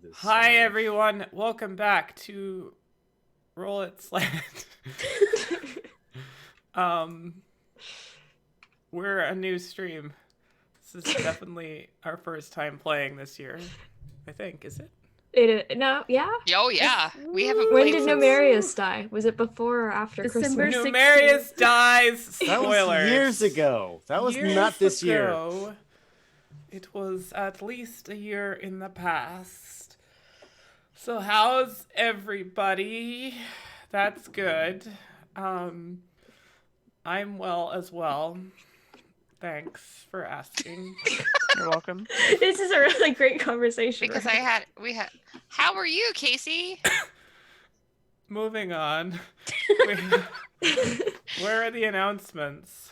this Hi summer. everyone, welcome back to Roll It Slant. We're a new stream. This is definitely our first time playing this year. I think, is it? No, yeah. Oh yeah, we haven't When played did since. Numerius die? Was it before or after December Christmas? 16th. Numerius dies. That was Spoilers. years ago. That was Years not this year. ago. It was at least a year in the past. So how's everybody? That's good. I'm well as well. Thanks for asking. You're welcome. This is a really great conversation. Because right? we had. How are you, Casey? Moving on. Where are the announcements?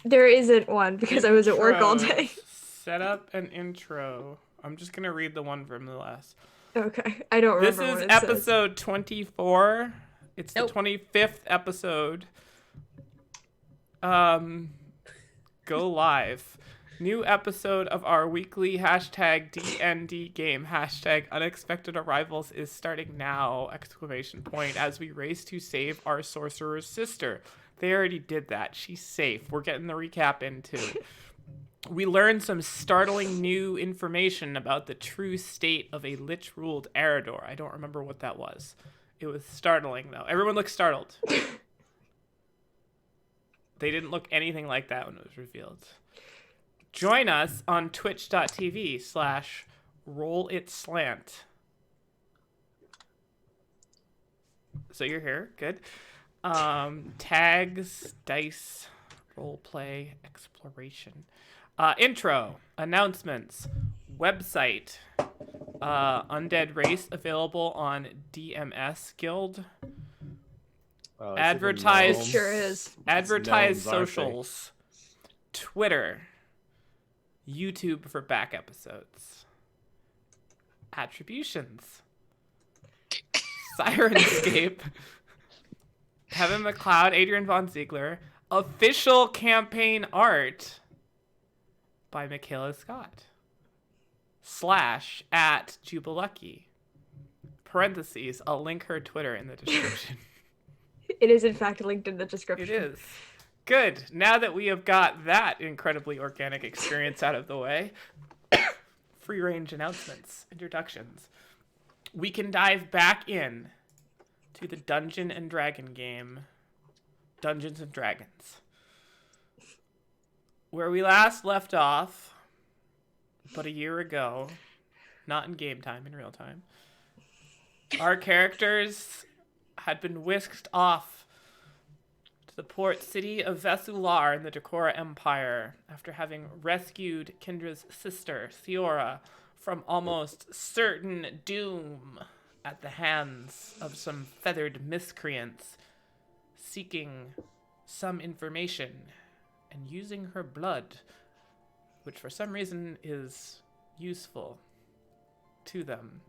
There isn't one because I was at work all day. Set up an intro. I'm just gonna read the one from the last. Okay, I don't remember. This what is it episode 24. It's the Nope. 25th episode. Go live. New episode of our weekly hashtag DND game, hashtag unexpected arrivals is starting now, exclamation point, as we race to save our sorcerer's sister. They already did that. She's safe. We're getting the recap in too. We learned some startling new information about the true state of a lich-ruled Eredor. I don't remember what that was. It was startling, though. Everyone looked startled. They didn't look anything like that when it was revealed. Join us on twitch.tv/rollitslant. So you're here. Good. Tags, dice, roleplay, exploration. Intro, announcements, website, Undead Race available on DMS Guild. Oh, Advertise, It sure is. advertise Gnomes, aren't they? socials, Twitter, YouTube for back episodes, attributions, Sirenscape, Kevin McLeod, Adrian Von Ziegler, official campaign art by Michaela Scott, /@Jubilucky, parentheses, I'll link her Twitter in the description. It is in fact linked in the It description. is. Good. Now that we have got that incredibly organic experience out of the way, free range announcements, introductions, we can dive back in to the Dungeon and Dragon game, Dungeons and Dragons. Where we last left off, but a year ago, not in game time, in real time, our characters had been whisked off to the port city of Vesular in the Decora Empire after having rescued Kendra's sister, Theora, from almost certain doom at the hands of some feathered miscreants seeking some information and using her blood, which for some reason is useful to them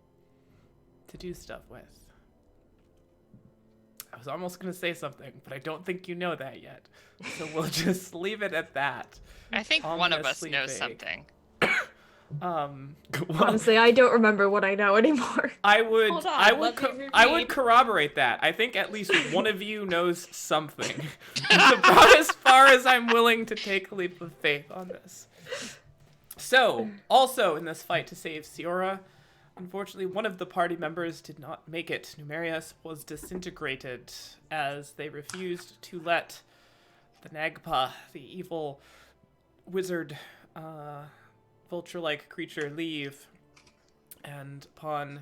to do stuff with. I was almost going to say something, but I don't think you know that yet. So we'll just leave it at that. I think one of us Ominously knows vague. something. Well, Honestly, I don't remember what I know anymore. I would Hold on, I would let me I would repeat. corroborate that. I think at least one of you knows something. It's about as far as I'm willing to take a leap of faith on this. So, also in this fight to save Siora, unfortunately, one of the party members did not make it. Numerius was disintegrated as they refused to let the Nagpa, the evil wizard, vulture-like creature, leave. And upon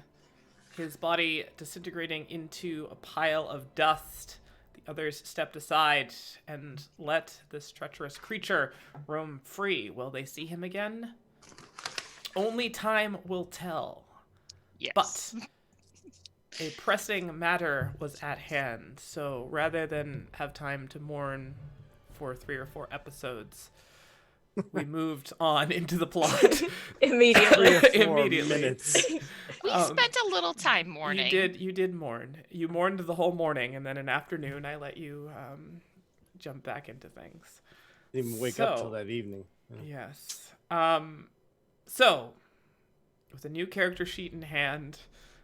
his body disintegrating into a pile of dust, the others stepped aside and let this treacherous creature roam free. Will they see him again? Only time will tell. Yes. But a pressing matter was at hand, so rather than have time to mourn for 3 or 4 episodes, we moved on into the plot Immediately. 4 immediately. minutes. We spent a little time mourning. You did mourn. You mourned the whole morning, and then in afternoon I let you jump back into things. Didn't even wake up So- till that evening. Yes. So, With a new character sheet in hand,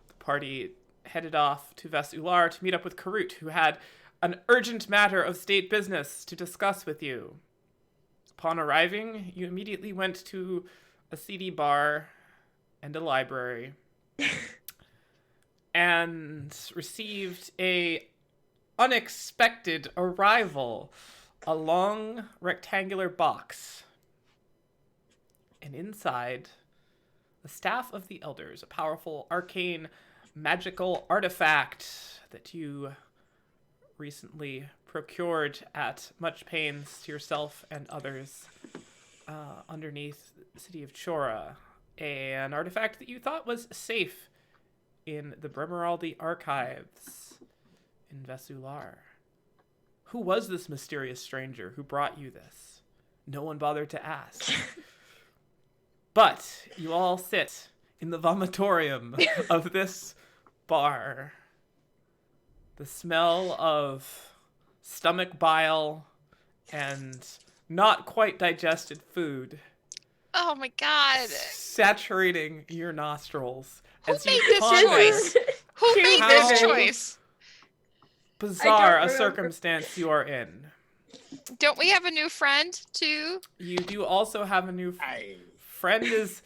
the party headed off to Vesular to meet up with Karut, who had an urgent matter of state business to discuss with you. Upon arriving, you immediately went to a CD bar and a library and received a unexpected arrival, a long rectangular box. And inside, the Staff of the Elders, a powerful arcane magical artifact that you recently procured at much pains to yourself and others underneath the city of Chora. An artifact that you thought was safe in the Bremeraldi archives in Vesular. Who was this mysterious stranger who brought you this? No one bothered to ask. But you all sit in the vomitorium of this bar. The smell of stomach bile and not quite digested food. Oh my god. Saturating your nostrils. Who as made you this ponder choice? Who made this How- choice? bizarre a remember. circumstance you are in. Don't we have a new friend too? You do also have a new friend is...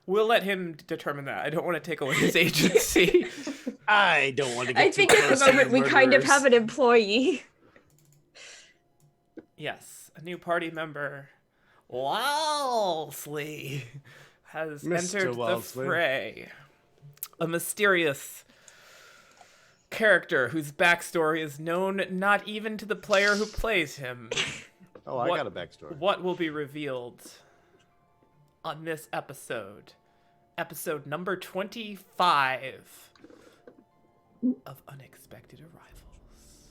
We'll let him determine that. I don't want to take away his agency. I don't want to get I too think at close the to moment the we kind of murderers. have an employee. Yes, a new party member, Wellesley, has Mr. entered Wellesley. the fray. A mysterious character whose backstory is known not even to the player who plays him. Oh, I got a backstory. What will be revealed on this episode? Episode number 25 of Unexpected Arrivals.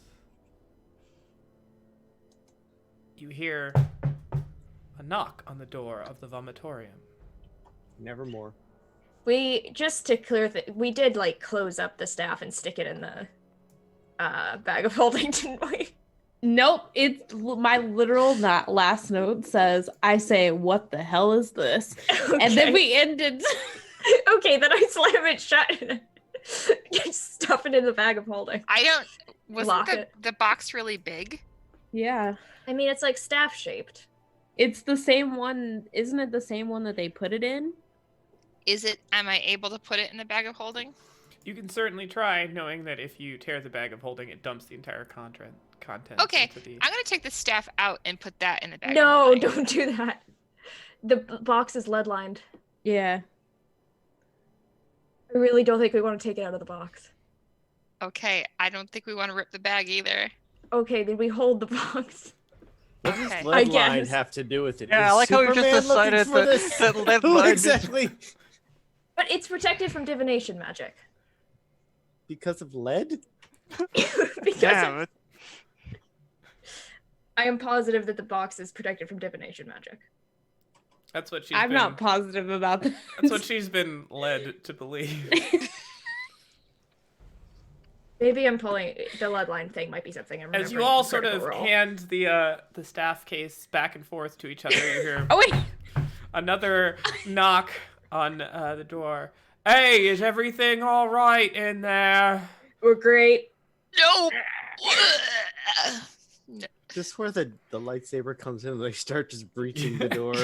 You hear a knock on the door of the vomitorium. Nevermore. We, just to clear we did like close up the staff and stick it in the bag of holding, didn't we? Nope, it's my literal last note says, I say, what the hell is this? And then we ended. Okay, then I slam it shut and stuff it in the bag of holding. I don't. Wasn't Lock it. the box really big? Yeah. I mean, it's like staff shaped. It's the same one. Isn't it the same one that they put it in? Is it? Am I able to put it in the bag of holding? You can certainly try, knowing that if you tear the bag of holding, it dumps the entire content Okay, into the... I'm gonna take the staff out and put that in the bag. of No, holding. don't do that. The box is lead lined. Yeah. I really don't think we want to take it out of the box. Okay, I don't think we want to rip the bag either. Okay, then we hold the box. What does Okay. lead line guess. have to do with it? Yeah, Is I like how we just Superman looking decided for that, this? that lead Who line exactly? But it's protected from divination magic. Because of lead? Because Damn it. I am positive that the box is protected from divination magic. That's what she's I'm been... not positive about that. That's what she's been led to believe. Maybe I'm pulling the lead line thing. Might be something I'm As you remembering all from sort of Critical Role. hand the staff case back and forth to each other, you hear Oh, wait. another knock on the door. Hey, is everything all right in there? We're great. No. Just where the lightsaber comes in and they start just breaching the door.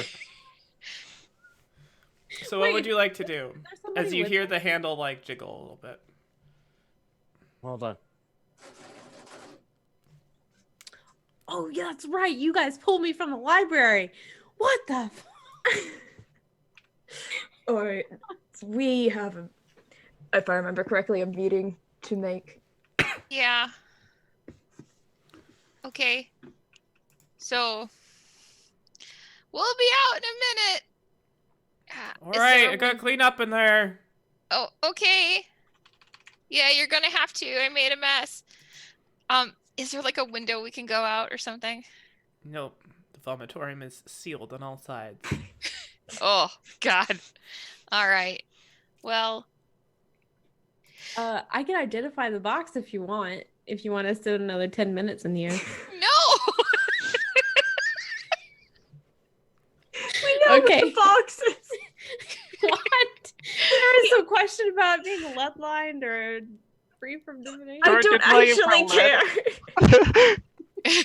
So what would Wait, you like to do? There's somebody As you with hear us. the handle like jiggle a little bit. Hold on. Oh, yeah, that's right. You guys pulled me from the library. What the? All right. We have, if I remember correctly, a meeting to make. Yeah. Okay. So we'll be out in a minute. All Is right, there a I gotta win- clean up in there. Oh, okay. Yeah, you're gonna have to. I made a mess. Is there like a window we can go out or something? Nope, the vomitorium is sealed on all sides. Oh, God. All right. Well, I can identify the box if you want. If you want to sit another 10 minutes in here. no. We know Okay. what the box is. What? There is some question about being lead-lined or free from divination. I Or don't did William actually Pearl care.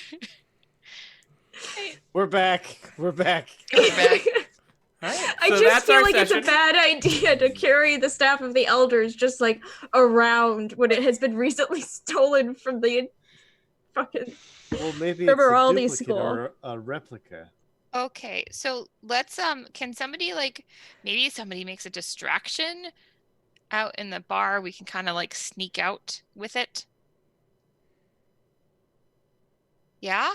We're back. We're back. We're back. All right, I so just that's feel our like session. it's a bad idea to carry the staff of the elders just like around when it has been recently stolen from the fucking. Well, maybe From it's a Raleigh duplicate school. or a replica. Okay, so let's can somebody like maybe somebody makes a distraction out in the bar, we can kind of like sneak out with it. Yeah?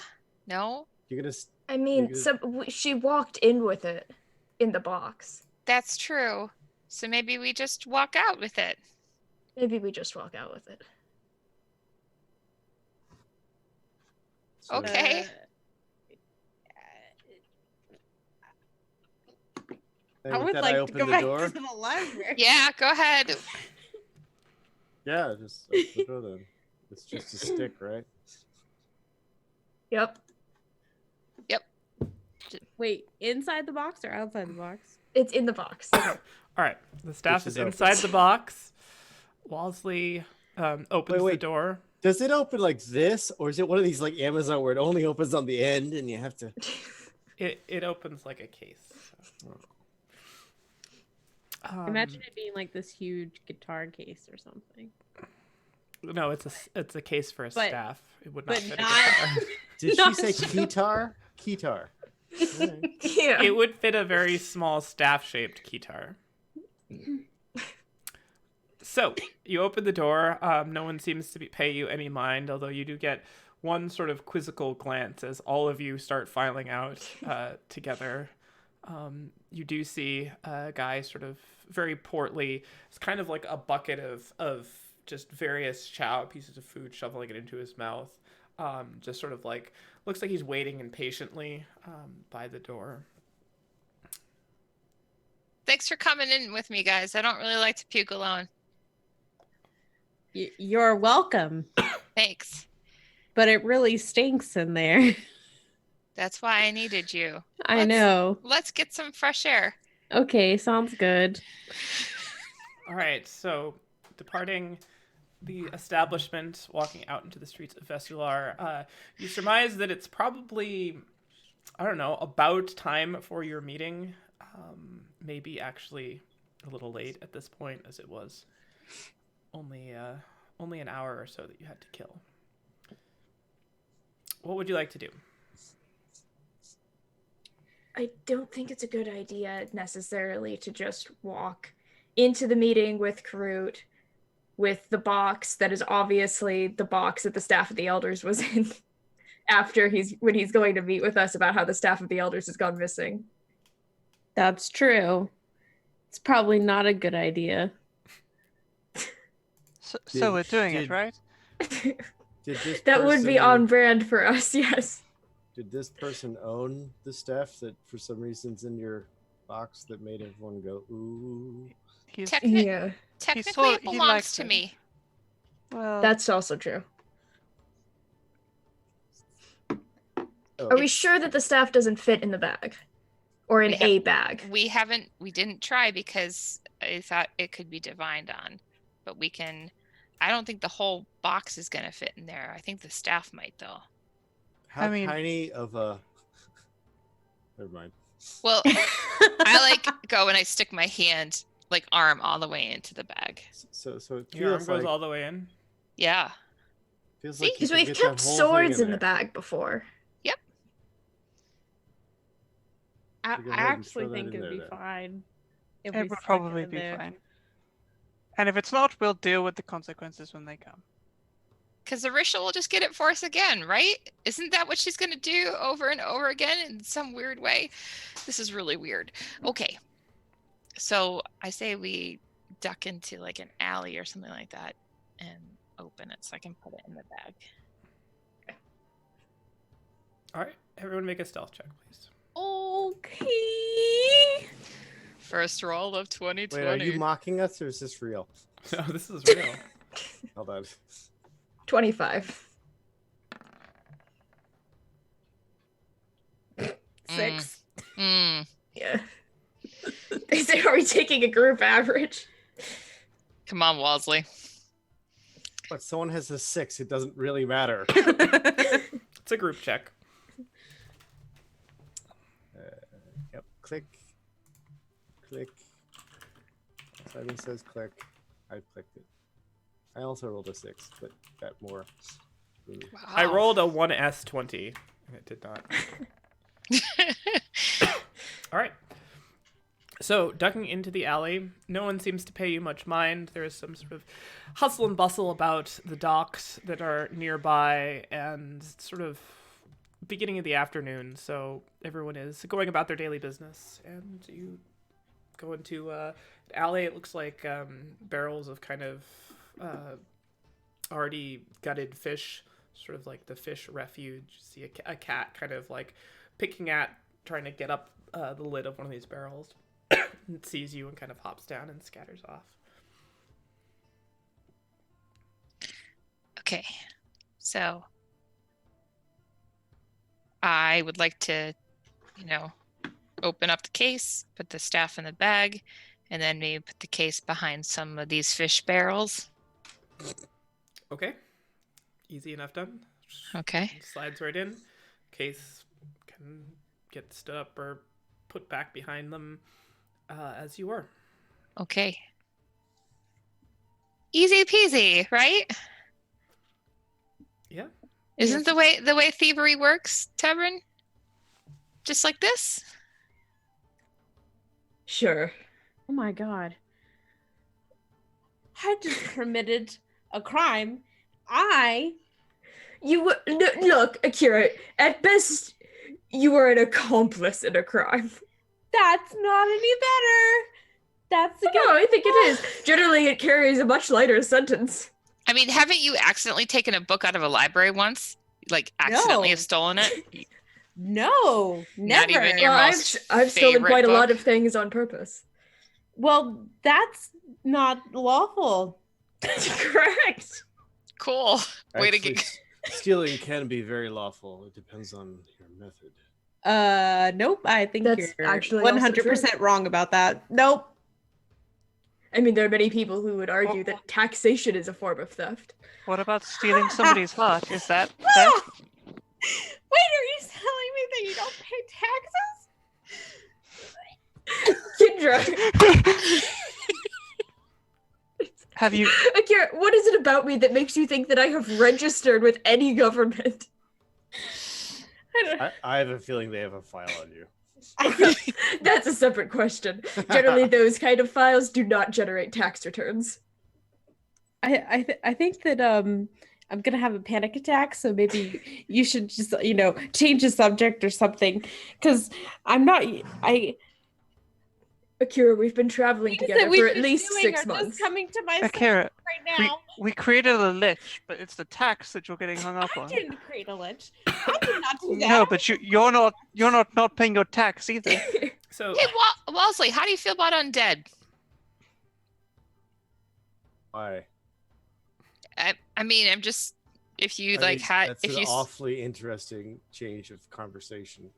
No? You're gonna. I mean, You're she walked in with it in the box. That's true. So maybe we just walk out with it. Maybe we just walk out with it. Okay. And I with would that, like I to open go the back door. to the library. Yeah, go ahead. Yeah, just open the door then. It's just a stick, right? Yep. Wait, inside the box or outside the box? It's in the box. All right, the staff Which is is open. inside the box. Walsley opens the Wait. door. Does it open like this, or is it one of these like Amazon where it only opens on the end and you have to? It opens like a case. Imagine it being like this huge guitar case or something. No, it's a case for a But- staff. It would not but fit a not- guitar. Did she Not say so. keytar? Keytar. Alright. Yeah. It would fit a very small staff-shaped guitar. So you open the door. No one seems to pay you any mind, although you do get one sort of quizzical glance as all of you start filing out together. You do see a guy sort of very portly. It's kind of like a bucket of just various pieces of food, shoveling it into his mouth. Just sort of like, looks like he's waiting impatiently by the door. Thanks for coming in with me, guys. I don't really like to puke alone. You're welcome, Thanks. but it really stinks in there. That's why I needed you. I know. Let's get some fresh air. Okay, sounds good. All right, so departing the establishment, walking out into the streets of Vesular, you surmise that it's probably, I don't know, about time for your meeting. Maybe actually a little late at this point, as it was only an hour or so that you had to kill. What would you like to do? I don't think it's a good idea necessarily to just walk into the meeting with Karut with the box that is obviously the box that the staff of the elders was in when he's going to meet with us about how the staff of the elders has gone missing. That's true. It's probably not a good idea. So we're doing it, did- right? Did this That would be person- on brand for us, yes. Did this person own the staff that for some reason's in your box that made everyone go ooh? He's Yeah, Technically, it he belongs likes to it. me. well. that's also true. Oh, Are we sure that the staff doesn't fit in the bag? Or in We a bag? We didn't try because I thought it could be divined on, but we can. I don't think the whole box is gonna fit in there. I think the staff might though. How I mean- tiny of a? Never mind. Well, I like go and I stick my hand, like arm, all the way into the bag. So it Your arm feels goes like all the way in. Yeah. feels See? like you Because could we've get that kept whole thing swords in the there. bag before. I So go ahead and actually throw that think in it would there be then. fine. if It we would stuck probably in be there. fine. And if it's not, we'll deal with the consequences when they come. Because Arisha will just get it for us again, right? Isn't that what she's going to do over and over again in some weird way? This is really weird. Okay. So I say we duck into like an alley or something like that and open it so I can put it in the bag. All right, everyone make a stealth check, please. Okay. First roll of 2020. Wait, are you mocking us or is this real? No, this is real. Hold on. 25. 6. Mm. Yeah. They say, are we taking a group average? Come on, Walsley. But someone has a 6. It doesn't really matter. It's a group check. Yep. Click. Click. Simon says click. I clicked it. I also rolled a 6, but got more. Wow. I rolled a 1S20, and it did not. All right. So, ducking into the alley, no one seems to pay you much mind. There is some sort of hustle and bustle about the docks that are nearby, and sort of beginning of the afternoon, so everyone is going about their daily business. And you go into an alley. It looks like barrels of kind of already gutted fish, sort of like the fish refuge. You see a cat kind of like picking at, trying to get up the lid of one of these barrels. It sees you and kind of hops down and scatters off. Okay, so I would like to, open up the case, put the staff in the bag, and then maybe put the case behind some of these fish barrels. Okay. Easy enough done. Okay. Slides right in. Case can get stood up or put back behind them as you were. Okay. Easy peasy, right? Yeah. Isn't the way thievery works, Tebrin? Just like this? Sure. Oh my god. I just committed a crime. Look, Akira, at best, you are an accomplice in a crime. That's not any better. That's No, I think it is. Generally, it carries a much lighter sentence. I mean, haven't you accidentally taken a book out of a library once? Like, accidentally No. have stolen it? No, Not never. even your Well, most I've stolen favorite quite a lot book? of things on purpose. Well, that's not lawful. Correct. Cool. Way to Actually, get... stealing can be very lawful. It depends on your method. Nope. I think That's you're actually also 100% wrong about that. Nope. I mean, there are many people who would argue that taxation is a form of theft. What about stealing somebody's heart? Is that Ah! theft? Wait, are you telling me that you don't pay taxes? Kendra, Have you? Akira, what is it about me that makes you think that I have registered with any government? I have a feeling they have a file on you. That's a separate question. Generally, those kind of files do not generate tax returns. I think that I'm gonna have a panic attack, so maybe you should just change the subject or something, because I'm not. Akira, we've been traveling Things together that we've for at been least doing 6 are months. just coming to my Akira, right now. we created a lich, but it's the tax that you're getting hung up I on. didn't create a lich. I did not do that. No, but you're not paying your tax either. So Hey, Walsley, how do you feel about undead? Why? I mean, I'm just... If you, That's an awfully interesting change of conversation.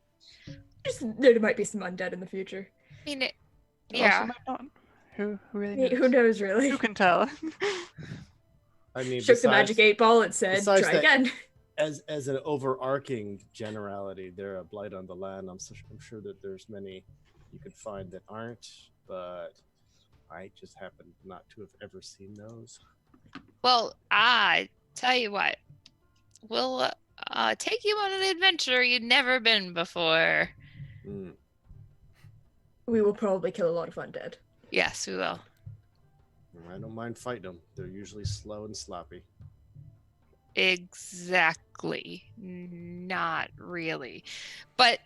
There might be some undead in the future. I mean, Also yeah. might not. Who really Hey, knows? who knows, really? Who can tell? I mean, Shook the magic 8-ball and said, besides try that- again. as an overarching generality, they're a blight on the land. I'm sure that there's many you could find that aren't, but I just happen not to have ever seen those. Well, I tell you what. We'll take you on an adventure you'd never been before. Mm. We will probably kill a lot of undead. Yes, we will. I don't mind fighting them. They're usually slow and sloppy. Exactly. Not really. But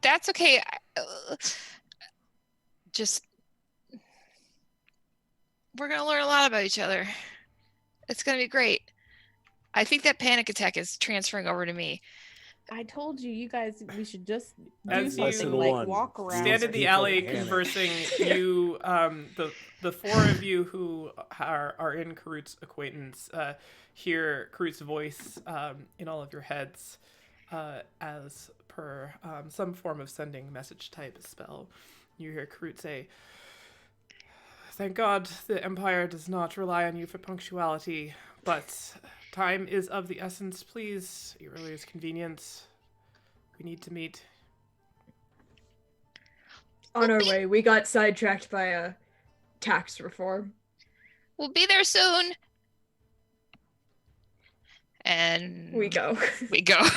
that's okay. Just... We're going to learn a lot about each other. It's going to be great. I think that panic attack is transferring over to me. I told you guys, we should just do As you something like one, walk around. stand in the People alley panic. conversing. You, the four of you who are in Karut's acquaintance, hear Karut's voice in all of your heads, as per some form of sending message type spell. You hear Karut say, "Thank God the Empire does not rely on you for punctuality, but time is of the essence. Please, your earliest convenience. We need to meet." On our way, we got sidetracked by a tax reform. We'll be there soon. And We go. We go. All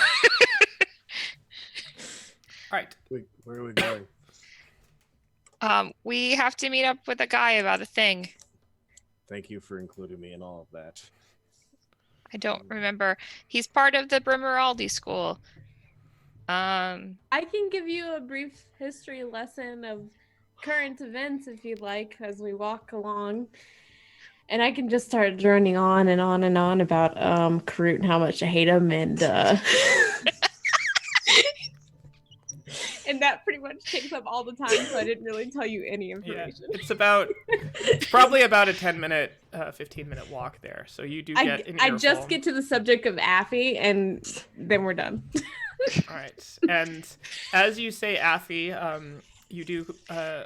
right. Where are we going? We have to meet up with a guy about a thing. Thank you for including me in all of that. I don't remember. He's part of the Brimeraldi school. I can give you a brief history lesson of current events if you'd like as we walk along. And I can just start droning on and on and on about Karut and how much I hate him and and that pretty much takes up all the time, so I didn't really tell you any information. Yeah, it's probably about a 10-minute, 15-minute walk there. So you do get an I earful. just get to the subject of Affy and then we're done. All right. And as you say Affy, you do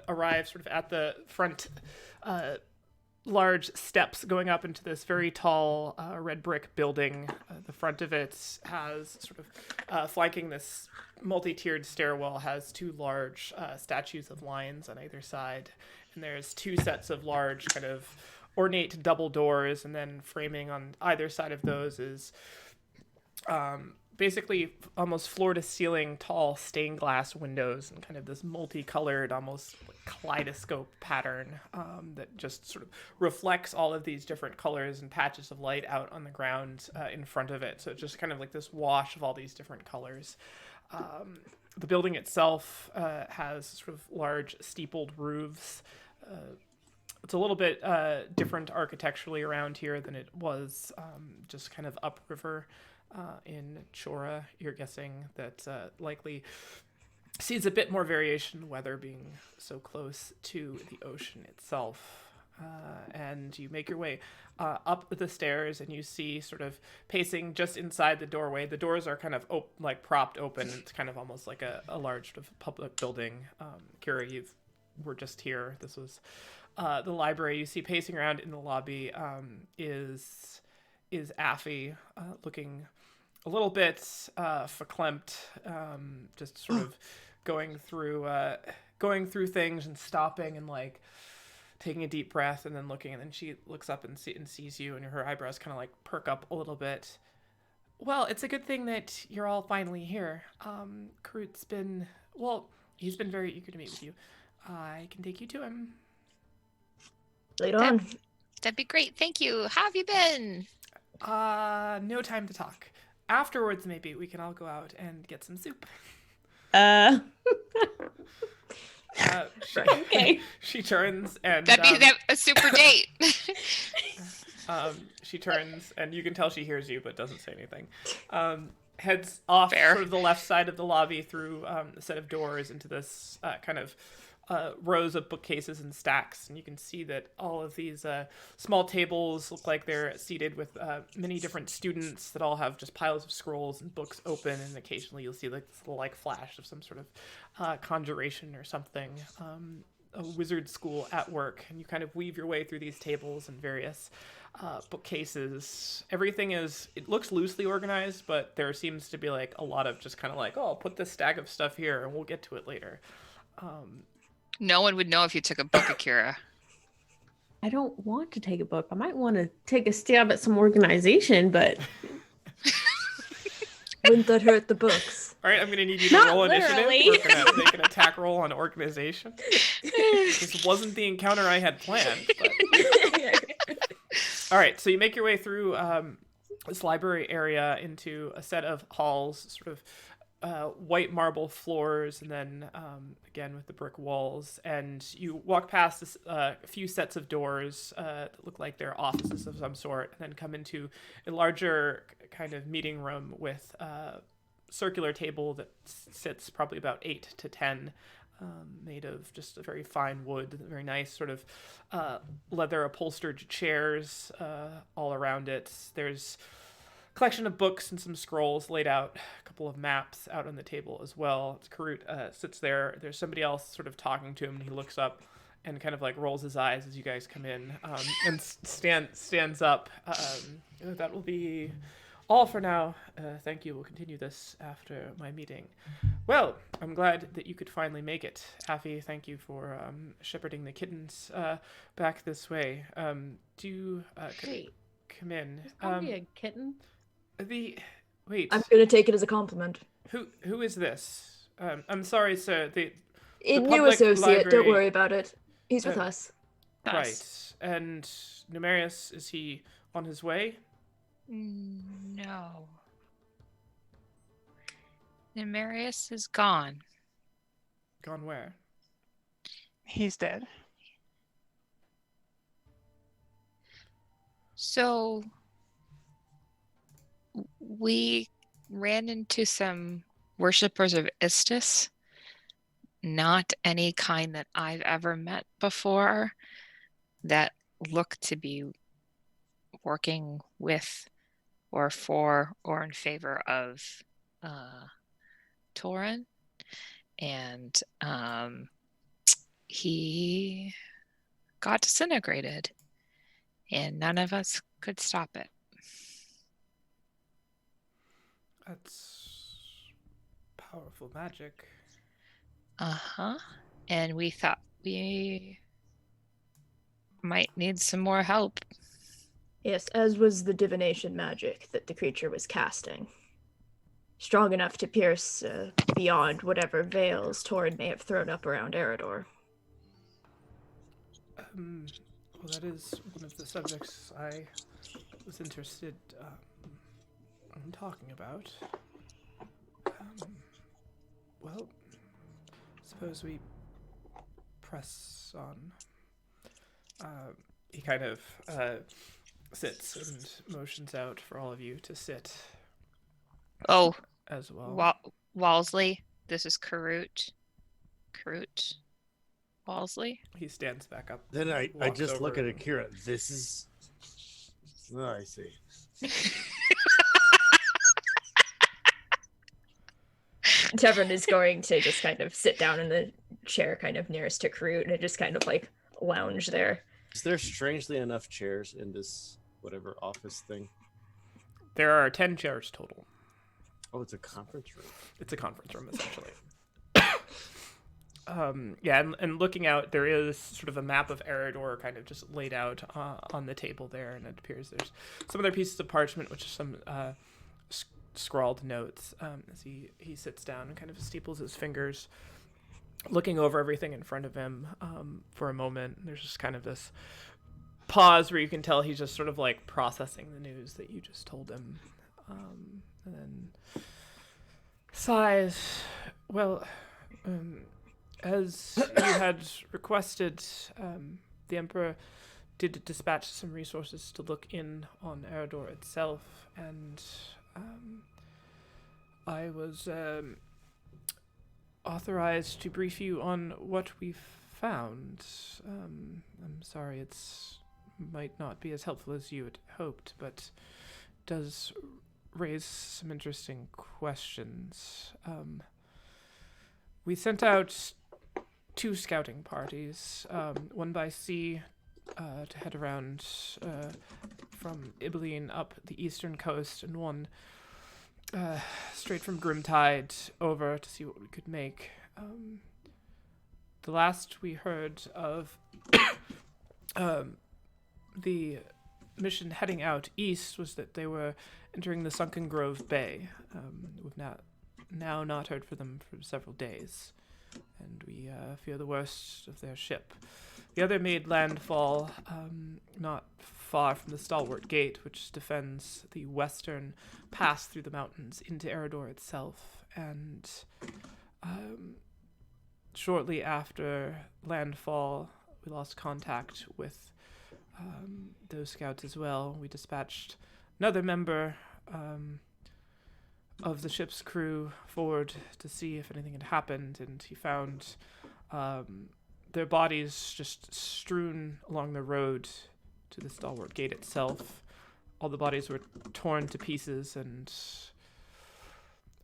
arrive sort of at the front large steps going up into this very tall red brick building. The front of it has sort of flanking this multi-tiered stairwell has two large statues of lions on either side. And there's two sets of large kind of ornate double doors, and then framing on either side of those is basically almost floor to ceiling tall stained glass windows and kind of this multicolored, almost like kaleidoscope pattern that just sort of reflects all of these different colors and patches of light out on the ground in front of it. So it's just kind of like this wash of all these different colors. The building itself has sort of large steepled roofs. It's a little bit different architecturally around here than it was just kind of upriver. In Chora, you're guessing that likely sees a bit more variation, weather being so close to the ocean itself. And you make your way up the stairs, and you see sort of pacing just inside the doorway. The doors are kind of like propped open. It's kind of almost like a large sort of public building. Kira, you were just here. This was the library. You see pacing around in the lobby is Affy, looking a little bit verklempt, just sort of going through things and stopping and like taking a deep breath and then looking, and then she looks up and sees you, and her eyebrows kind of like perk up a little bit. Well, it's a good thing that you're all finally here. Karut's he's been very eager to meet with you. I can take you to him. Later on. That'd be great. Thank you. How have you been? No time to talk. Afterwards, maybe we can all go out and get some soup. Okay. She turns and That'd be a super date. she turns and you can tell she hears you but doesn't say anything. Heads off Fair. sort of the left side of the lobby through a set of doors into this kind of rows of bookcases and stacks, and you can see that all of these small tables look like they're seated with many different students that all have just piles of scrolls and books open, and occasionally you'll see like this little like flash of some sort of conjuration or something, a wizard school at work, and you kind of weave your way through these tables and various bookcases. It looks loosely organized, but there seems to be like a lot of just kind of like, oh, I'll put this stack of stuff here and we'll get to it later. No one would know if you took a book, Akira. I don't want to take a book. I might want to take a stab at some organization, but Wouldn't that hurt the books? All right, I'm going to need you to Not roll literally. initiative. We're going to make an attack roll on organization. This wasn't the encounter I had planned. But... All right, so you make your way through this library area into a set of halls, sort of white marble floors, and then again with the brick walls, and you walk past a few sets of doors that look like they're offices of some sort, and then come into a larger kind of meeting room with a circular table that sits probably about 8 to 10, made of just a very fine wood, very nice sort of leather upholstered chairs all around it. There's collection of books and some scrolls laid out, a couple of maps out on the table as well. Karut sits there. There's somebody else sort of talking to him, and he looks up and kind of like rolls his eyes as you guys come in, and stands up. That will be all for now. Thank you. We'll continue this after my meeting. Well, I'm glad that you could finally make it. Affy, thank you for shepherding the kittens back this way. Do come in. There's probably a kitten. Wait. I'm gonna take it as a compliment. Who is this? I'm sorry, sir. The new associate. library... Don't worry about it. He's with us. Right. And Numerius, is he on his way? No. Numerius is gone. Gone where? He's dead. So we ran into some worshippers of Istis. Not any kind that I've ever met before that look to be working with or for or in favor of Torin. And he got disintegrated and none of us could stop it. That's powerful magic. And we thought we might need some more help. Yes, as was the divination magic that the creature was casting. Strong enough to pierce beyond whatever veils Torin may have thrown up around Eredor. Well, that is one of the subjects I was interested in talking about. Well, suppose we press on. He kind of sits and motions out for all of you to sit. Oh, as well. Walsley, this is Karut. Karut. Walsley. He stands back up. Then I just look at Akira. This is. Oh, I see. Tevin is going to just kind of sit down in the chair kind of nearest to Karut and just kind of like lounge there. Is there strangely enough chairs in this whatever office thing? There are 10 chairs total. Oh, it's a conference room. It's a conference room, essentially. Yeah, and looking out, there is sort of a map of Eredor kind of just laid out on the table there, and it appears there's some other pieces of parchment, which are some scrawled notes, as he sits down and kind of steeples his fingers, looking over everything in front of him for a moment. There's just kind of this pause where you can tell he's just sort of like processing the news that you just told him, and then sighs. Well, as you had requested, the Emperor did dispatch some resources to look in on Eredor itself, and I was authorized to brief you on what we found. I'm sorry, it's might not be as helpful as you had hoped, but does raise some interesting questions. We sent out 2 scouting parties, one by sea to head around from Ibelline up the eastern coast, and one straight from Grimtide over to see what we could make. The last we heard of the mission heading out east was that they were entering the Sunken Grove Bay. We've now not heard from them for several days, and we fear the worst of their ship. The other made landfall not far from the Stalwart Gate, which defends the western pass through the mountains into Eredor itself, and shortly after landfall, we lost contact with those scouts as well. We dispatched another member of the ship's crew forward to see if anything had happened, and he found their bodies just strewn along the road to the Stalwart Gate itself. all the bodies were torn to pieces and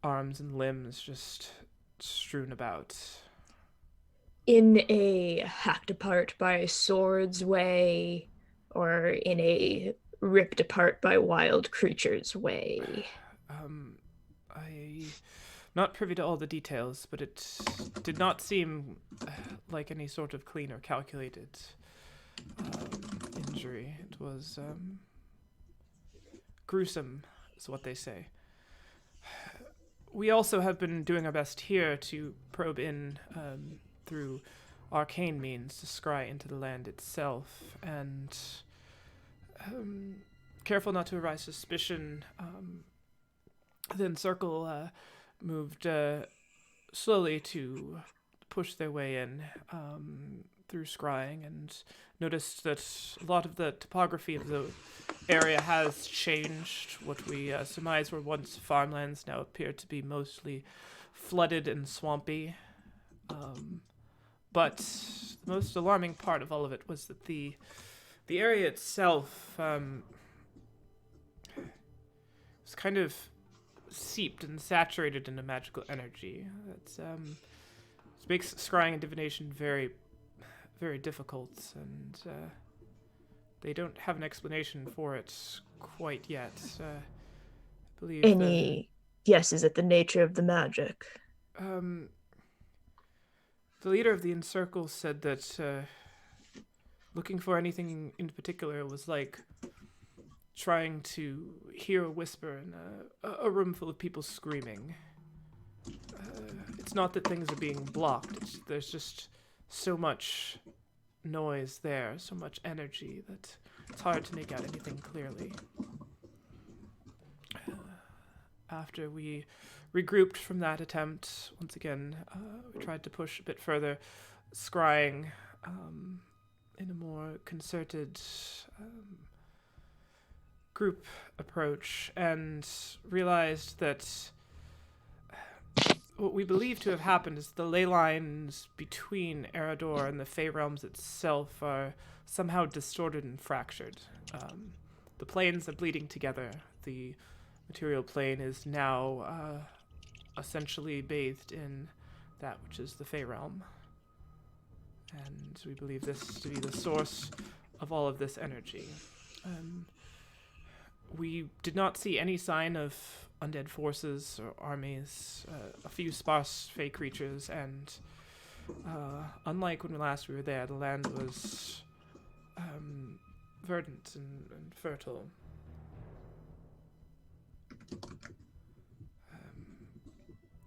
arms and limbs just strewn about. In a hacked apart by swords way, or in a ripped apart by wild creatures way? I'm not privy to all the details, but it did not seem like any sort of clean or calculated injury. It was gruesome, is what they say. We also have been doing our best here to probe in through arcane means to scry into the land itself, and careful not to arouse suspicion, the Encircle moved slowly to push their way in through scrying, and noticed that a lot of the topography of the area has changed. What we surmised were once farmlands now appear to be mostly flooded and swampy. But the most alarming part of all of it was that the area itself was kind of seeped and saturated in a magical energy. It makes scrying and divination very, very difficult, and they don't have an explanation for it quite yet. I believe Any guesses at the nature of the magic? The leader of the Encircle said that looking for anything in particular was like trying to hear a whisper in a room full of people screaming. It's not that things are being blocked. There's just so much noise there, so much energy that it's hard to make out anything clearly. After we regrouped from that attempt, once again, we tried to push a bit further, scrying in a more concerted group approach, and realized that what we believe to have happened is the ley lines between Eredor and the Fey Realms itself are somehow distorted and fractured. The planes are bleeding together. The material plane is now essentially bathed in that which is the Fey Realm. And we believe this to be the source of all of this energy. We did not see any sign of undead forces or armies, a few sparse Fey creatures, and unlike when last we were there, the land was verdant and fertile.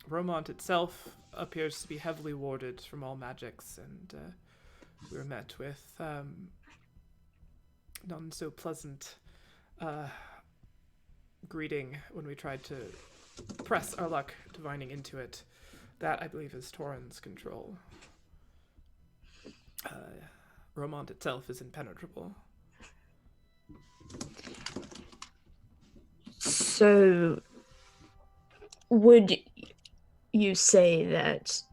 Romont itself appears to be heavily warded from all magics, and we were met with none so pleasant greeting when we tried to press our luck divining into it. That, I believe, is Torin's control. Romont itself is impenetrable. So, would you say that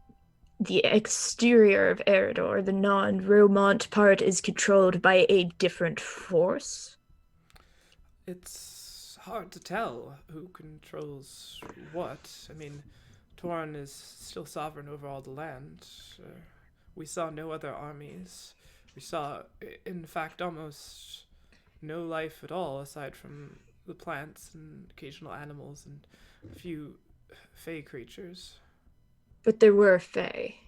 the exterior of Eredor, the non-Romont part, is controlled by a different force? It's hard to tell who controls what. I mean, Torin is still sovereign over all the land. We saw no other armies. We saw, in fact, almost no life at all, aside from the plants and occasional animals and a few Fey creatures. But there were Fey.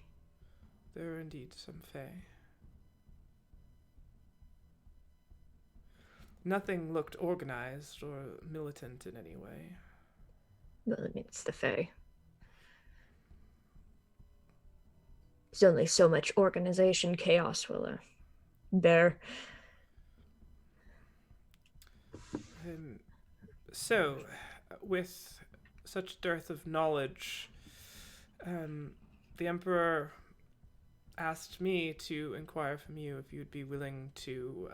There were indeed some Fey. Nothing looked organized or militant in any way. Well, I mean, it's the Fey. There's only so much organization chaos will bear. So, with such dearth of knowledge, the Emperor asked me to inquire from you if you'd be willing to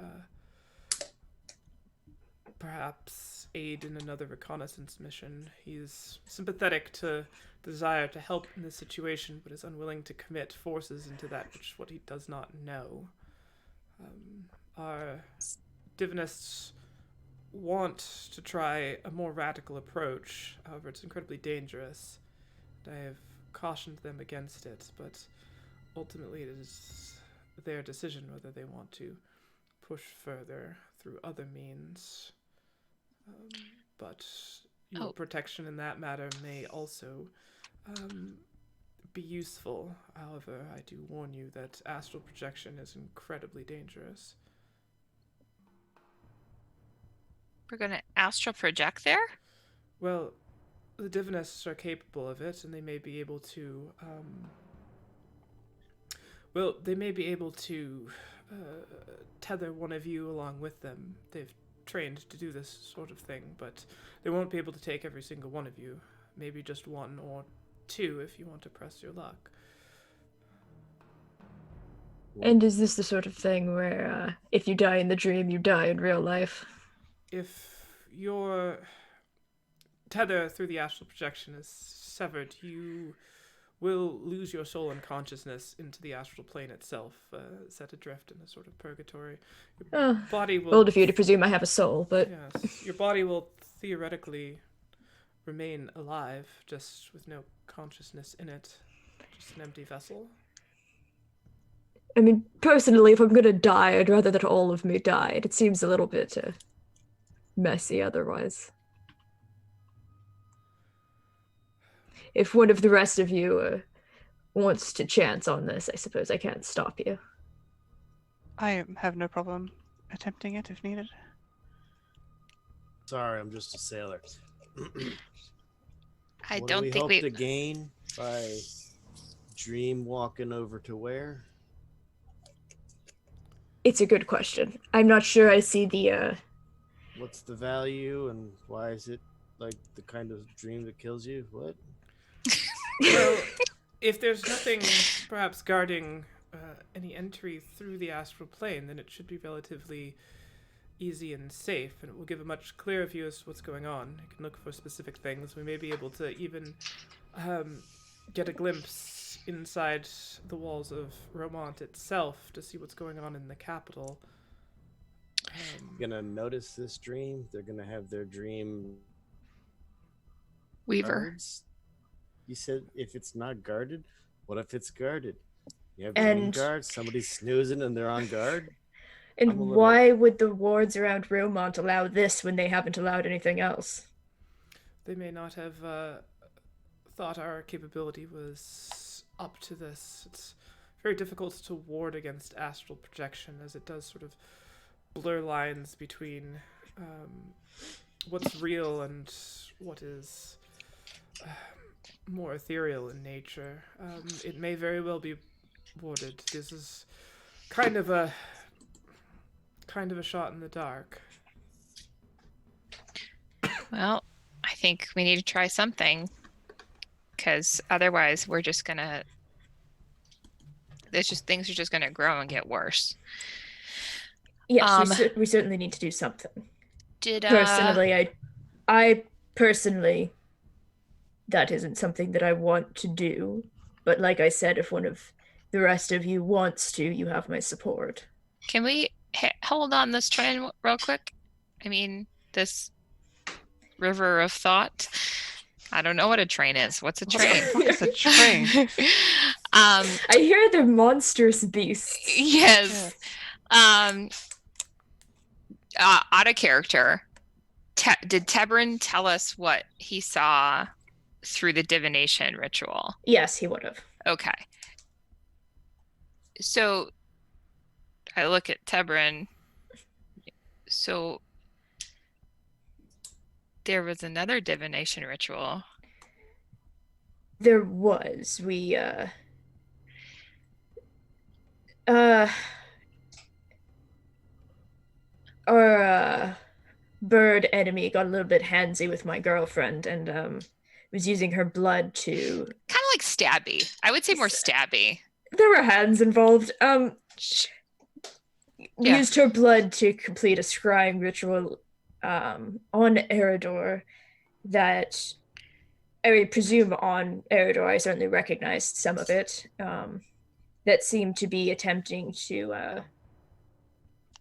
perhaps aid in another reconnaissance mission. He's sympathetic to the desire to help in this situation, but is unwilling to commit forces into that which what he does not know. Our divinists want to try a more radical approach. However, it's incredibly dangerous. I have cautioned them against it, but ultimately it is their decision whether they want to push further through other means. But your protection in that matter may also be useful. However, I do warn you that astral projection is incredibly dangerous. We're going to astral project there? Well, the divinists are capable of it, and they may be able to tether one of you along with them. They've trained to do this sort of thing, but they won't be able to take every single one of you. Maybe just one or two if you want to press your luck. And is this the sort of thing where if you die in the dream, you die in real life? If your tether through the astral projection is severed, you will lose your soul and consciousness into the astral plane itself, set adrift in a sort of purgatory. Your body will... Bold of you to presume I have a soul, but... Yes, your body will theoretically remain alive, just with no consciousness in it. Just an empty vessel. I mean, personally, if I'm gonna die, I'd rather that all of me died. It seems a little bit messy otherwise. If one of the rest of you wants to chance on this, I suppose I can't stop you. I have no problem attempting it if needed. Sorry, I'm just a sailor. I What don't do we think hope we... to gain by dream walking over to where? It's a good question. I'm not sure I see the... What's the value and why is it like the kind of dream that kills you? What? Well, if there's nothing perhaps guarding any entry through the astral plane, then it should be relatively easy and safe, and it will give a much clearer view as to what's going on. You can look for specific things. We may be able to even get a glimpse inside the walls of Romont itself to see what's going on in the capital. Gonna notice this dream. They're gonna have their dream Weaver. guards. You said if it's not guarded, what if it's guarded? You have And- dream guards. Somebody's snoozing and they're on guard. And I'm a little- why would the wards around Romont allow this when they haven't allowed anything else? They may not have thought our capability was up to this. It's very difficult to ward against astral projection, as it does sort of blur lines between what's real and what is more ethereal in nature. It may very well be warded. This is kind of a shot in the dark. Well, I think we need to try something, because otherwise we're just gonna... things are just gonna grow and get worse. Yes, we certainly need to do something. Did Personally, I personally, that isn't something that I want to do. But like I said, if one of the rest of you wants to, you have my support. can we hold on this train real quick? I mean, this river of thought. I don't know what a train is. What's a train? What is a train? I hear they're monstrous beasts. Yes. Out of character, did Tebrin tell us what he saw through the divination ritual? Yes, he would have. Okay. So I look at Tebrin. So there was another divination ritual. There was. We, our bird enemy got a little bit handsy with my girlfriend and was using her blood to... Kind of like stabby. I would say more stabby. There were hands involved. Yeah. Used her blood to complete a scrying ritual on Eridor that I presume on Eridor. I certainly recognized some of it. That seemed to be attempting to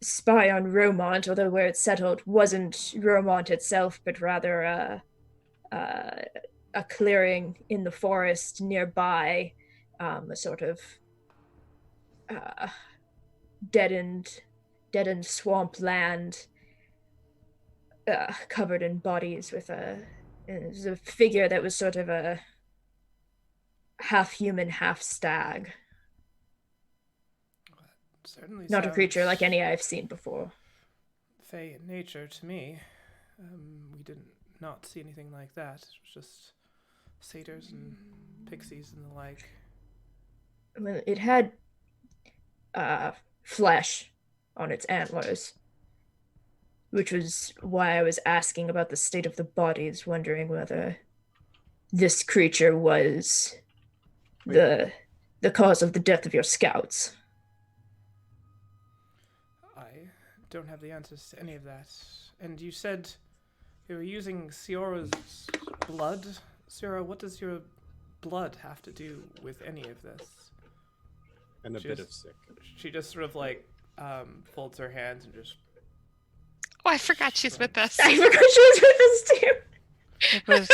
spy on Romont, although where it's settled wasn't Romont itself, but rather a clearing in the forest nearby, a sort of deadened swamp land, covered in bodies, with a figure that was sort of a half human, half stag. Certainly Not a creature like sounds any I've seen before. fey in nature to me. We didn't not see anything like that. It was just satyrs and pixies and the like. Well, it had flesh on its antlers, which was why I was asking about the state of the bodies, wondering whether this creature was the cause of the death of your scouts. I don't have the answers to any of that. And you said you were using Siora's blood. Siora, what does your blood have to do with any of this? And a bit of sick. She just sort of like folds her hands and just... Oh, I forgot she's with us. I forgot she was with us too.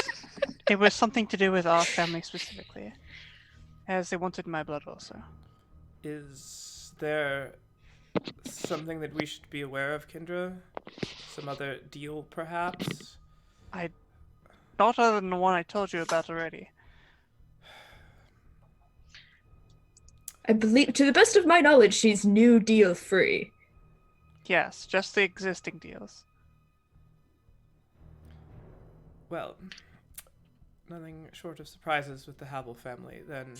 It was something to do with our family specifically, as they wanted my blood also. Is there something that we should be aware of, Kendra? Some other deal, perhaps? Not other than the one I told you about already. I believe, to the best of my knowledge, she's New Deal free. Yes, just the existing deals. Well, nothing short of surprises with the Habel family, then.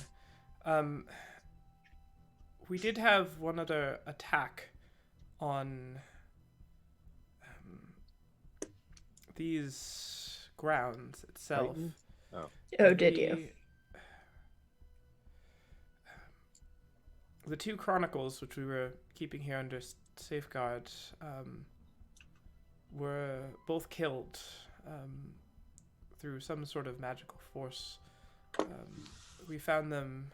We did have one other attack on these grounds itself. Oh, did you? The two chronicles, which we were keeping here under safeguard, were both killed through some sort of magical force. We found them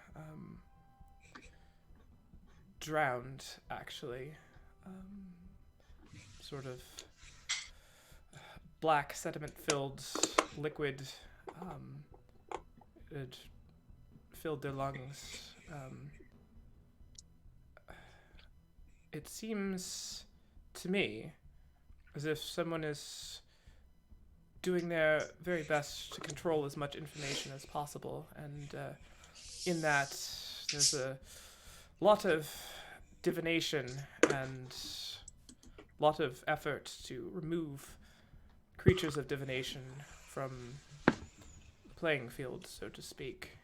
drowned, actually. Sort of black sediment-filled liquid had filled their lungs. It seems to me as if someone is doing their very best to control as much information as possible, and in that there's a lot of divination and a lot of effort to remove creatures of divination from the playing field, so to speak.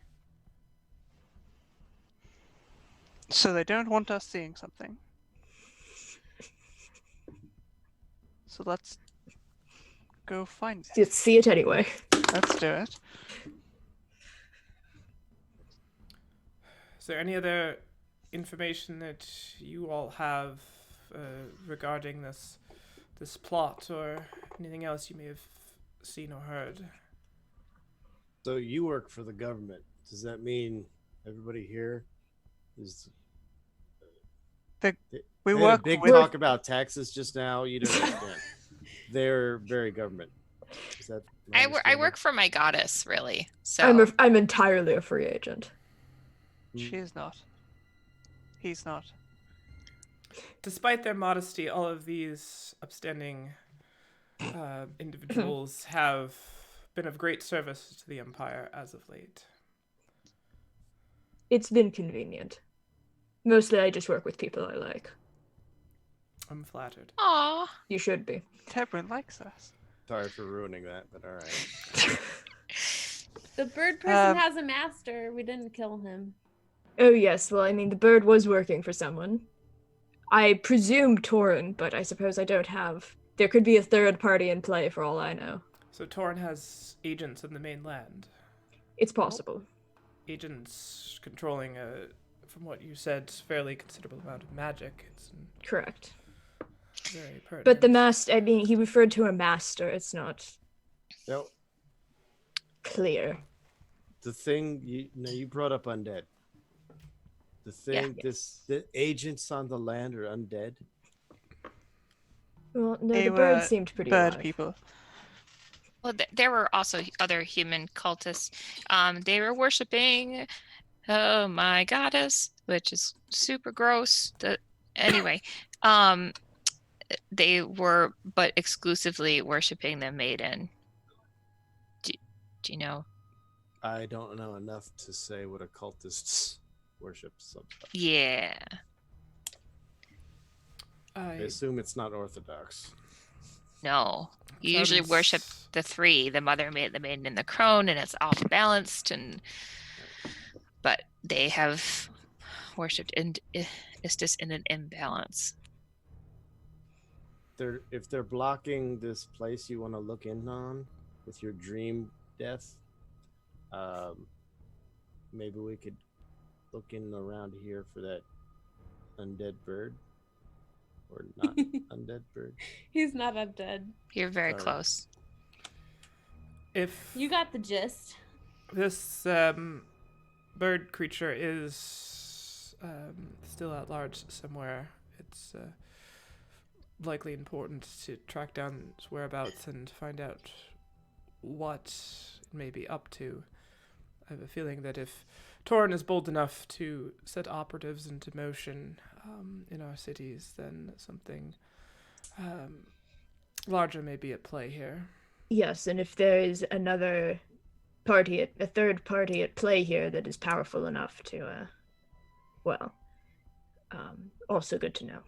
So they don't want us seeing something. So let's go find it. Let's see it anyway. Let's do it. Is there any other information that you all have regarding this plot, or anything else you may have seen or heard? So you work for the government. Does that mean everybody here is... We had work a big with... talk about taxes just now. You don't understand. They're very government. Is that I work for my goddess, really. So I'm entirely a free agent. She is not. He's not. Despite their modesty, all of these upstanding individuals have been of great service to the Empire as of late. It's been convenient. Mostly I just work with people I like. I'm flattered. Aww. You should be. Tebrin likes us. Sorry for ruining that, but all right. The bird person has a master. We didn't kill him. Oh yes, well I mean the bird was working for someone. I presume Torin, but I suppose I don't have... There could be a third party in play for all I know. So Torin has agents in the mainland. It's possible. Agents controlling from what you said, fairly considerable amount of magic. It's correct. Very pertinent. But the master, I mean, he referred to a master. It's not clear. The thing you brought up undead. The thing, the agents on the land are undead. Well, no, They the bird were seemed pretty bird alive. people. Well, there were also other human cultists. They were worshiping, oh my goddess, which is super gross. Anyway, they were but exclusively worshiping the maiden. Do you know? I don't know enough to say what occultists worship. Yeah. I assume it's not orthodox. No. You usually worship the three, the mother, the maiden, and the crone, and it's off balanced. But they have worshipped Istis in an imbalance. If they're blocking this place you want to look in on with your dream death, maybe we could look in around here for that undead bird. Or not undead bird. He's not undead. You're very close. If you got the gist. This bird creature is still at large somewhere, it's likely important to track down its whereabouts and find out what it may be up to. I have a feeling that if Torin is bold enough to set operatives into motion in our cities, then something larger may be at play here. Yes, and if there is another party, a third party at play here that is powerful enough to, also good to know.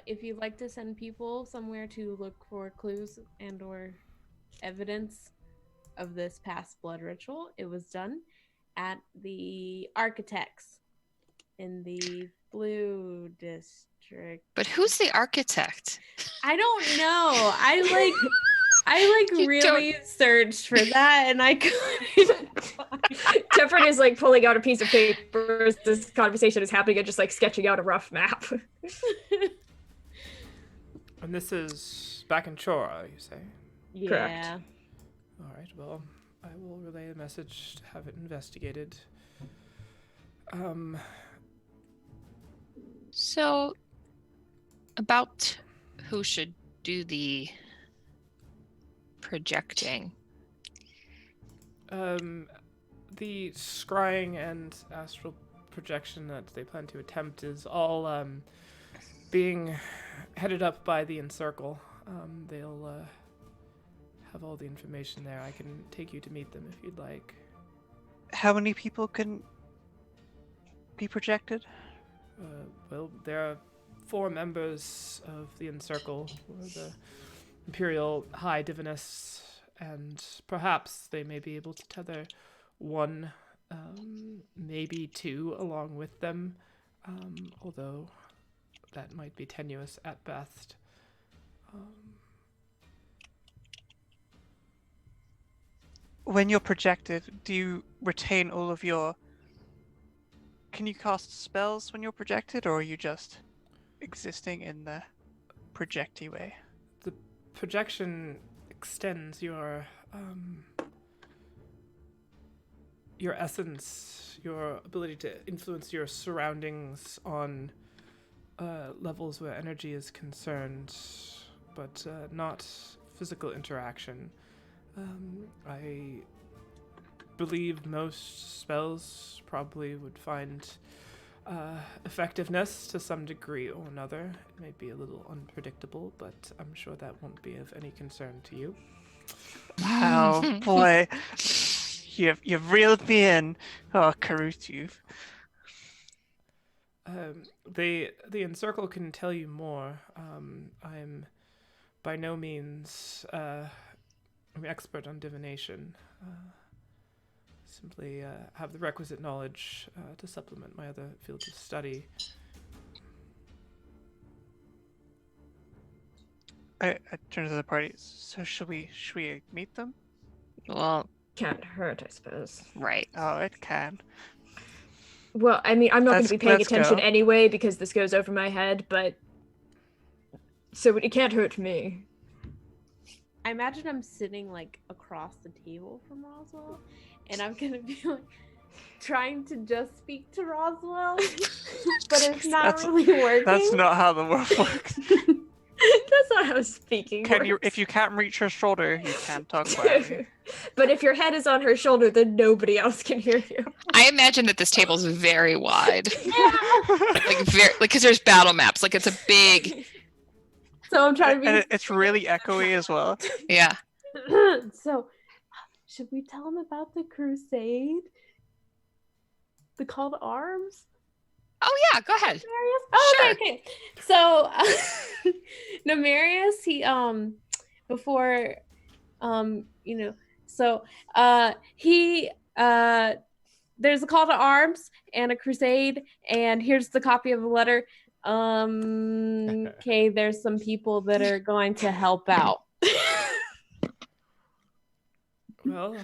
If you'd like to send people somewhere to look for clues and or evidence of this past blood ritual, it was done at the Architects in the Blue District. But who's the architect? I don't know. I really searched for that, and I couldn't find it. Jeffrey is like pulling out a piece of paper as this conversation is happening and just like sketching out a rough map. And this is back in Chora, you say? Yeah. Correct. All right, well, I will relay the message to have it investigated. So, about who should do the projecting? The scrying and astral projection that they plan to attempt is all being headed up by the Encircle. They'll have all the information there. I can take you to meet them if you'd like. How many people can be projected? Well, there are 4 members of the Encircle, who are the Imperial High Divinists, and perhaps they may be able to tether 1, maybe 2 along with them, although that might be tenuous at best. When you're projected, do you retain all of your... Can you cast spells when you're projected, or are you just existing in the projecty way? The projection extends your essence, your ability to influence your surroundings on levels where energy is concerned, but not physical interaction. I believe most spells probably would find effectiveness to some degree or another. It may be a little unpredictable, but I'm sure that won't be of any concern to you. Wow, boy. You've reeled me in. Oh, Karut, you've... The Encircle can tell you more. I'm by no means an expert on divination. Simply have the requisite knowledge to supplement my other fields of study. I turn to the party. So should we meet them? Well, Can't hurt, I suppose. right. Oh, it can. Well, I mean, I'm not going to be paying Let's attention go. anyway because this goes over my head, but so it can't hurt me. I imagine I'm sitting like across the table from Roswell, and I'm gonna be like, trying to just speak to Roswell, but it's not really working. That's not how the world works. That's not how speaking works. If you can't reach her shoulder, you can't talk quietly. But if your head is on her shoulder, then nobody else can hear you. I imagine that this table's very wide. Like because there's battle maps. Like it's a big. So I'm trying to be. And it's really echoey as well. Yeah. So, should we tell him about the crusade? The call to arms? Oh yeah, go ahead. Nemarius? Oh, Sure. okay. So, Nemarius, he before he there's a call to arms and a crusade, and here's the copy of the letter. Okay, there's some people that are going to help out. Well,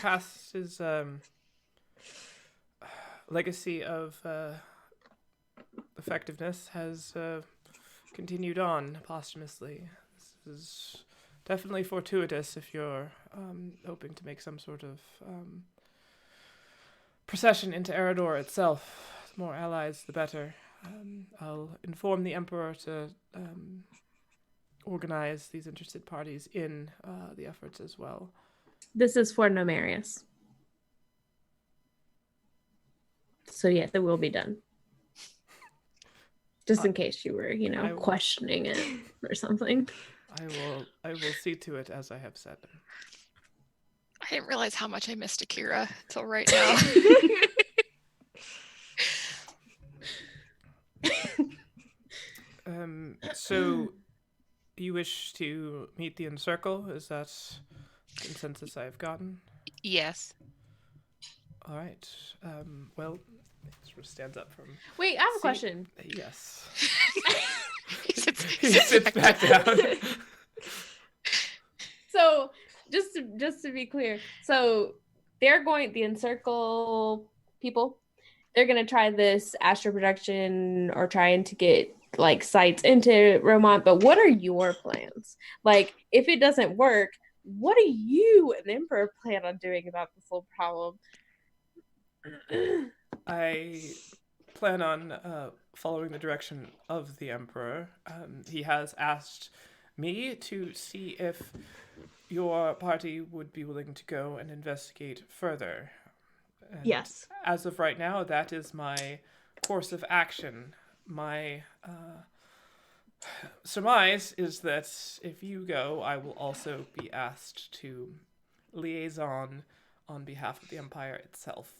Cast's legacy of effectiveness has continued on posthumously. This is definitely fortuitous if you're hoping to make some sort of procession into Eridor itself. The more allies, the better. I'll inform the Emperor to organize these interested parties in the efforts as well. This is for Nemarius. So yes, it will be done. Just in case you were, questioning it or something. I will see to it as I have said. I didn't realize how much I missed Akira till right now. So you wish to meet the Encircle? Is that the consensus I've gotten? Yes. All right. Well, he sort of stands up from. Wait, I have a question. Yes. He He sits back down. So just to be clear, so they're going the Encircle people. They're gonna try this astral projection or trying to get like sights into Romont. But what are your plans? Like, if it doesn't work, what do you and the Emperor plan on doing about this whole problem? I plan on following the direction of the Emperor. He has asked me to see if your party would be willing to go and investigate further. And Yes. as of right now, that is my course of action. My surmise is that if you go, I will also be asked to liaison on behalf of the Empire itself.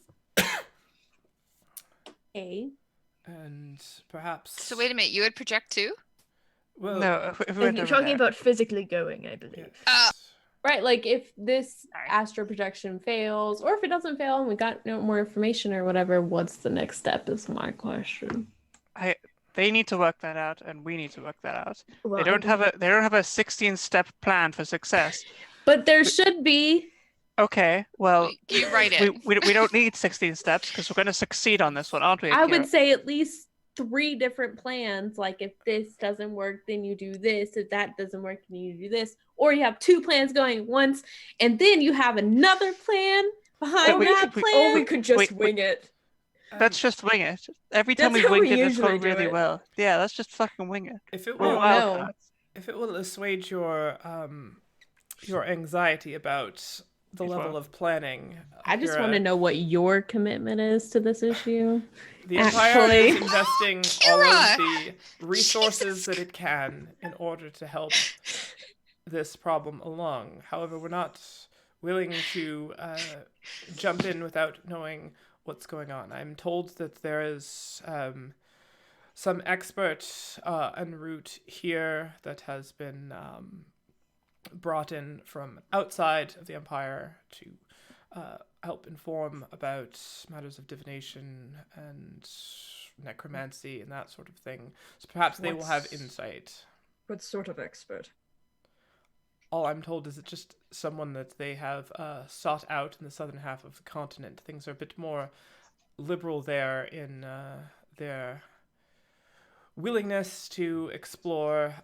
Okay. And perhaps... So wait a minute, you would project too? Well, No, if we And went you're over talking there. about physically going, I believe. Right, like if this astral projection fails, or if it doesn't fail and we got no more information or whatever, what's the next step is my question. They need to work that out, and we need to work that out. Well, They don't have a 16-step plan for success. But there should be. Okay, well, You write it. we don't need 16 steps because we're going to succeed on this one, aren't we? I Akira? would say at least 3 different plans. Like if this doesn't work, then you do this. If that doesn't work, then you do this. Or you have 2 plans going at once, and then you have another plan behind that plan. Or we could just wait, wing it. Let's just wing it. Every time That's we how wing we it, it's usually going do really it. well. Yeah, let's just fucking wing it. if it We're will, no. wildcats. if it will assuage your anxiety about the Yes, level well. of planning, I just Akira, want to know what your commitment is to this issue. the Empire actually. is investing all of Kira! the resources that it can in order to help this problem along. However, we're not willing to jump in without knowing what's going on. I'm told that there is some expert en route here that has been brought in from outside of the Empire to help inform about matters of divination and necromancy and that sort of thing. So perhaps they will have What's- insight. What sort of expert? All I'm told is it's just someone that they have sought out in the southern half of the continent. Things are a bit more liberal there in their willingness to explore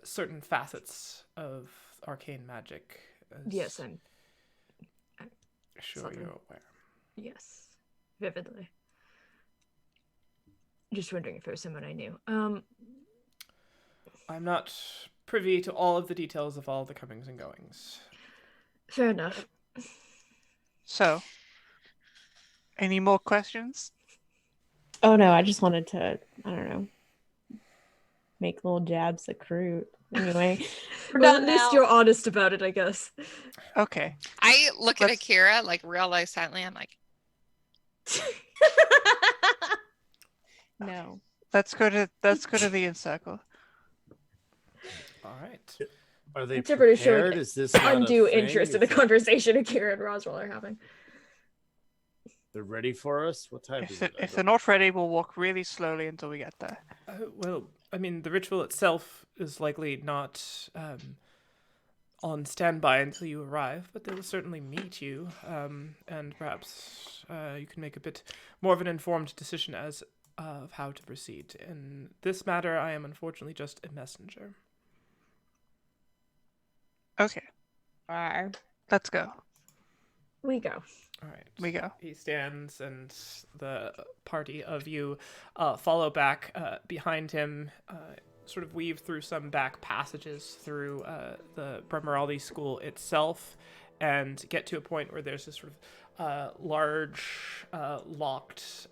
certain facets of arcane magic. Yes, and Sure, something. you're aware. Yes, vividly. Just wondering if there was someone I knew. I'm not privy to all of the details of all the comings and goings. Fair enough. So, any more questions? Oh no, I just wanted to, I don't know, make little jabs at Groot. Anyway, we're Well, done at least now. you're honest about it, I guess. Okay. I look at Let's- Akira, like realize silently. I'm like, No. Let's go to the in-circle. All right. Are they Tipper is showing prepared? Is this not a undue thing? interest in Is the it- conversation Akira and Roswell are having. They're ready for us? What time is it? If they're not ready, we'll walk really slowly until we get there. Well, I mean, the ritual itself is likely not on standby until you arrive, but they will certainly meet you, and perhaps you can make a bit more of an informed decision as of how to proceed. In this matter, I am unfortunately just a messenger. Okay, Bye. let's go. We go. All right. We go. He stands, and the party of you follow back behind him, sort of weave through some back passages through the Bremeraldi school itself, and get to a point where there's this sort of large, locked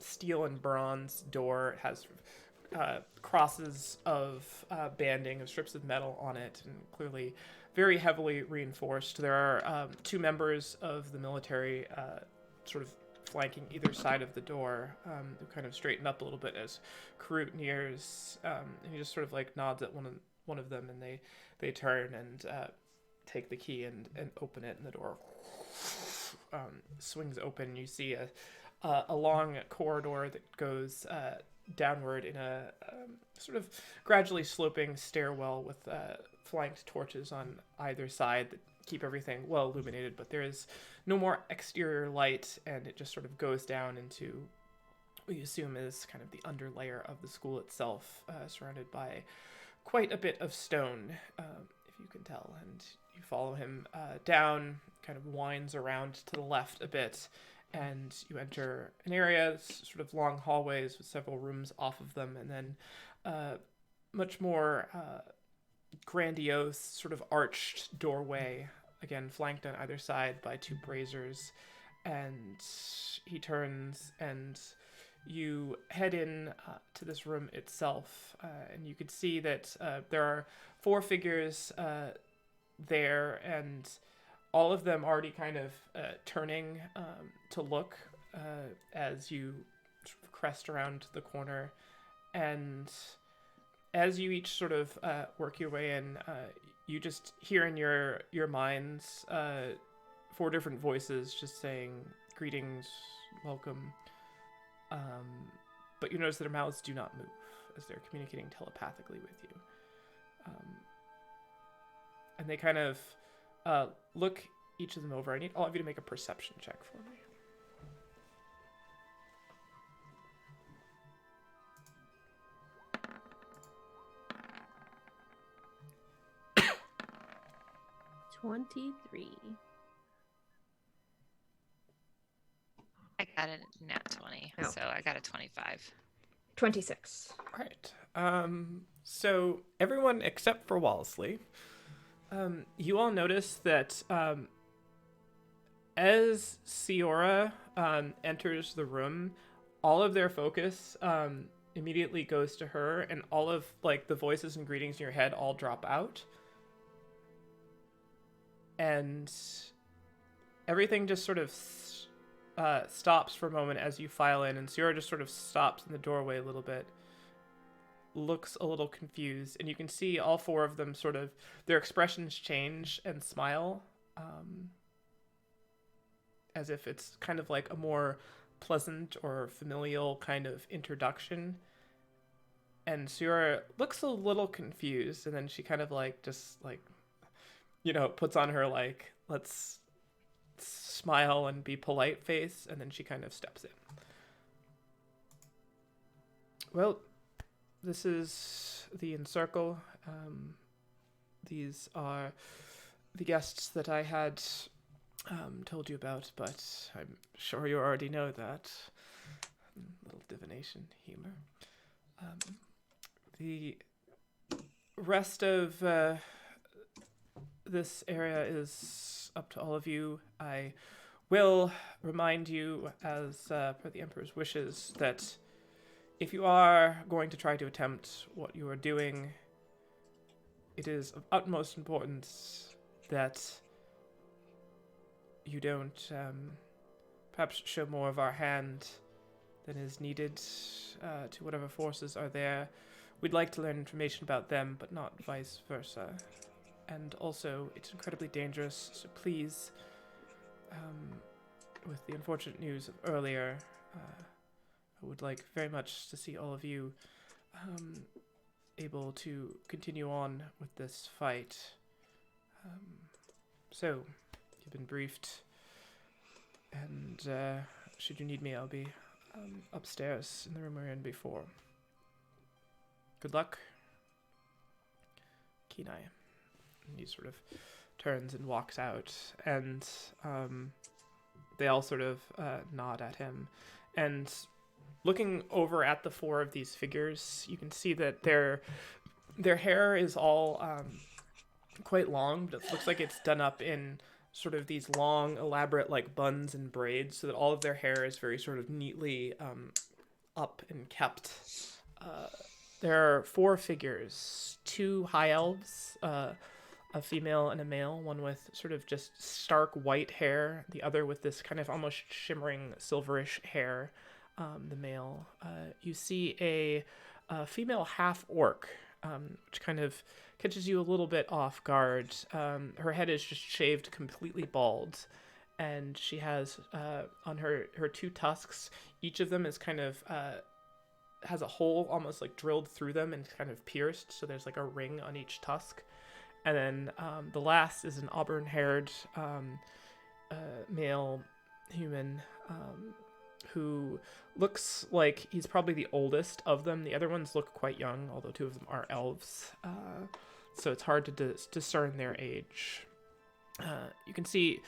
steel and bronze door. It has sort of, crosses of banding of strips of metal on it, and clearly very heavily reinforced. There are 2 members of the military sort of flanking either side of the door, who kind of straighten up a little bit as Karut nears, and he just sort of like nods at one of them, and they turn and take the key and open it, and the door swings open. You see a long corridor that goes downward in a sort of gradually sloping stairwell with flanked torches on either side that keep everything well illuminated, but there is no more exterior light, and it just sort of goes down into what you assume is kind of the underlayer of the school itself, surrounded by quite a bit of stone, if you can tell. And you follow him down, kind of winds around to the left a bit, and you enter an area, sort of long hallways with several rooms off of them, and then much more grandiose, sort of arched doorway, again flanked on either side by 2 braziers. And he turns, and you head in to this room itself, and you could see that there are 4 figures there, and all of them already kind of turning to look as you sort of crest around the corner. And as you each sort of work your way in, you just hear in your minds 4 different voices just saying, "Greetings, welcome." But you notice that their mouths do not move as they're communicating telepathically with you. And they kind of look each of them over. I need all of you to make a perception check for me. $23. I got a nat 20, Oh. so I got a 25. 26. All right. So everyone except for Wallesley, you all notice that as Siora enters the room, all of their focus immediately goes to her, and all of like the voices and greetings in your head all drop out, and everything just sort of stops for a moment as you file in, and Siora just sort of stops in the doorway a little bit, looks a little confused, and you can see all 4 of them sort of, their expressions change and smile, as if it's kind of like a more pleasant or familial kind of introduction. And Siora looks a little confused, and then she kind of like just like, you know, puts on her like, let's smile and be polite face, and then she kind of steps in. Well, this is the Encircle. These are the guests that I had told you about, but I'm sure you already know that. Little divination humor. The rest of this area is up to all of you. I will remind you, as per the Emperor's wishes, that if you are going to try to attempt what you are doing, it is of utmost importance that you don't perhaps show more of our hand than is needed to whatever forces are there. We'd like to learn information about them, but not vice versa. And also, it's incredibly dangerous, so please, with the unfortunate news of earlier, I would like very much to see all of you able to continue on with this fight. So, you've been briefed, and should you need me, I'll be upstairs in the room we were in before. Good luck. Kenai. And he sort of turns and walks out, and they all sort of nod at him. And looking over at the four of these figures, you can see that their hair is all quite long, but it looks like it's done up in sort of these long, elaborate like buns and braids, so that all of their hair is very sort of neatly up and kept. There are four figures, two high elves, a female and a male, one with sort of just stark white hair, the other with this kind of almost shimmering silverish hair, the male. You see a female half-orc, which kind of catches you a little bit off guard. Her head is just shaved completely bald, and she has on her two tusks, each of them is kind of has a hole almost like drilled through them and kind of pierced, so there's like a ring on each tusk. And then the last is an auburn-haired male human who looks like he's probably the oldest of them. The other ones look quite young, although two of them are elves. So it's hard to discern their age. You can see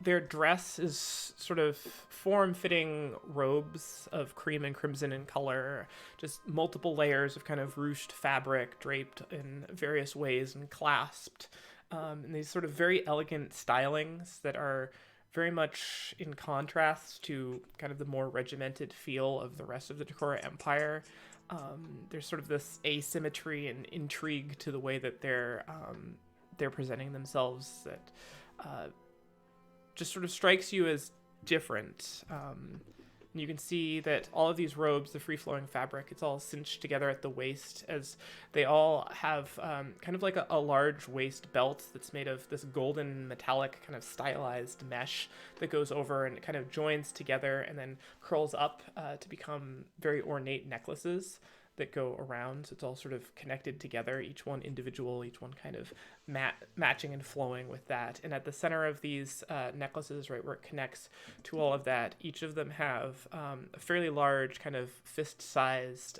their dress is sort of form-fitting robes of cream and crimson in color, just multiple layers of kind of ruched fabric draped in various ways and clasped. And these sort of very elegant stylings that are very much in contrast to kind of the more regimented feel of the rest of the Dakora Empire. There's sort of this asymmetry and intrigue to the way that they're presenting themselves that just sort of strikes you as different. And you can see that all of these robes, the free-flowing fabric, it's all cinched together at the waist, as they all have kind of like a large waist belt that's made of this golden metallic kind of stylized mesh that goes over and it kind of joins together and then curls up to become very ornate necklaces that go around. So it's all sort of connected together, each one individual, each one kind of matching and flowing with that. And at the center of these necklaces, right where it connects to all of that, each of them have a fairly large kind of fist-sized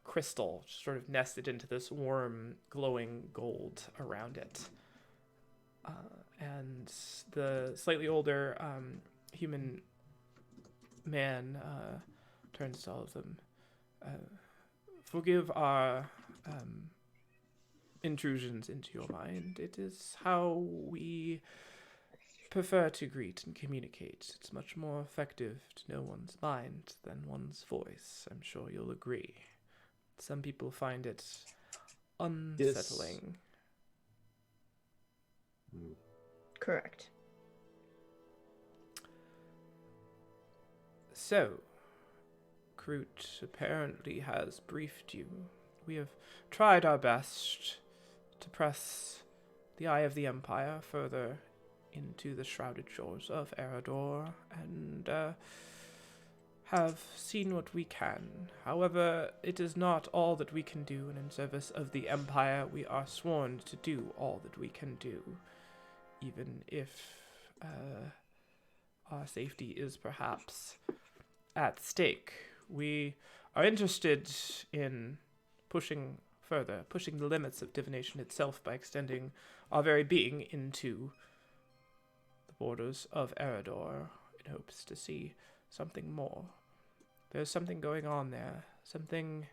crystal sort of nested into this warm, glowing gold around it. And the slightly older human man turns to all of them. Forgive our intrusions into your mind. It is how we prefer to greet and communicate. It's much more effective to know one's mind than one's voice. I'm sure you'll agree. Some people find it unsettling. Yes. Correct. So, Kroot apparently has briefed you. We have tried our best to press the eye of the Empire further into the shrouded shores of Eredor, and have seen what we can. However, it is not all that we can do, and in service of the Empire, we are sworn to do all that we can do, even if our safety is perhaps at stake. We are interested in pushing further, pushing the limits of divination itself by extending our very being into the borders of Eredor in hopes to see something more. There's something going on there, something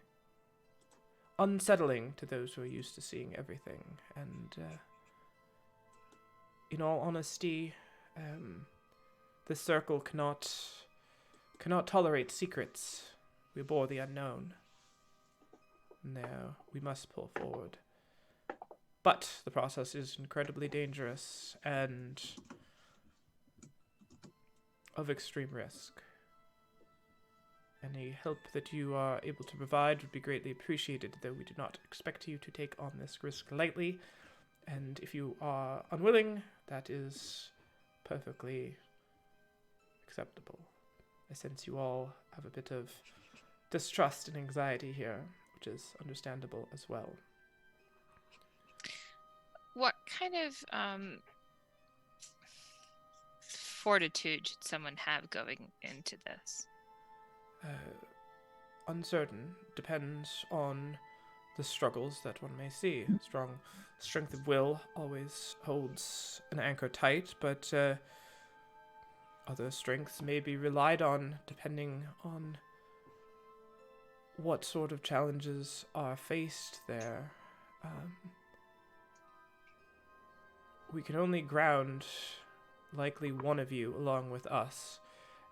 unsettling to those who are used to seeing everything. And in all honesty, the circle cannot tolerate secrets. We abhor the unknown. No, we must pull forward. But the process is incredibly dangerous and of extreme risk. Any help that you are able to provide would be greatly appreciated, though we do not expect you to take on this risk lightly. And if you are unwilling, that is perfectly acceptable. I sense you all have a bit of distrust and anxiety here, which is understandable as well. What kind of fortitude should someone have going into this? Uncertain. Depends on the struggles that one may see. Strength of will always holds an anchor tight, but other strengths may be relied on depending on what sort of challenges are faced there. We can only ground likely one of you along with us,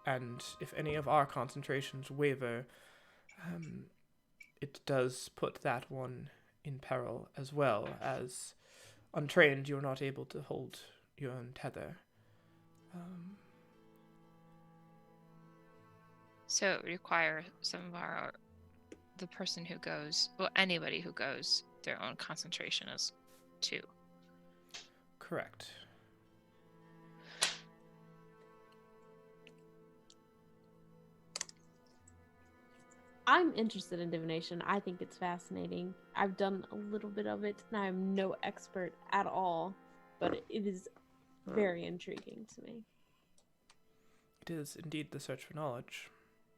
and if any of our concentrations waver, it does put that one in peril, as well as untrained, you're not able to hold your own tether. So it requires the person who goes, well, anybody who goes, their own concentration is 2. Correct. I'm interested in divination. I think it's fascinating. I've done a little bit of it, and I'm no expert at all, but it is very intriguing to me. It is indeed the search for knowledge.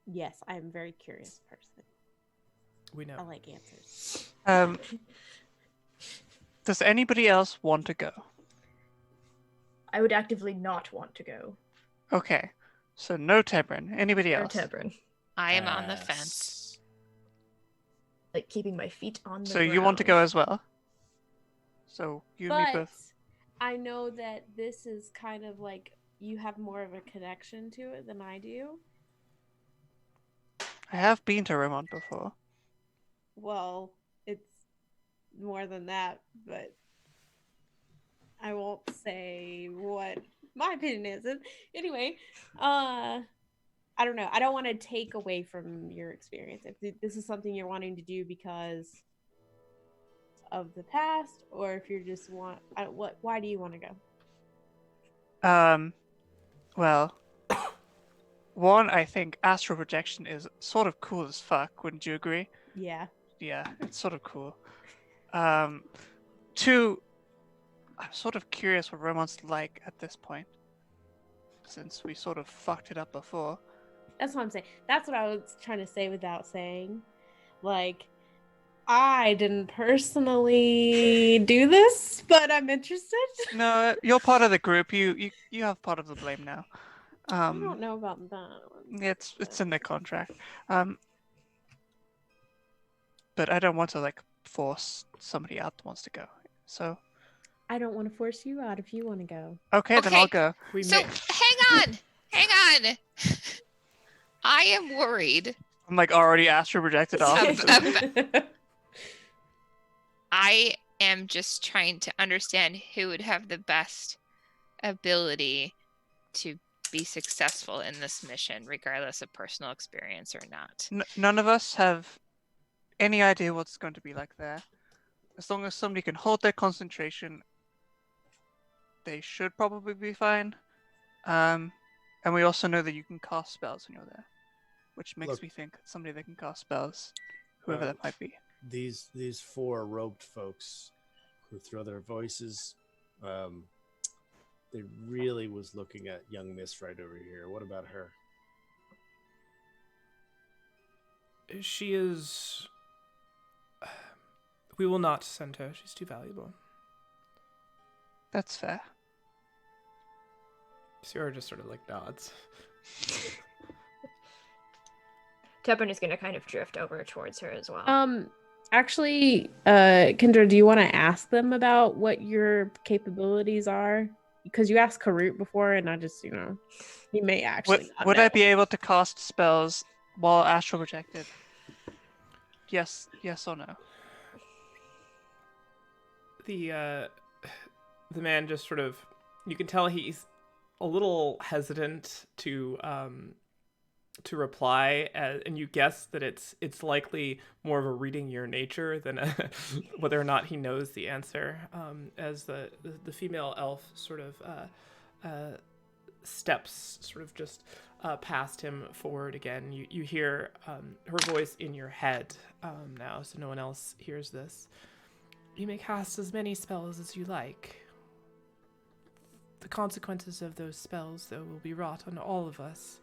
Yes, I am a very curious person. We know. I like answers. Does anybody else want to go? I would actively not want to go. Okay, so no Tebrin. Anybody Or else? Tebrin. I am on the fence. Like keeping my feet on the So ground. you want to go as well? So you and me But both. I know that this is kind of like you have more of a connection to it than I do. I have been to Romont before. Well, it's more than that, but I won't say what my opinion is. Anyway, I don't know. I don't want to take away from your experience. If this is something you're wanting to do because of the past, or if you're just why do you want to go? Well, one, I think astral projection is sort of cool as fuck. Wouldn't you agree? Yeah. Yeah, it's sort of cool. 2, I'm sort of curious what Romont's like at this point, since we sort of fucked it up before. That's what I'm saying. That's what I was trying to say without saying. Like, I didn't personally do this, but I'm interested. No, you're part of the group. You have part of the blame now. I don't know about that one. It's in the contract. But I don't want to like force somebody out that wants to go. So I don't want to force you out if you want to go. okay, then I'll go. Hang on. I am worried. I'm like already astral projected off. I am just trying to understand who would have the best ability to be successful in this mission, regardless of personal experience or not. None of us have any idea what's going to be like there. As long as somebody can hold their concentration, they should probably be fine. And we also know that you can cast spells when you're there, which makes me think it's somebody that can cast spells, whoever that might be. These 4 robed folks who throw their voices, they really was looking at young Miss right over here. What about her? She is... We will not send her. She's too valuable. That's fair. Sierra just sort of like nods. Teppan is going to kind of drift over towards her as well. Actually, Kendra, do you want to ask them about what your capabilities are? Because you asked Karut before, and I just, he may actually not would know. I be able to cast spells while astral projected? Yes or no? The man just sort of, you can tell he's a little hesitant to reply, and you guess that it's likely more of a reading your nature than whether or not he knows the answer. As the female elf sort of steps sort of just past him forward again. You hear her voice in your head now, so no one else hears this. You may cast as many spells as you like. The consequences of those spells, though, will be wrought on all of us.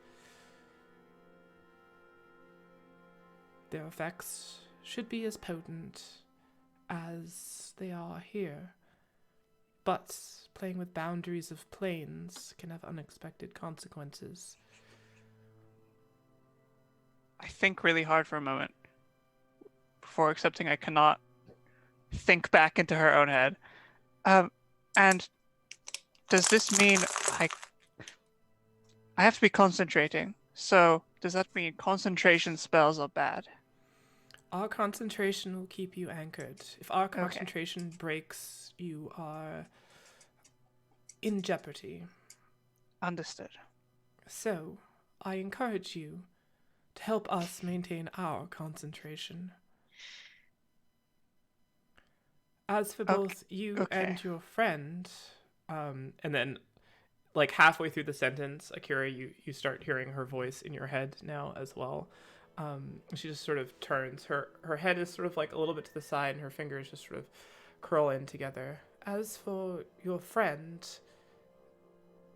Their effects should be as potent as they are here. But playing with boundaries of planes can have unexpected consequences. I think really hard for a moment before accepting I cannot think back into her own head. And does this mean I have to be concentrating? So does that mean concentration spells are bad? Our concentration will keep you anchored. If our concentration breaks, you are in jeopardy. Understood. So, I encourage you to help us maintain our concentration. As for both you and your friend, and then, like halfway through the sentence, Akira, you start hearing her voice in your head now as well. She just sort of turns. Her head is sort of like a little bit to the side, and her fingers just sort of curl in together. As for your friend,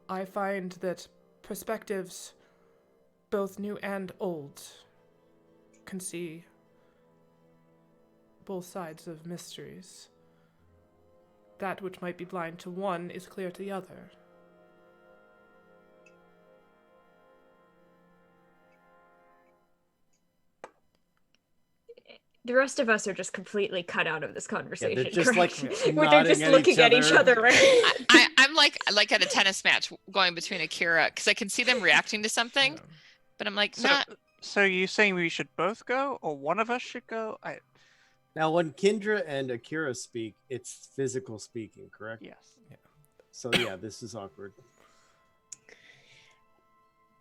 I find that perspectives, both new and old, can see both sides of mysteries. That which might be blind to one is clear to the other. The rest of us are just completely cut out of this conversation. Yeah, they're just like where they're just looking at each other, right? I'm like at a tennis match going between Akira, because I can see them reacting to something, but I'm like, So you saying we should both go, or one of us should go? Now, when Kendra and Akira speak, it's physical speaking, correct? Yes. Yeah. So yeah, this is awkward.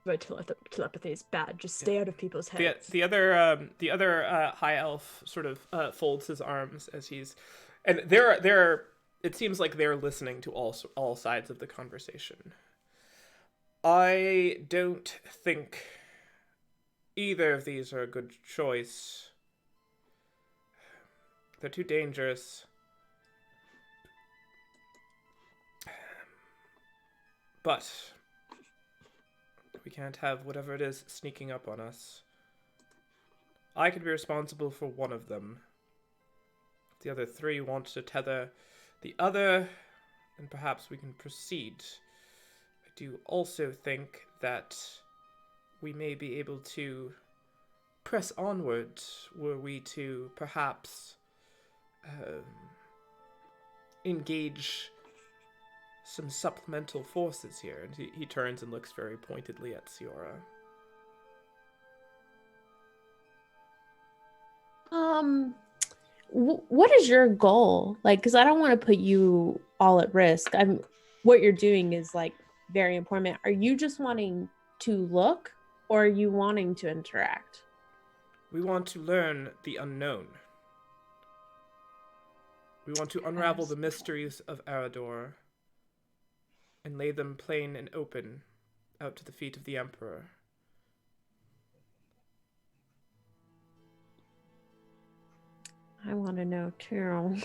But telepathy is bad. Just stay out of people's heads. The other high elf sort of folds his arms as he's, and they're it seems like they're listening to all sides of the conversation. I don't think either of these are a good choice. They're too dangerous. But we can't have whatever it is sneaking up on us. I could be responsible for one of them. If the other three want to tether the other, then perhaps we can proceed. I do also think that we may be able to press onward were we to perhaps engage some supplemental forces here. And he turns and looks very pointedly at Siora. What is your goal? Like, because I don't want to put you all at risk. What you're doing is like very important. Are you just wanting to look, or are you wanting to interact? We want to learn the unknown. We want to unravel the mysteries of Arador and lay them plain and open out to the feet of the Emperor. I want to know too.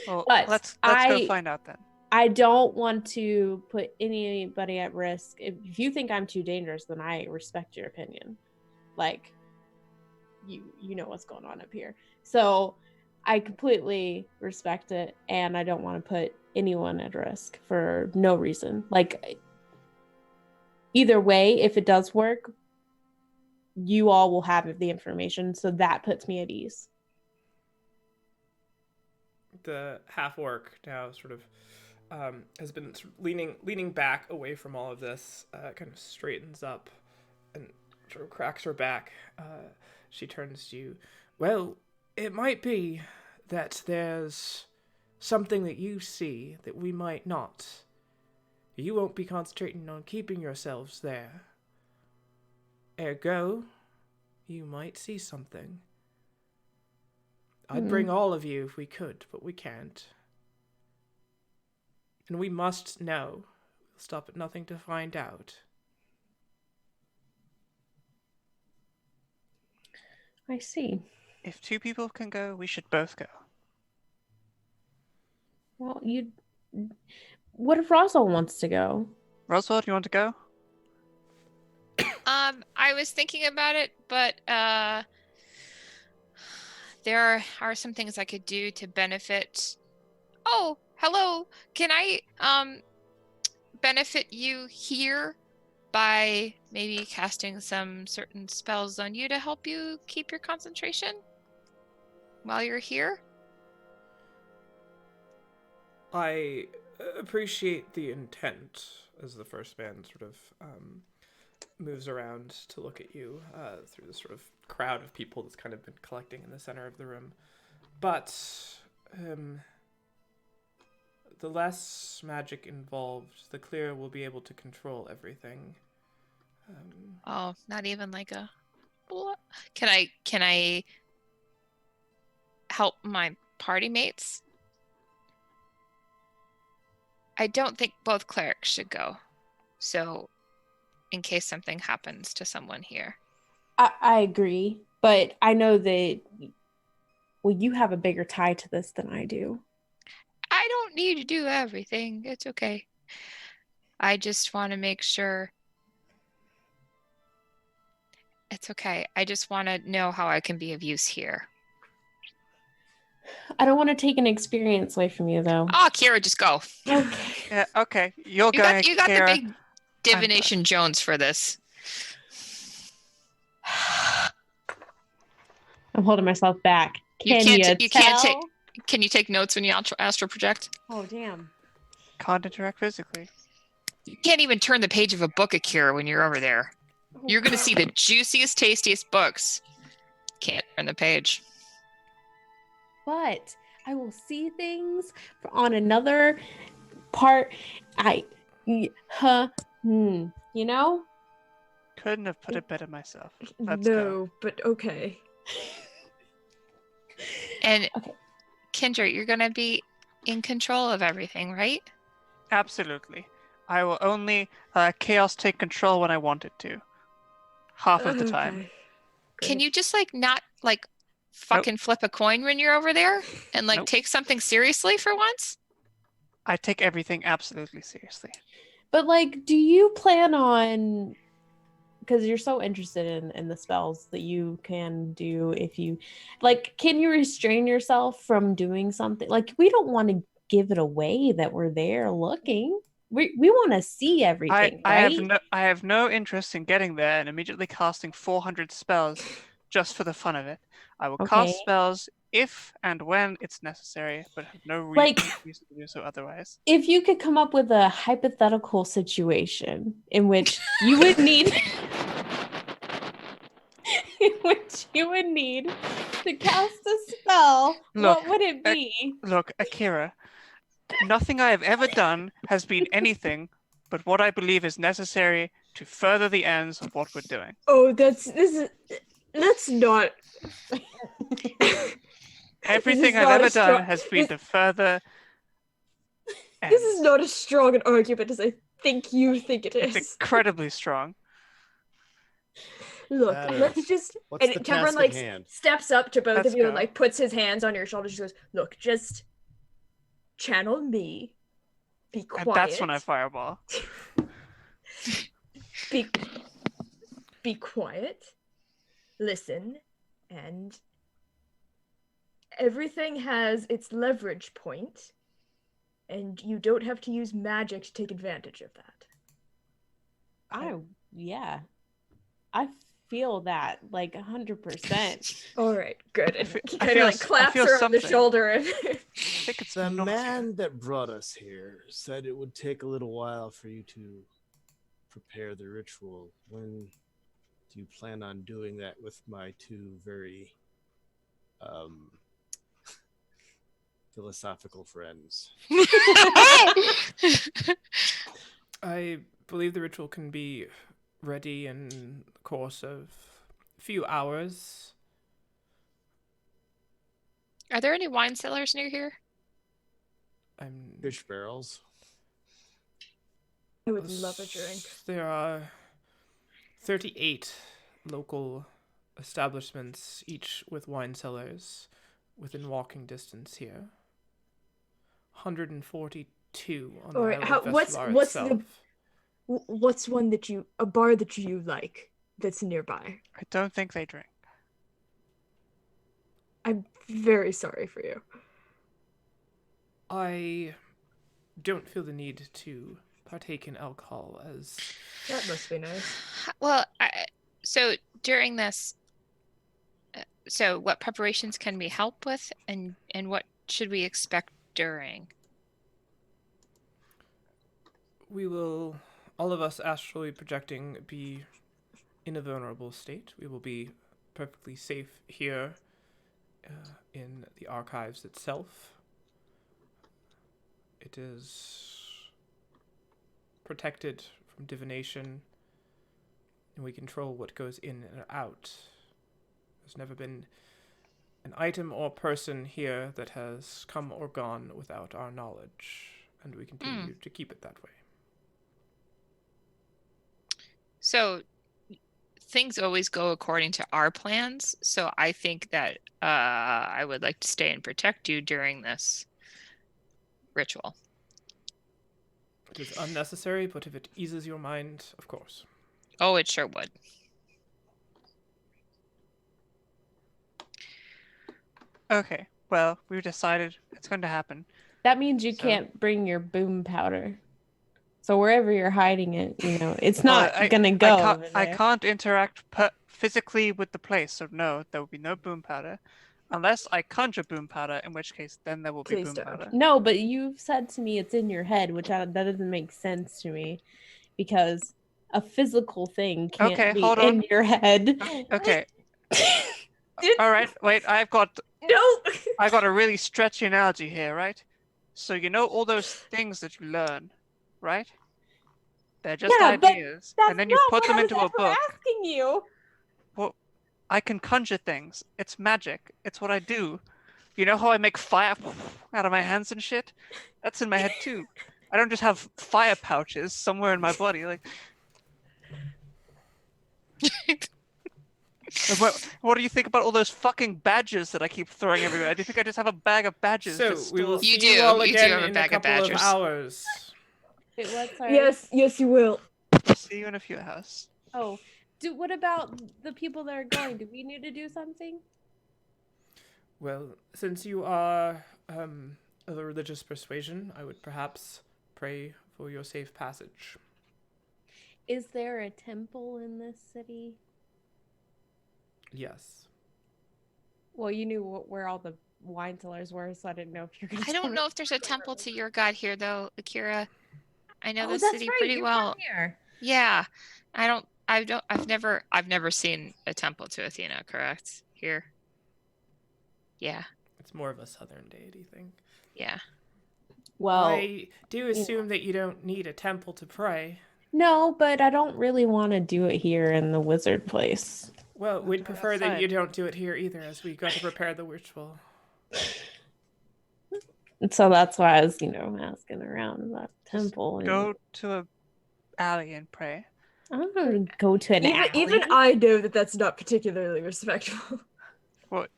Well, but let's go find out then. I don't want to put anybody at risk. If you think I'm too dangerous, then I respect your opinion. Like, you know what's going on up here. So I completely respect it, and I don't want to put anyone at risk for no reason. Like, either way, if it does work, you all will have the information, so that puts me at ease. The half orc now sort of has been sort of leaning back away from all of this, kind of straightens up and sort of cracks her back. She turns to you. Well, it might be that there's something that you see that we might not. You won't be concentrating on keeping yourselves there. Ergo, you might see something. I'd bring all of you if we could, but we can't. And we must know. We'll stop at nothing to find out. I see. If 2 people can go, we should both go. Well, what if Roswell wants to go? Roswell, do you want to go? I was thinking about it, but there are some things I could do to benefit. Oh, hello. Can I benefit you here by maybe casting some certain spells on you to help you keep your concentration while you're here? I appreciate the intent, as the first man sort of moves around to look at you through the sort of crowd of people that's kind of been collecting in the center of the room. But the less magic involved, the clearer we'll be able to control everything. Oh, not even like a... Can I help my party mates? I don't think both clerics should go. So, in case something happens to someone here. I agree, but I know that, well, you have a bigger tie to this than I do. I don't need to do everything. It's okay. I just want to make sure. It's okay. I just want to know how I can be of use here. I don't want to take an experience away from you, though. Oh, Kira, just go. Okay. Yeah, okay. You're You going, got the Kira. big divination Jones for this. I'm holding myself back. Can you take notes when you astral project? Oh, damn. Can't interact physically. You can't even turn the page of a book, Akira, when you're over there. You're going to see the juiciest, tastiest books. Can't turn the page. But I will see things on another part. You know? Couldn't have put it better myself. Let's No, go. but okay. And Okay. Kendra, you're going to be in control of everything, right? Absolutely. I will only chaos take control when I want it to. Half of the time. Okay. Can Great. you just not fucking flip a coin when you're over there and Nope. take something seriously for once? I take everything absolutely seriously. But, do you plan on... Because you're so interested in the spells that you can do if you... can you restrain yourself from doing something? We don't want to give it away that we're there looking. We want to see everything, right? I have no interest in getting there and immediately casting 400 spells just for the fun of it. I will cast spells if and when it's necessary, but have no reason to do so otherwise. If you could come up with a hypothetical situation in which you would need to cast a spell, what would it be? Look, Akira, nothing I have ever done has been anything but what I believe is necessary to further the ends of what we're doing. Oh, that's not. Everything I've ever done has been to further ends. This is not as strong an argument as I think you think it is. It's incredibly strong. Look, let's just... What's and the Cameron, task at hand? steps up to both Let's of you go. and, puts his hands on your shoulders. She goes, look, just channel me. Be quiet. And that's when I fireball. Be quiet. Listen. And everything has its leverage point, and you don't have to use magic to take advantage of that. Yeah. I feel that like 100%. All right, good. And he I kind of like claps her on the shoulder. And I think it's The not man that brought us here said it would take a little while for you to prepare the ritual. When do you plan on doing that with my two very philosophical friends? I believe the ritual can be ready in the course of a few hours. Are there any wine cellars near here? Fish barrels. I would love a drink. There are 38 local establishments, each with wine cellars, within walking distance here. 142 on the All right, Island what's itself. what's one that a bar that you like that's nearby? I don't think they drink. I'm very sorry for you. I don't feel the need to partake in alcohol, as That must be nice. Well, so during this, so what preparations can we help with, and what should we expect during? we will, all of us astrally projecting, be in a vulnerable state. We will be perfectly safe here in the archives itself. It is protected from divination, and we control what goes in and out. There's never been an item or person here that has come or gone without our knowledge, and we continue to keep it that way. So things always go according to our plans, so I think that I would like to stay and protect you during this ritual. It is unnecessary, but if it eases your mind, of course. Oh, it sure would. Okay, well, we've decided it's going to happen. That means you can't bring your boom powder. So wherever you're hiding it, it's not gonna go. I can't interact physically with the place, so no, there will be no boom powder. Unless I conjure boom powder, in which case then there will be boom powder. No, but you've said to me it's in your head, which that doesn't make sense to me, because a physical thing can't be in your head. Okay. All right, wait, I've got a really stretchy analogy here, right? So all those things that you learn, right? They're just ideas, and then you put them into a book. Asking you. Well, I can conjure things. It's magic. It's what I do. You know how I make fire out of my hands and shit? That's in my head too. I don't just have fire pouches somewhere in my body. Like, what do you think about all those fucking badges that I keep throwing everywhere? Do you think I just have a bag of badges? So we will see You you all do again have a in bag a of couple of badgers. hours. Wait, what? Sorry. Yes, you will. See you in a few hours. Oh, what about the people that are going? Do we need to do something? Well, since you are of a religious persuasion, I would perhaps pray for your safe passage. Is there a temple in this city? Yes. Well, you knew where all the wine cellars were, so I didn't know if you're going to... I don't know if there's a temple to your god here, though, Akira. I know the that's city right, pretty you're well. from here. Yeah, I've never seen a temple to Athena, correct? Here. Yeah. It's more of a southern deity thing. Yeah. Well, I do assume that you don't need a temple to pray. No, but I don't really want to do it here in the wizard place. Well, we'd prefer that you don't do it here either, as we got to prepare the ritual. And so that's why I was, asking around about temple. Go to a alley and pray. I don't want to go to an alley. Even I know that that's not particularly respectful. What?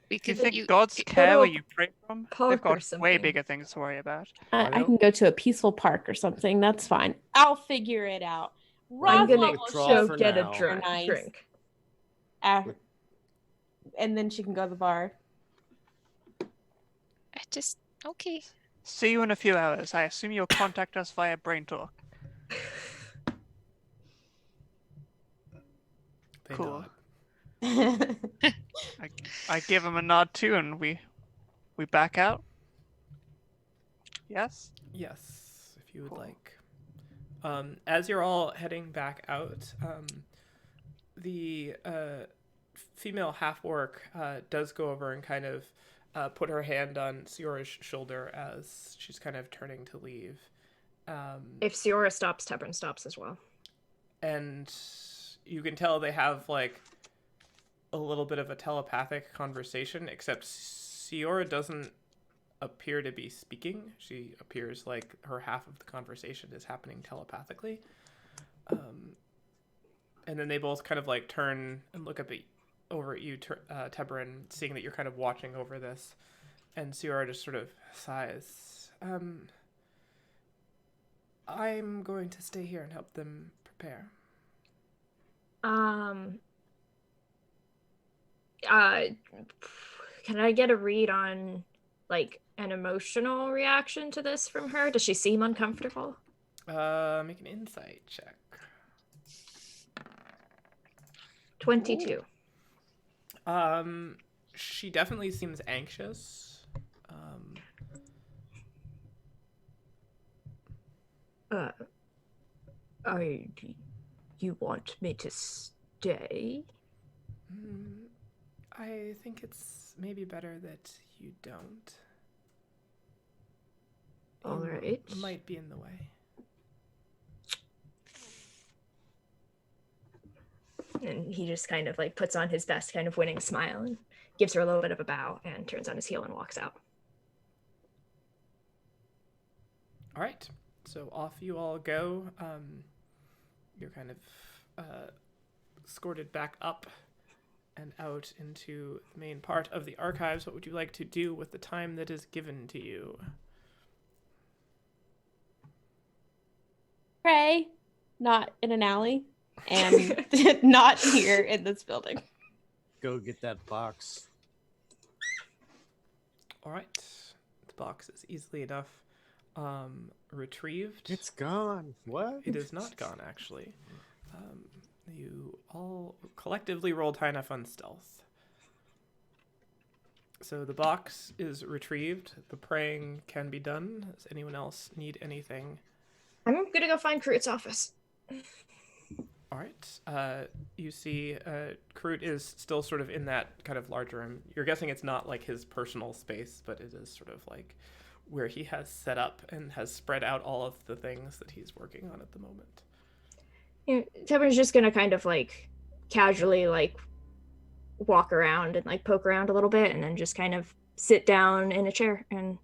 Because you think gods care where you pray from? They've got way bigger things to worry about. I can go to a peaceful park or something. That's fine. I'll figure it out. I'm gonna get a drink. and then she can go to the bar. I just okay. See you in a few hours. I assume you'll contact us via Brain Talk. They Cool. nod. I give him a nod too, and we back out. Yes. Yes, if you would Cool. like. As you're all heading back out, the female half-orc does go over and kind of put her hand on Siora's shoulder as she's kind of turning to leave. If Siora stops, Tebrin stops as well. And you can tell they have like a little bit of a telepathic conversation, except Siora doesn't appear to be speaking. She appears like her half of the conversation is happening telepathically. And then they both kind of like turn and look over at you, Tebrin, seeing that you're kind of watching over this. And Siora just sort of sighs. I'm going to stay here and help them prepare. Can I get a read on like an emotional reaction to this from her? Does she seem uncomfortable? Make an insight check. 22. She definitely seems anxious. You want me to stay? I think it's maybe better that you don't. All right. It might be in the way. And he just kind of like puts on his best kind of winning smile and gives her a little bit of a bow and turns on his heel and walks out. All right. So off you all go. You're kind of escorted back up and out into the main part of the archives. What would you like to do with the time that is given to you? Pray, not in an alley, and not here in this building. Go get that box. All right. The box is easily enough retrieved. It's gone. What? It is not gone, actually. You all collectively rolled high enough on stealth. So the box is retrieved. The praying can be done. Does anyone else need anything? I'm gonna go find Krut's office. All right. You see Krut is still sort of in that kind of larger room. You're guessing it's not like his personal space, but it is sort of like where he has set up and has spread out all of the things that he's working on at the moment. Yeah, Tebrin's just gonna kind of like casually like walk around and like poke around a little bit and then just kind of sit down in a chair and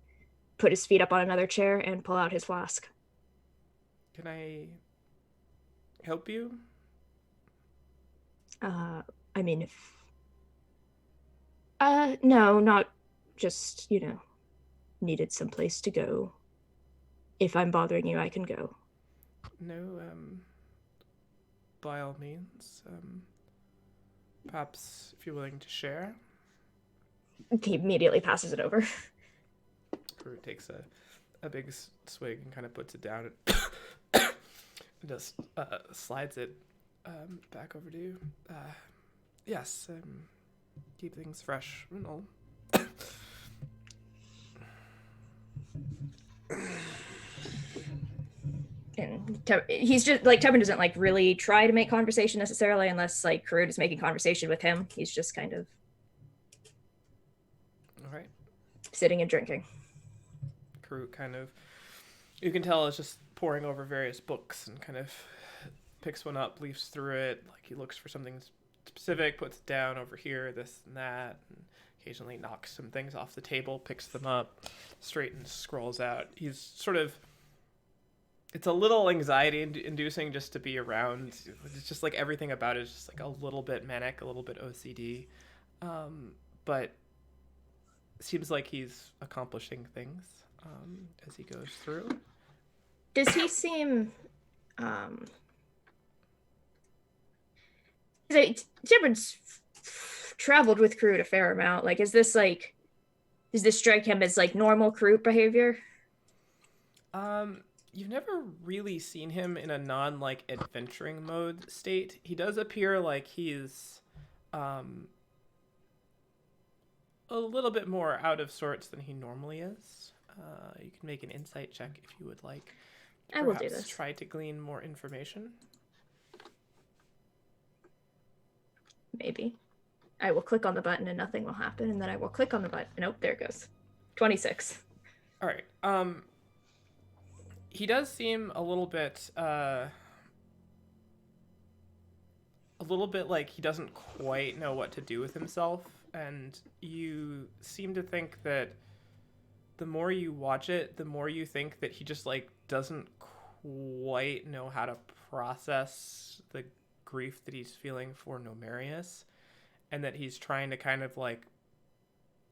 put his feet up on another chair and pull out his flask. Can I help you? I mean, if no, not just, needed some place to go. If I'm bothering you, I can go. No, by all means. Perhaps if you're willing to share. He immediately passes it over. Krut takes a big swig and kind of puts it down and just slides it back over to you. Yes, keep things fresh and all. And he's just like, Tebrin doesn't like really try to make conversation necessarily unless like Krut is making conversation with him. He's just kind of All right. sitting and drinking. Krut kind of, you can tell, is just poring over various books and kind of picks one up, leafs through it, like he looks for something specific, puts it down over here, this and that, and occasionally knocks some things off the table, picks them up, straightens, scrolls out. He's sort of, it's a little anxiety inducing just to be around. It's just like everything about it is just like a little bit manic, a little bit OCD, but seems like he's accomplishing things as he goes through. Does he seem Tebrin's traveled with Kroot a fair amount. Like, does this strike him as like normal Kroot behavior? You've never really seen him in a non like adventuring mode state. He does appear like he's a little bit more out of sorts than he normally is. You can make an insight check if you would like. I will do this. Try to glean more information. Maybe. I will click on the button and nothing will happen, and then I will click on the button. Nope, there it goes. 26. All right. He does seem a little bit like he doesn't quite know what to do with himself, and you seem to think that the more you watch it, the more you think that he just like doesn't quite know how to process the grief that he's feeling for Nomarius, and that he's trying to kind of like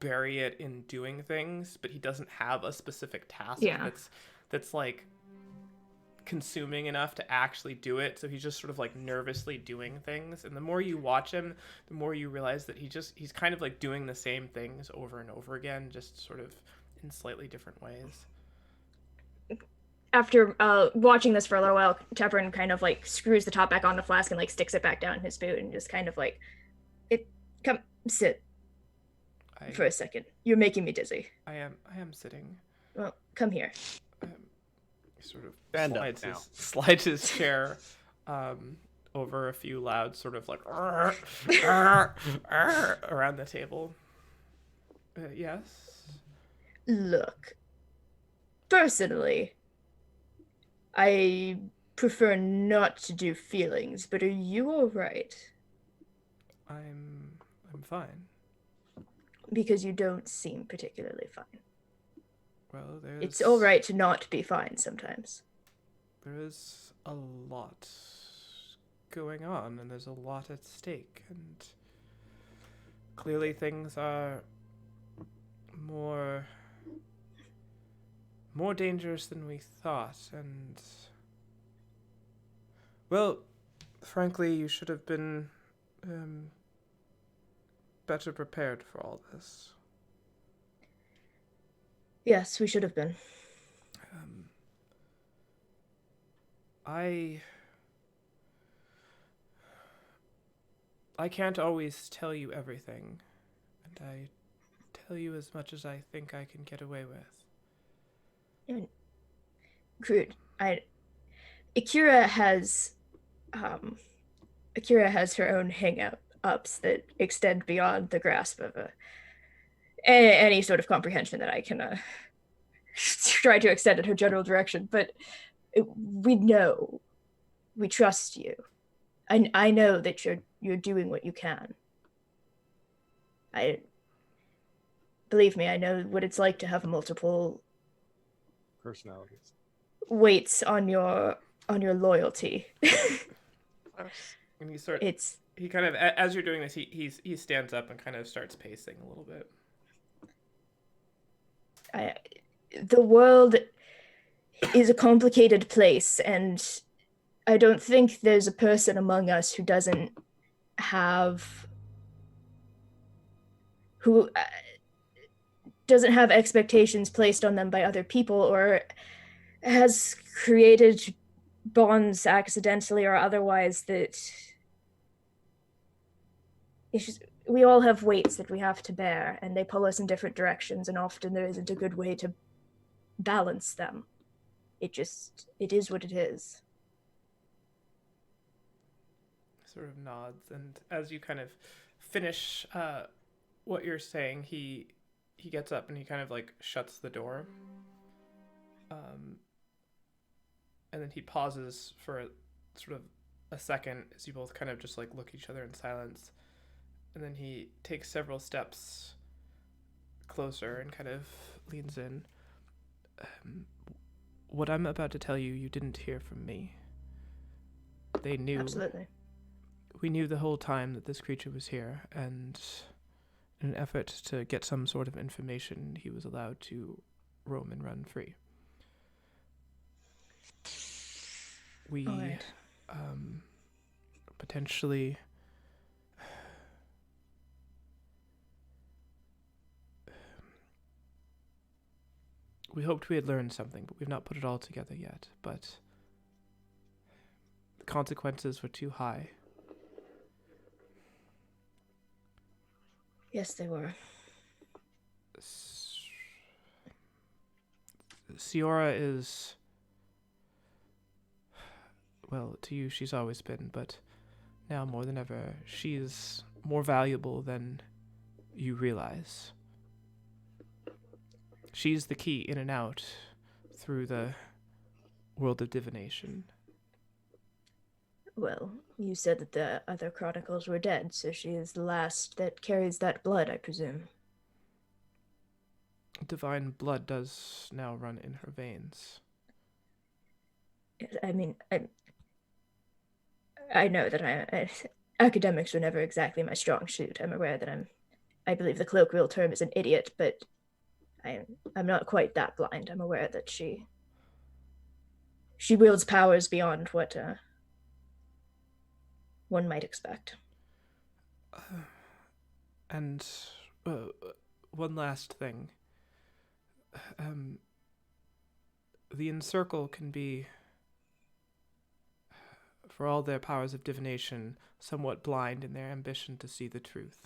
bury it in doing things, but he doesn't have a specific task that's like consuming enough to actually do it. So he's just sort of like nervously doing things, and the more you watch him, the more you realize that he's kind of like doing the same things over and over again, just sort of in slightly different ways. After watching this for a little while, Teprin kind of like screws the top back on the flask and like sticks it back down in his boot and just kind of like, come sit for a second. You're making me dizzy. I am sitting. Well, come here. He sort of slides his chair over a few loud sort of like around the table. Yes? Look, personally, I prefer not to do feelings, but are you all right? I'm fine. Because you don't seem particularly fine. Well, it's all right to not be fine sometimes. There is a lot going on, and there's a lot at stake, and clearly things are more dangerous than we thought, and well, frankly, you should have been better prepared for all this. Yes, we should have been. I can't always tell you everything, and I tell you as much as I think I can get away with. Crude. Akira has her own hang-ups that extend beyond the grasp of any sort of comprehension that I can try to extend in her general direction. But we trust you. I know that you're doing what you can. Believe me, I know what it's like to have multiple personalities, weights on your loyalty. And he kind of, as you're doing this, he stands up and kind of starts pacing a little bit. The world is a complicated place, and I don't think there's a person among us who doesn't have expectations placed on them by other people, or has created bonds accidentally or otherwise that we all have weights that we have to bear, and they pull us in different directions, and often there isn't a good way to balance them. It is what it is. Sort of nods, and as you kind of finish what you're saying, he gets up and he kind of like shuts the door, and then he pauses for sort of a second as you both kind of just like look at each other in silence, and then he takes several steps closer and kind of leans in. What I'm about to tell you, you didn't hear from me. They knew. Absolutely. We knew the whole time that this creature was here, and in an effort to get some sort of information, he was allowed to roam and run free. We potentially We hoped we had learned something, but we've not put it all together yet. But the consequences were too high. Yes, they were. Siora is... Well, to you, she's always been, but now more than ever, she's more valuable than you realize. She's the key in and out through the world of divination. Well, you said that the other chronicles were dead, so she is the last that carries that blood, I presume. Divine blood does now run in her veins. I mean, I know that academics were never exactly my strong suit. I'm aware that I believe the colloquial term is an idiot, but I'm not quite that blind. I'm aware that she wields powers beyond what one might expect. And one last thing. The Encircle can be, for all their powers of divination, somewhat blind in their ambition to see the truth.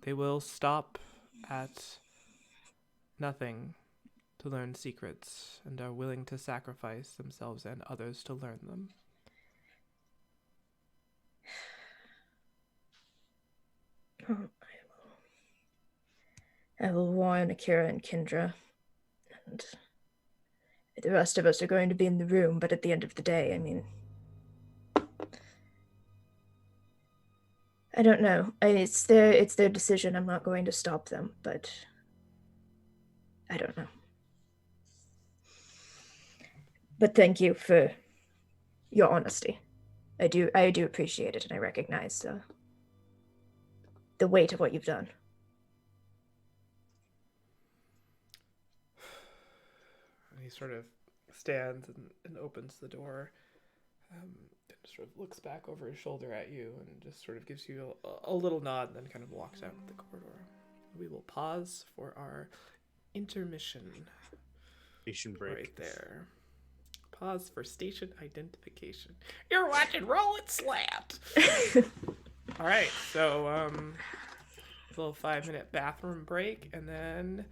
They will stop at nothing to learn secrets and are willing to sacrifice themselves and others to learn them. I will warn Akira and Kendra, and the rest of us are going to be in the room, but at the end of the day, I mean, I don't know. It's their decision. I'm not going to stop them, but I don't know. But thank you for your honesty. I do appreciate it, and I recognize the weight of what you've done. He sort of stands and opens the door, and sort of looks back over his shoulder at you and just sort of gives you a little nod and then kind of walks out the corridor. We will pause for our intermission. Station break. Right there. Pause for station identification. You're watching Roll It Slant! Alright, so a little 5-minute bathroom break, and then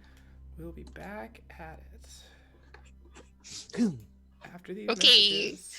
we'll be back at it. After these messages.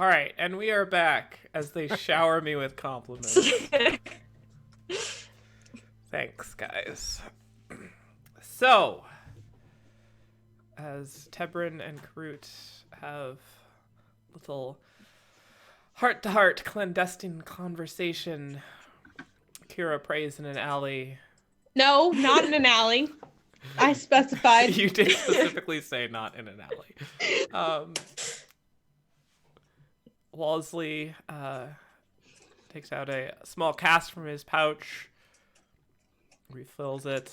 All right, and we are back as they shower me with compliments. Thanks, guys. So, as Tebrin and Karut have little heart-to-heart clandestine conversation, Kira prays in an alley. No, not in an alley. I specified. You did specifically say not in an alley. Wallesley takes out a small cask from his pouch, refills it,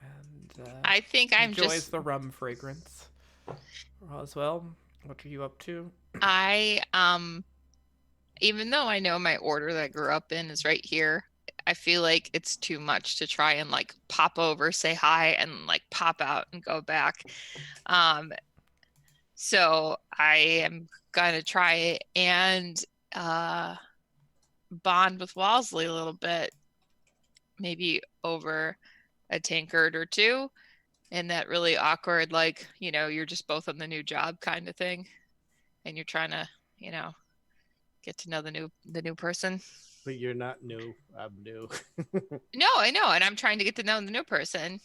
and I think I'm enjoys just. the rum fragrance as well. What are you up to? I even though I know my order that I grew up in is right here, I feel like it's too much to try and like pop over, say hi, and like pop out and go back. So I am gonna try it and bond with Wallesley a little bit, maybe over a tankard or two, and that really awkward, like, you know, you're just both on the new job kind of thing, and you're trying to, you know, get to know the new person. But you're not new. I'm new. No, I know, and I'm trying to get to know the new person.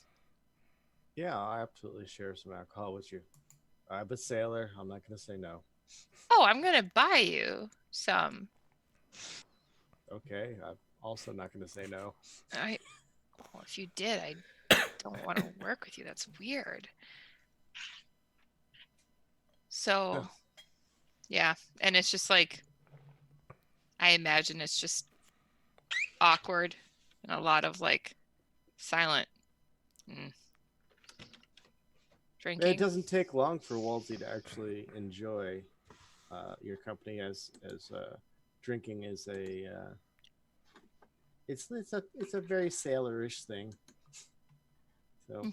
Yeah, I absolutely share some alcohol with you. I'm a sailor. I'm not going to say no. Oh, I'm gonna buy you some. Okay, I'm also not going to say no. Well, if you did, I don't want to work with you. That's weird. So, yeah, and it's just like, I imagine it's just awkward and a lot of like silent drinking. It doesn't take long for Walsey to actually enjoy your company, as drinking is a it's a very sailorish thing. So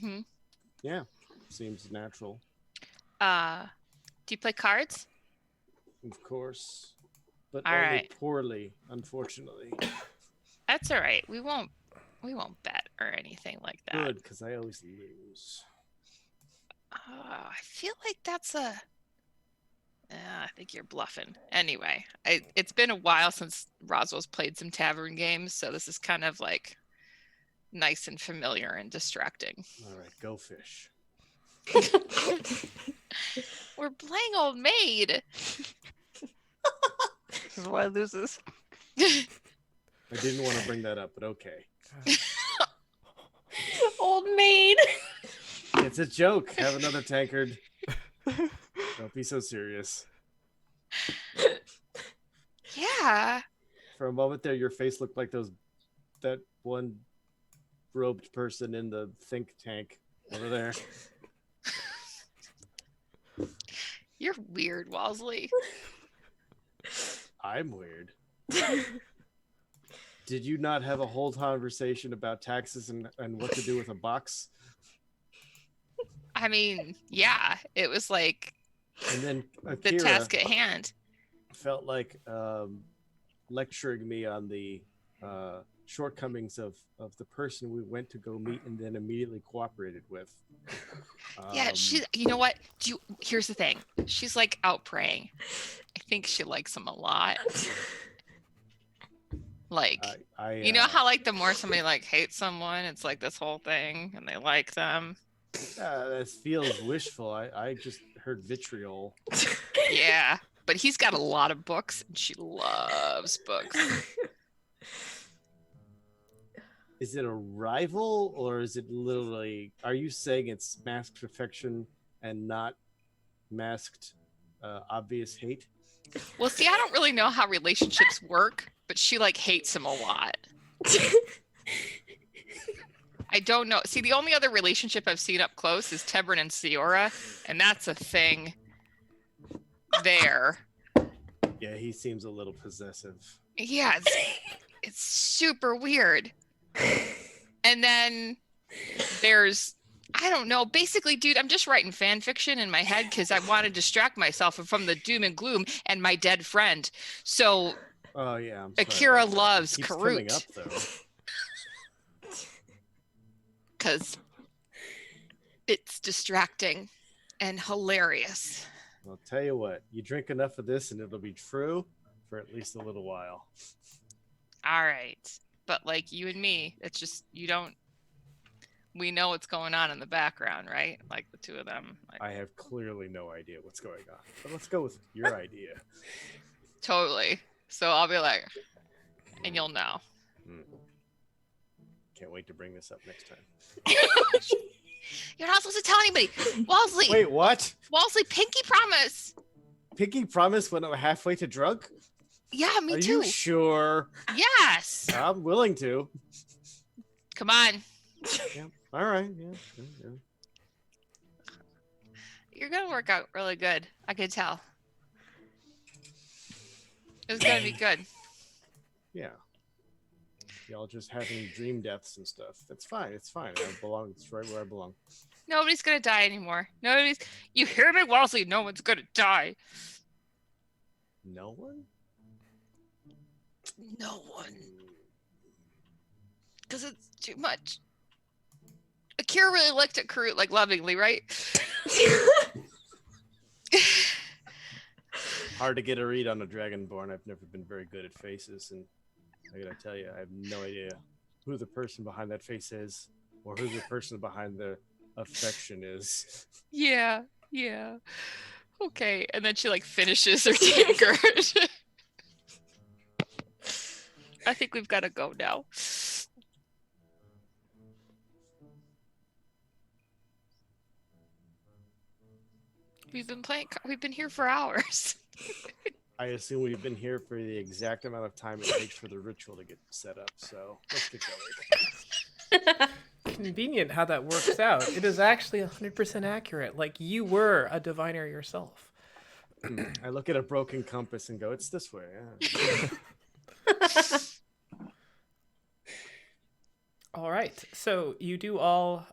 yeah, seems natural. Do you play cards? Of course, but All only right. poorly, unfortunately. That's all right. We won't bet or anything like that. Good, because I always lose. I feel like that's a. I think you're bluffing. Anyway, it's been a while since Roswell's played some tavern games, so this is kind of like nice and familiar and distracting. All right, go fish. We're playing Old Maid. This is why I loses. I didn't want to bring that up, but okay. Old Maid. It's a joke. Have another tankard. Don't be so serious. Yeah. For a moment there, your face looked like that one robed person in the think tank over there. You're weird, Wallesley. I'm weird. Did you not have a whole conversation about taxes and what to do with a box? I mean, yeah, it was like And then the Akira task at hand. felt like lecturing me on the shortcomings of the person we went to go meet and then immediately cooperated with. Yeah, you know what? Here's the thing. She's like out praying. I think she likes him a lot. Like, you know how like the more somebody like hates someone, it's like this whole thing and they like them. that feels wishful. I just heard vitriol. Yeah, but he's got a lot of books and she loves books. Is it a rival, or is it literally, are you saying it's masked affection and not masked obvious hate? Well, see, I don't really know how relationships work, but she like hates him a lot. I don't know. See, the only other relationship I've seen up close is Tebrin and Seora, and that's a thing there. Yeah, he seems a little possessive. Yeah, it's super weird. And then there's, I don't know, basically, dude, I'm just writing fan fiction in my head because I want to distract myself from the doom and gloom and my dead friend. So Oh yeah, I'm Akira sorry. loves Keeps coming Karut up though. because it's distracting and hilarious. I'll tell you what, you drink enough of this and it'll be true for at least a little while. All right. But like you and me, it's just, we know what's going on in the background, right? Like the two of them. Like, I have clearly no idea what's going on. But let's go with your idea. totally. So I'll be like, and you'll know. Can't wait to bring this up next time. You're not supposed to tell anybody. Wolseley. Wait, what? Wolseley, pinky promise. Pinky promise when I'm halfway to drunk? Yeah, me Are too. you sure? Yes. I'm willing to. Come on. Yeah. All right. Yeah. You're going to work out really good. I could tell. It's going to be good. Yeah. Y'all just having dream deaths and stuff. That's fine. It's fine. I belong. It's right where I belong. Nobody's going to die anymore. You hear me, Wolseley? No one's going to die. No one? No one. Because it's too much. Akira really looked at Karut like lovingly, right? Hard to get a read on a dragonborn. I've never been very good at faces, and I gotta tell you, I have no idea who the person behind that face is, or who the person behind the affection is. Yeah. Okay, and then she like finishes her tankard. I think we've got to go now. We've been here for hours. I assume we've been here for the exact amount of time it takes for the ritual to get set up, so let's get going. Convenient how that works out. It is actually 100% accurate. Like you were a diviner yourself. I look at a broken compass and go, it's this way. Yeah. All right. So you do all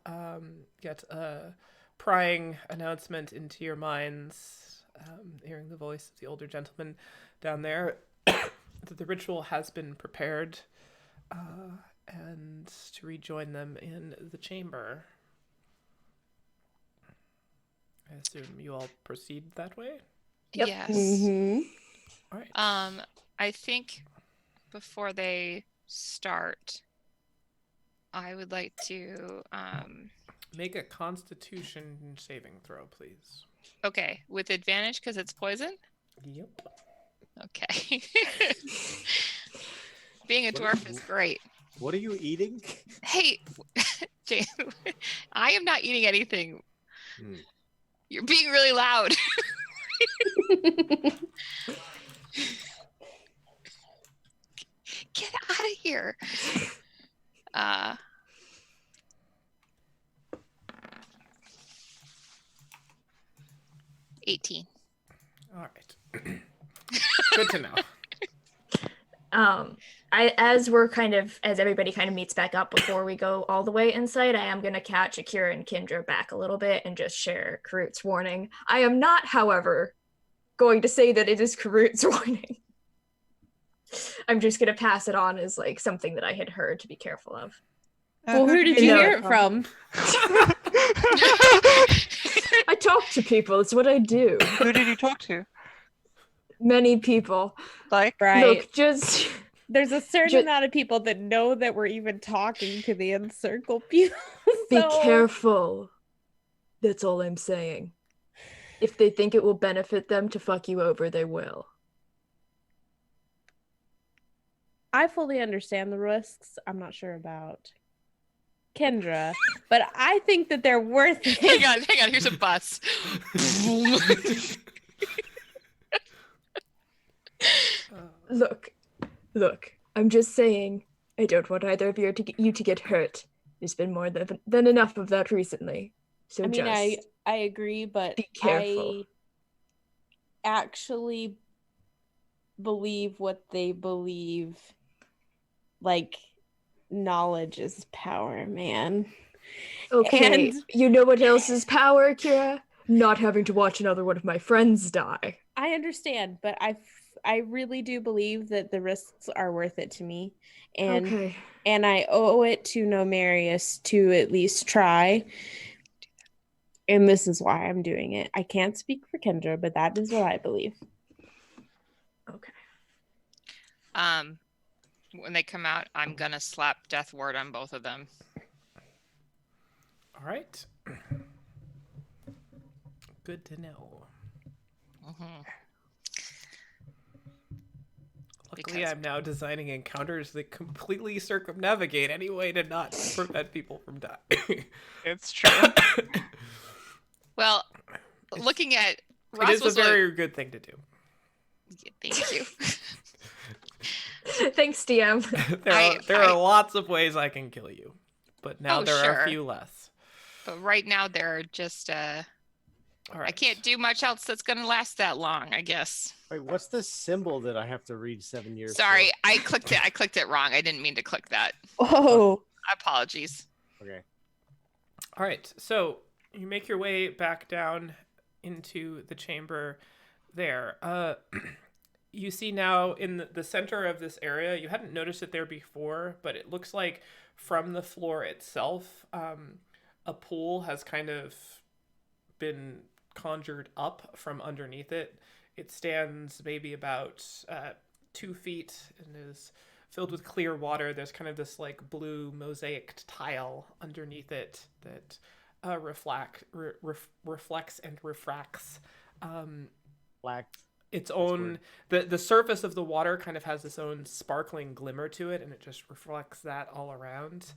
get a prying announcement into your minds, hearing the voice of the older gentleman down there, that the ritual has been prepared, and to rejoin them in the chamber. I assume you all proceed that way? Yep. Yes. Mm-hmm. All right. I think before they start, I would like to Make a Constitution saving throw, please. okay, with advantage because it's poison? Yep. Okay. Being a dwarf is great. What are you eating? Hey, Jane, I am not eating anything. You're being really loud. Get out of here. 18. All right. Good to know. As everybody kind of meets back up before we go all the way inside, I am gonna catch Akira and Kindra back a little bit and just share Karut's warning. I am not, however, going to say that it is Karut's warning. I'm just gonna pass it on as like something that I had heard to be careful of. Well, who did you hear it from? I talk to people. It's what I do. Who did you talk to? Many people. Like, Right. Look, just There's a certain amount of people that know that we're even talking to the Encircle people. be careful. That's all I'm saying. If they think it will benefit them to fuck you over, they will. I fully understand the risks. I'm not sure about Kendra, but I think that they're worth it. Hang on. Here's a bus. Look. I'm just saying. I don't want either of you to get hurt. There's been more than enough of that recently. So I mean, just I agree, but be careful. I actually believe what they believe. Like, knowledge is power, man. Okay, And you know what else is power, Kira? Not having to watch another one of my friends die. I understand, but I really do believe that the risks are worth it to me. And Okay. and I owe it to Nomarius to at least try. And this is why I'm doing it. I can't speak for Kendra, but that is what I believe. Okay. When they come out, I'm gonna slap death ward on both of them. All right. Good to know. Mm-hmm. Luckily, I'm now designing encounters that completely circumnavigate any way to not prevent people from dying. It's true. Well, looking at Ross, it is a very good thing to do. Thank you. Thanks, DM. There are lots of ways I can kill you, but now there sure. are a few less. But right now, they're just All right. I can't do much else that's gonna last that long, I guess. Wait, what's the symbol that I have to read 7 years? Sorry, for? I clicked it wrong. I didn't mean to click that. Oh. Apologies. Okay. All right. So you make your way back down into the chamber there. You see now in the center of this area, you hadn't noticed it there before, but it looks like from the floor itself, a pool has kind of been conjured up from underneath it. It stands maybe about 2 feet and is filled with clear water. There's kind of this like blue mosaic tile underneath it that reflects and refracts Black. its own. The surface of the water kind of has its own sparkling glimmer to it, and it just reflects that all around.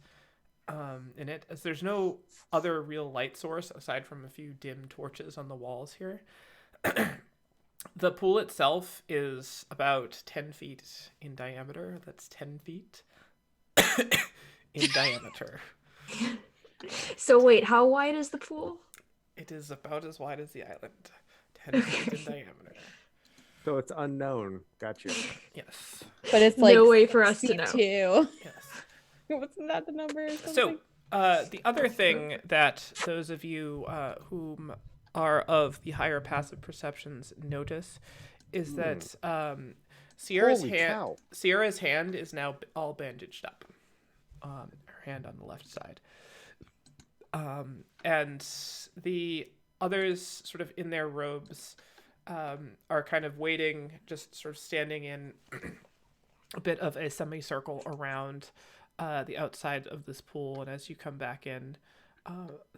In it, as there's no other real light source aside from a few dim torches on the walls here. The pool itself is about 10 feet in diameter. That's 10 feet in diameter. So wait, how wide is the pool? It is about as wide as the island. 10 feet in diameter. So it's unknown. Gotcha. Yes. But it's like No way for us to know. too. Yes. Wasn't that the number? Or So, the other thing that those of you whom are of the higher passive perceptions notice is that Sierra's hand is now all bandaged up. Her hand on the left side. And the others sort of in their robes are kind of waiting, just sort of standing in a bit of a semicircle around the outside of this pool. And as you come back in,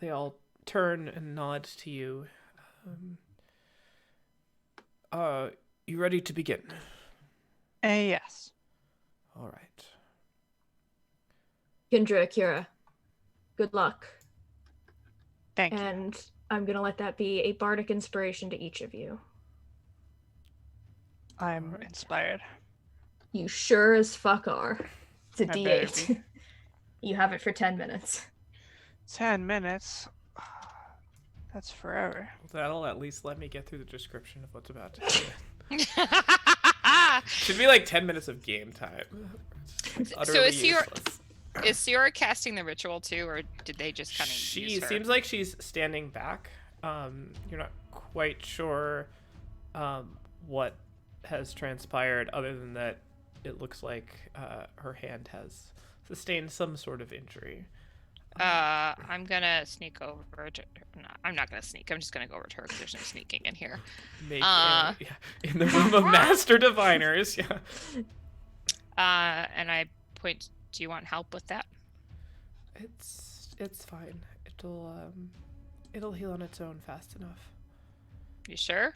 they all turn and nod to you. You ready to begin? Yes. All right. Kendra, Kira, good luck. Thank you. And I'm going to let that be a bardic inspiration to each of you. I'm inspired. You sure as fuck are. It's a I D8. You have it for 10 minutes. 10 minutes? That's forever. That'll at least let me get through the description of what's about to happen. Should be like 10 minutes of game time. So is Sierra casting the ritual too, or did they just kind of She seems like she's standing back. You're not quite sure what has transpired other than that it looks like her hand has sustained some sort of injury. I'm gonna sneak over to her. No, I'm not gonna sneak. I'm just gonna go over to her because there's no sneaking in here. In the room of master diviners, yeah. And I point. Do you want help with that? It's fine. It'll heal on its own fast enough. You sure?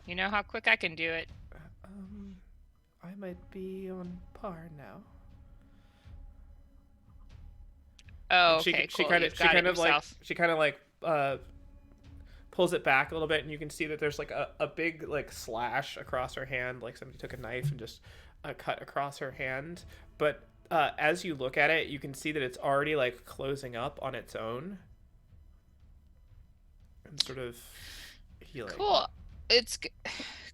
You know how quick I can do it. I might be on par now. Oh, okay, She cool. She kind of like pulls it back a little bit, and you can see that there's like a big like slash across her hand, like somebody took a knife and just cut across her hand. But as you look at it, you can see that it's already like closing up on its own and sort of healing. Cool. It's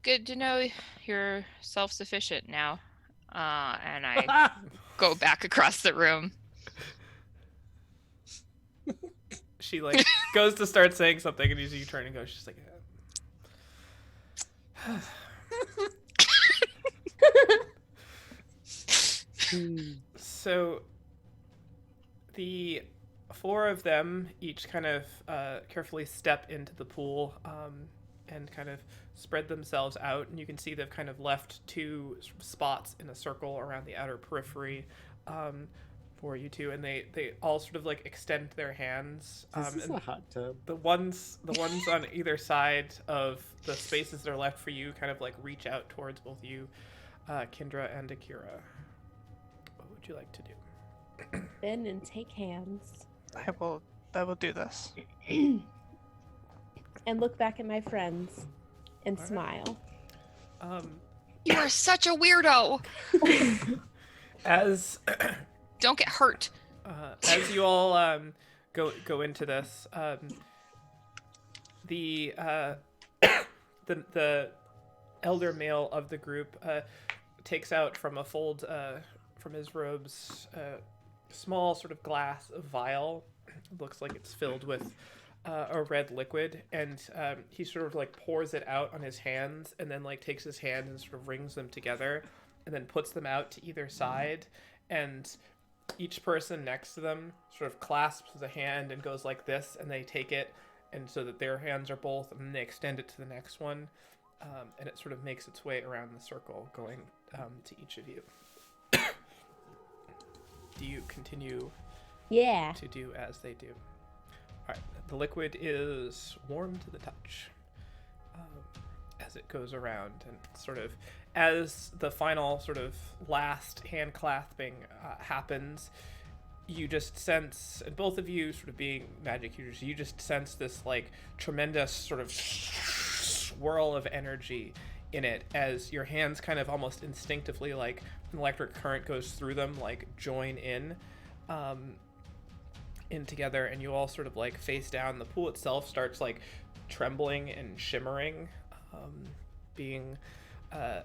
good to know you're self-sufficient now. And I go back across the room. She like goes to start saying something, and you turn and go. She's like, so the 4 of them each kind of carefully step into the pool and kind of spread themselves out, and you can see they've kind of left 2 spots in a circle around the outer periphery for you two, and they all sort of like extend their hands. This is And a hot tub. the ones on either side of the spaces that are left for you kind of like reach out towards both you, Kendra and Akira. What would you like to do? Bend and take hands. I will do this. And look back at my friends and All right. smile. You are such a weirdo. As Don't get hurt. as you all go into this, the elder male of the group takes out from a fold from his robes a small sort of glass vial. It looks like it's filled with a red liquid, and he sort of like pours it out on his hands, and then like takes his hands and sort of rings them together, and then puts them out to either side, and each person next to them sort of clasps the hand and goes like this, and they take it, and so that their hands are both, and then they extend it to the next one, and it sort of makes its way around the circle, going to each of you. Do you continue Yeah. to do as they do? All right, the liquid is warm to the touch as it goes around, and sort of as the final sort of last hand clasping happens, you just sense, and both of you sort of being magic users, you just sense this like tremendous sort of swirl of energy in it as your hands kind of almost instinctively, like an electric current goes through them, like join in together, and you all sort of like face down. The pool itself starts like trembling and shimmering. Being a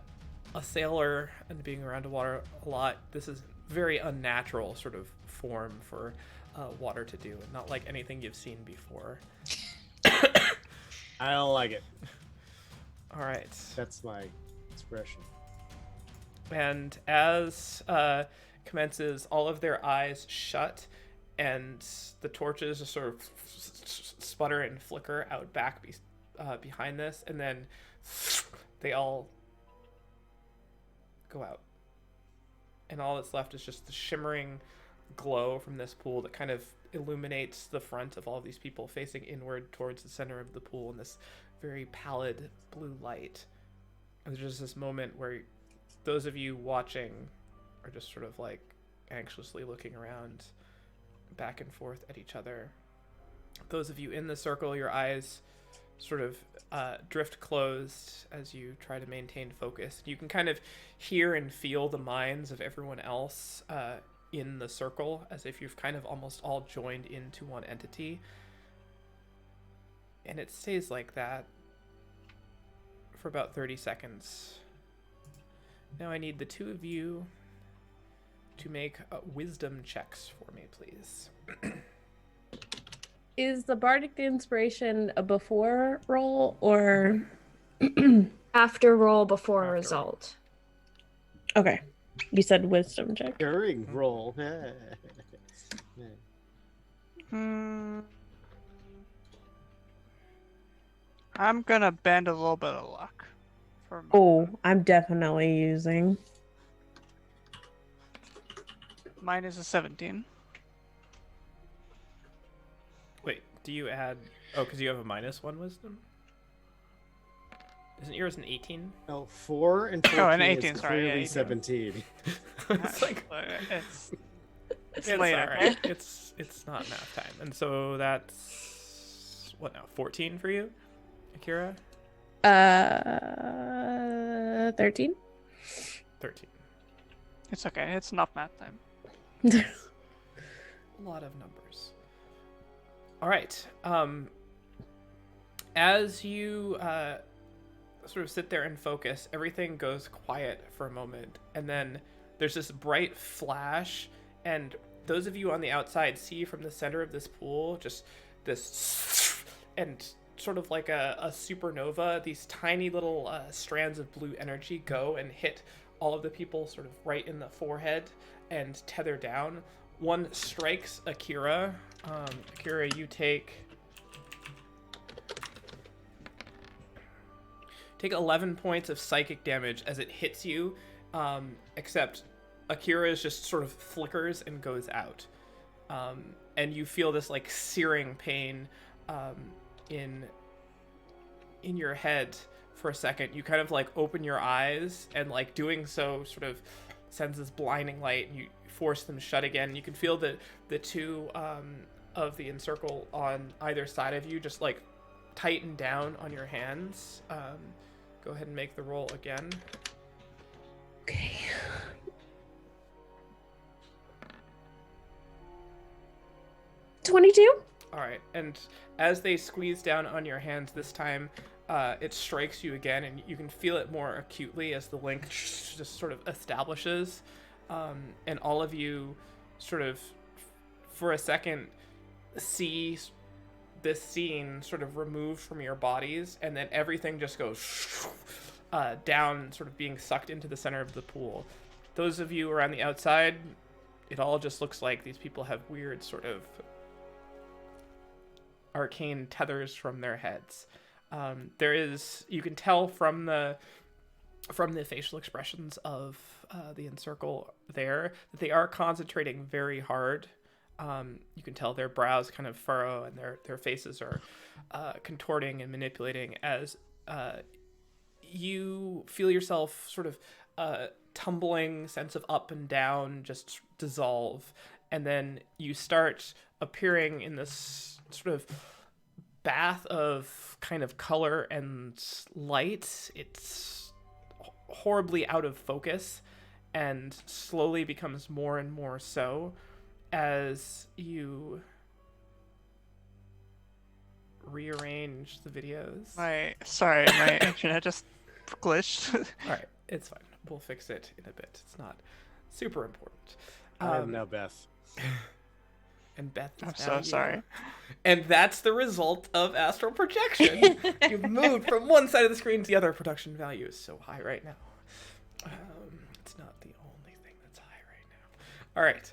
sailor and being around water a lot, this is very unnatural sort of form for water to do, and not like anything you've seen before. I don't like it. All right. That's my expression. And as commences, all of their eyes shut, and the torches just sort of sputter and flicker out back behind this, and then they all go out. And all that's left is just the shimmering glow from this pool that kind of illuminates the front of all of these people facing inward towards the center of the pool in this very pallid blue light. And there's just this moment where those of you watching are just sort of like anxiously looking around back and forth at each other. Those of you in the circle, your eyes sort of drift closed as you try to maintain focus. You can kind of hear and feel the minds of everyone else in the circle, as if you've kind of almost all joined into one entity. And it stays like that for about 30 seconds. Now I need the two of you to make wisdom checks for me, please. Is the bardic inspiration a before roll or After roll, before After result. okay? You said wisdom check. During roll. I'm gonna bend a little bit of luck. For Oh, I'm definitely using. mine is a 17. Wait, do you add... Oh, because you have a -1 wisdom? Isn't yours an 18? No, 4 and 14 Oh, an is 18, sorry, yeah, clearly 18. 17. It's like... It's It's later. alright. It's not math time. And so that's... What now? 14 for you, Akira? 13. 13. It's okay. It's not math time. A lot of numbers. All right. As you sort of sit there and focus, everything goes quiet for a moment, and then there's this bright flash, and those of you on the outside see from the center of this pool just this, and sort of like a supernova, these tiny little strands of blue energy go and hit all of the people sort of right in the forehead and tether down. One strikes Akira Akira, you take 11 points of psychic damage as it hits you, except Akira's just sort of flickers and goes out. And you feel this like searing pain in your head for a second. You kind of like open your eyes, and like doing so sort of sends this blinding light, and you force them shut again. You can feel the two of the encircle on either side of you just like tighten down on your hands. Go ahead and make the roll again. Okay. $22. All right, and as they squeeze down on your hands this time, it strikes you again, and you can feel it more acutely as the link just sort of establishes, and all of you sort of, for a second, see this scene sort of removed from your bodies, and then everything just goes down, sort of being sucked into the center of the pool. Those of you around the outside, it all just looks like these people have weird sort of arcane tethers from their heads. You can tell from the facial expressions of the encircle there that they are concentrating very hard. You can tell their brows kind of furrow, and their faces are contorting and manipulating as you feel yourself sort of tumbling sense of up and down just dissolve, and then you start appearing in this sort of bath of kind of color and light. It's horribly out of focus and slowly becomes more and more so as you rearrange the videos. My internet just glitched. All right, it's fine. We'll fix it in a bit. It's not super important. I am now Beth. And Beth is I'm now so you. sorry. And that's the result of astral projection. You've moved from one side of the screen to the other. Production value is so high right now. It's not the only thing that's high right now. All right.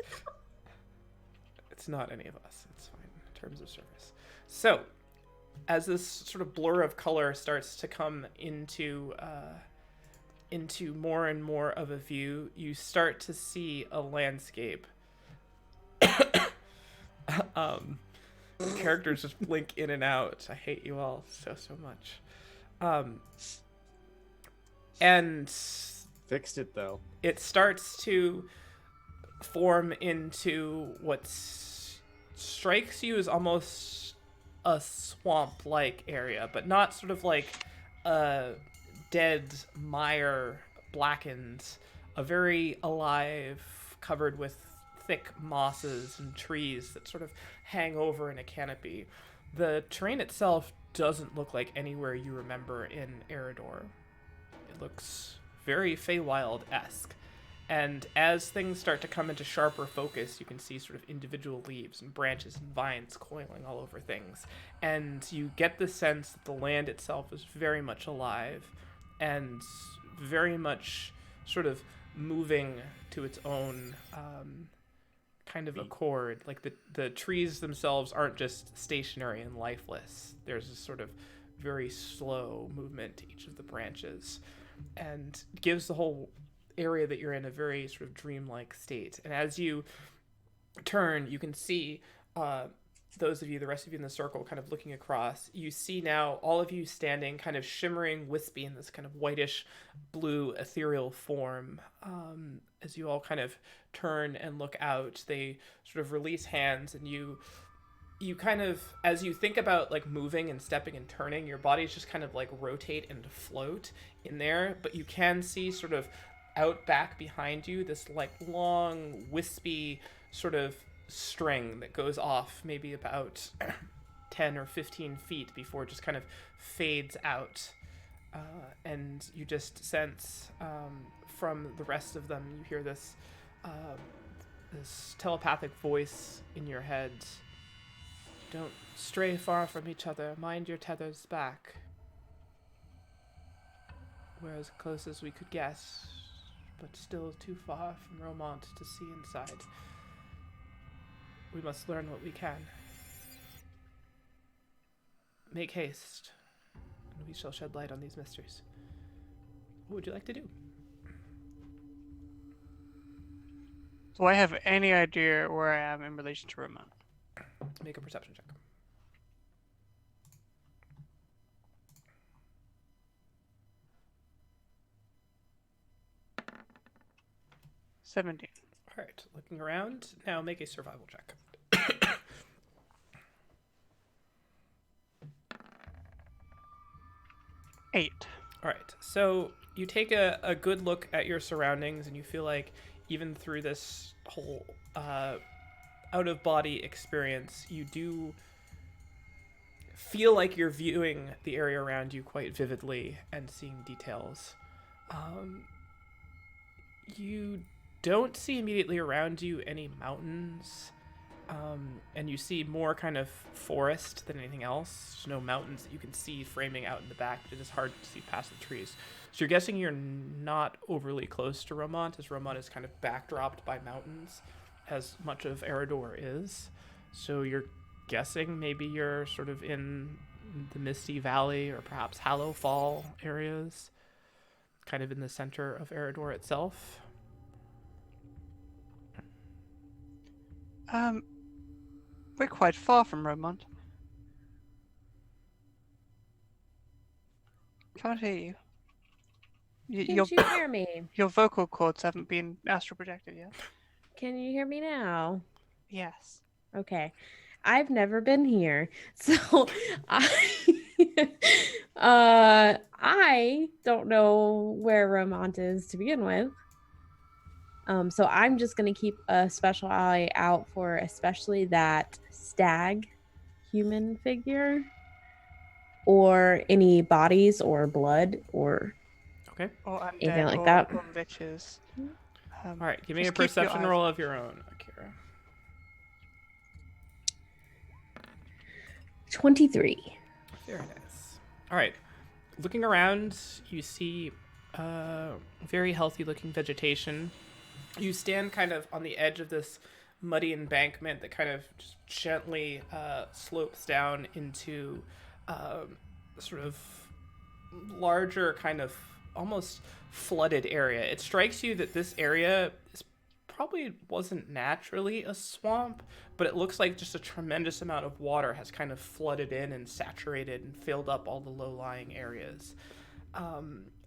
It's not any of us. It's fine in terms of service. So, as this sort of blur of color starts to come into more and more of a view, you start to see a landscape. Characters just blink in and out. I hate you all so much. And Fixed it though. it starts to form into what strikes you as almost a swamp-like area, but not sort of like a dead mire blackened, a very alive, covered with thick mosses and trees that sort of hang over in a canopy. The terrain itself doesn't look like anywhere you remember in Eridor. It looks very Feywild-esque. And as things start to come into sharper focus, you can see sort of individual leaves and branches and vines coiling all over things. And you get the sense that the land itself is very much alive and very much sort of moving to its own kind of accord. Like the trees themselves aren't just stationary and lifeless. There's a sort of very slow movement to each of the branches, and gives the whole area that you're in a very sort of dreamlike state. And as you turn, you can see those of you, the rest of you in the circle, kind of looking across. You see now all of you standing kind of shimmering, wispy in this kind of whitish blue ethereal form. As you all kind of turn and look out, they sort of release hands, and you kind of, as you think about like moving and stepping and turning, your bodies just kind of like rotate and float in there. But you can see sort of out back behind you this like long wispy sort of string that goes off maybe about 10 or 15 feet before it just kind of fades out, and you just sense from the rest of them, you hear this this telepathic voice in your head. Don't stray far from each other, mind your tethers back. We're as close as we could guess, but still too far from Romont to see inside. We must learn what we can. Make haste, and we shall shed light on these mysteries. What would you like to do? Do I have any idea where I am in relation to Ramon? Make a perception check. 17. All right, looking around. Now make a survival check. 8. All right, so you take a good look at your surroundings, and you feel like even through this whole out-of-body experience, you do feel like you're viewing the area around you quite vividly and seeing details. You don't see immediately around you any mountains, and you see more kind of forest than anything else. There's no mountains that you can see framing out in the back, but it is hard to see past the trees. So you're guessing you're not overly close to Romont, as Romont is kind of backdropped by mountains, as much of Eredor is. So you're guessing maybe you're sort of in the Misty Valley or perhaps Hallow Fall areas, kind of in the center of Eredor itself. We're quite far from Romont. Can't hear you. Can't you hear me? Your vocal cords haven't been astral projected yet. Can you hear me now? Yes. Okay. I've never been here. So I don't know where Romont is to begin with. So I'm just going to keep a special eye out for especially that stag human figure or any bodies or blood or Okay. Or undead, anything like that. Or bitches. All right, give me a just keep your perception eyes roll out. of your own, Akira. 23. Very nice. All right. Looking around, you see very healthy looking vegetation. You stand kind of on the edge of this muddy embankment that kind of just gently slopes down into sort of larger kind of almost flooded area. It strikes you that this area probably wasn't naturally a swamp, but it looks like just a tremendous amount of water has kind of flooded in and saturated and filled up all the low-lying areas.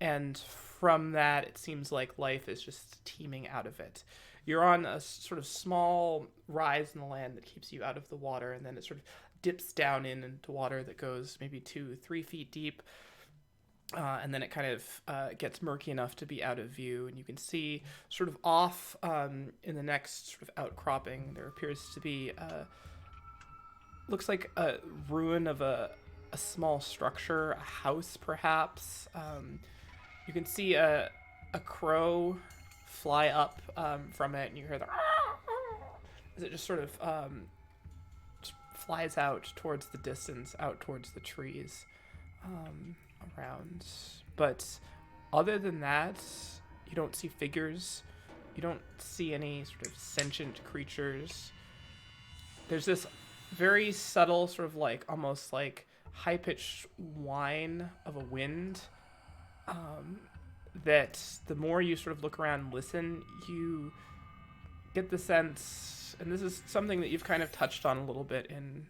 And from that, it seems like life is just teeming out of it. You're on a sort of small rise in the land that keeps you out of the water, and then it sort of dips down into water that goes maybe 2-3 feet deep. And then it kind of gets murky enough to be out of view, and you can see sort of off in the next sort of outcropping, there appears to be looks like a ruin of a small structure, a house perhaps. You can see a crow fly up from it, and you hear the as it just sort of just flies out towards the distance, out towards the trees. Around, but other than that, you don't see figures, you don't see any sort of sentient creatures. There's this very subtle sort of like almost like high-pitched whine of a wind that the more you sort of look around and listen, you get the sense, and this is something that you've kind of touched on a little bit in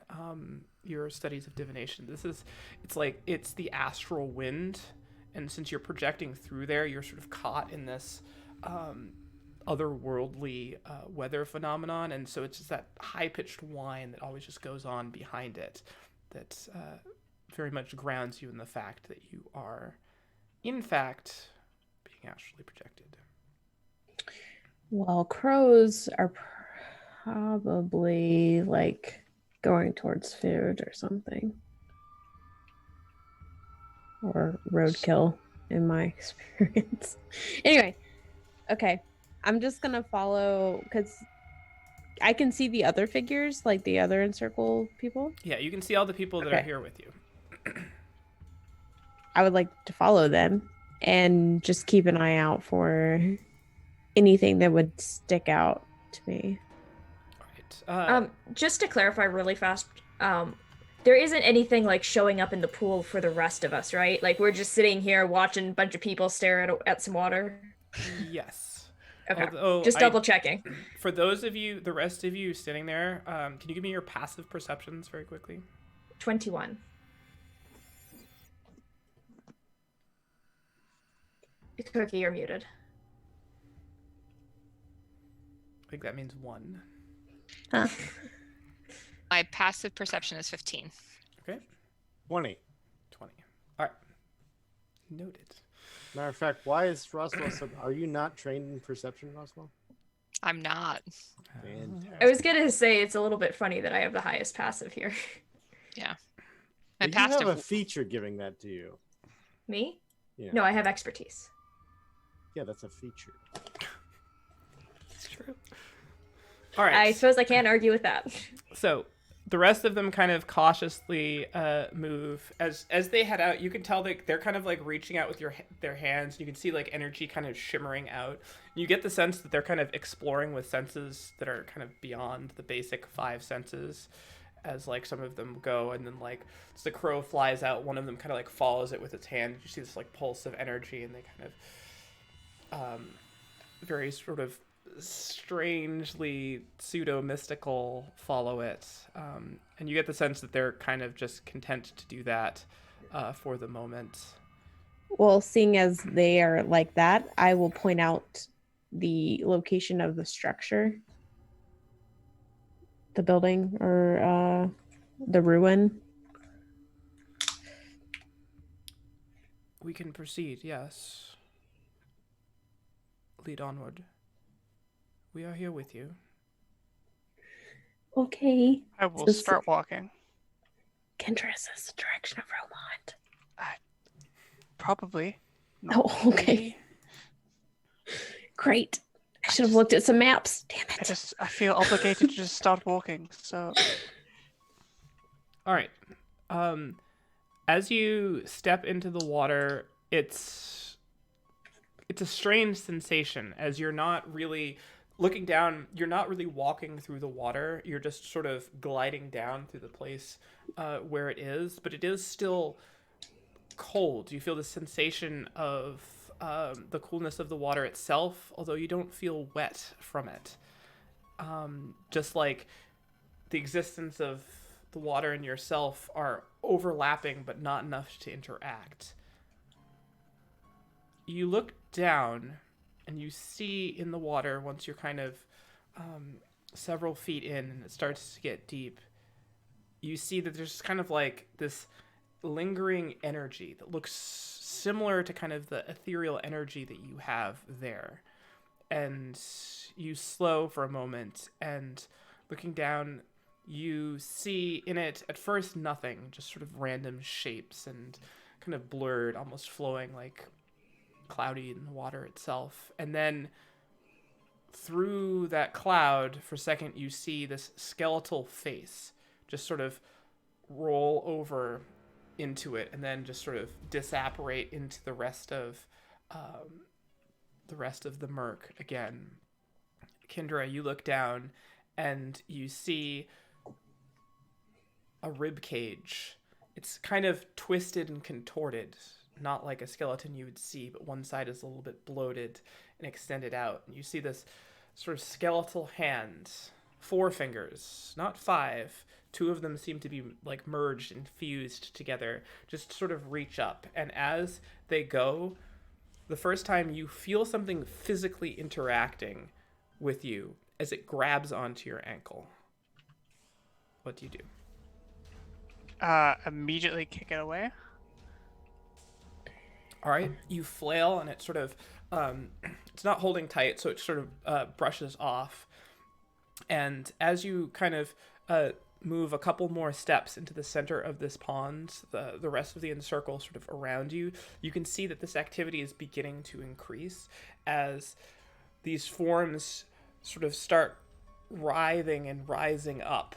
your studies of divination. It's the astral wind, and since you're projecting through there, you're sort of caught in this otherworldly weather phenomenon, and so it's just that high-pitched whine that always just goes on behind it that very much grounds you in the fact that you are, in fact, being astrally projected. Well, crows are probably like going towards food or something. Or roadkill, in my experience. Anyway, okay. I'm just going to follow, because I can see the other figures, like the other encircle people. Yeah, you can see all the people that are here with you. I would like to follow them and just keep an eye out for anything that would stick out to me. All right. Just to clarify really fast, there isn't anything like showing up in the pool for the rest of us, right? Like we're just sitting here watching a bunch of people stare at some water. Yes. Okay. Although Just double checking. For those of you, the rest of you sitting there, can you give me your passive perceptions very quickly? 21. Cookie, you're muted. I think that means 1. Huh. My passive perception is 15. Okay. 20. 20. All right. Noted. Matter of fact, why is Roswell so... Are you not trained in perception, Roswell? I'm not. Fantastic. I was gonna say it's a little bit funny that I have the highest passive here. Yeah. My You have passive. a feature giving that to you. Me? Yeah. No, I have expertise. Yeah, that's a feature. It's true. All right. I suppose I can't argue with that. So the rest of them kind of cautiously move as they head out. You can tell that they're kind of like reaching out with their hands. You can see like energy kind of shimmering out. You get the sense that they're kind of exploring with senses that are kind of beyond the basic 5 senses, as like some of them go. And then like as the crow flies out, one of them kind of like follows it with its hand. You see this like pulse of energy, and they kind of very sort of strangely pseudo-mystical follow it, and you get the sense that they're kind of just content to do that for the moment. Well, seeing as they are like that, I will point out the location of the structure, the building, or the ruin. We can proceed, yes. Lead onward. We are here with you. Okay. I will So- start walking. Kendra, is this the direction of Romont? Probably. Oh, okay. Great. I should have looked at some maps. Damn it. I feel obligated to just start walking. So All right. As you step into the water, it's a strange sensation, as you're not really looking down. You're not really walking through the water. You're just sort of gliding down through the place where it is, but it is still cold. You feel the sensation of the coolness of the water itself, although you don't feel wet from it. Just like the existence of the water and yourself are overlapping, but not enough to interact. You look down, and you see in the water, once you're kind of several feet in and it starts to get deep, you see that there's kind of like this lingering energy that looks similar to kind of the ethereal energy that you have there. And you slow for a moment, and looking down, you see in it at first nothing, just sort of random shapes and kind of blurred, almost flowing like cloudy in the water itself. And then through that cloud, for a second, you see this skeletal face just sort of roll over into it, and then just sort of disapparate into the rest of the murk again. Kendra, you look down and you see a rib cage. It's kind of twisted and contorted, not like a skeleton you would see, but one side is a little bit bloated and extended out. And you see this sort of skeletal hand, 4 fingers, not 5. 2 of them seem to be like merged and fused together, just sort of reach up. And as they go, the first time you feel something physically interacting with you as it grabs onto your ankle. What do you do? immediately kick it away. All right, you flail, and it sort of, it's not holding tight, so it sort of brushes off. And as you kind of move a couple more steps into the center of this pond, the rest of the encircle sort of around you, you can see that this activity is beginning to increase as these forms sort of start writhing and rising up.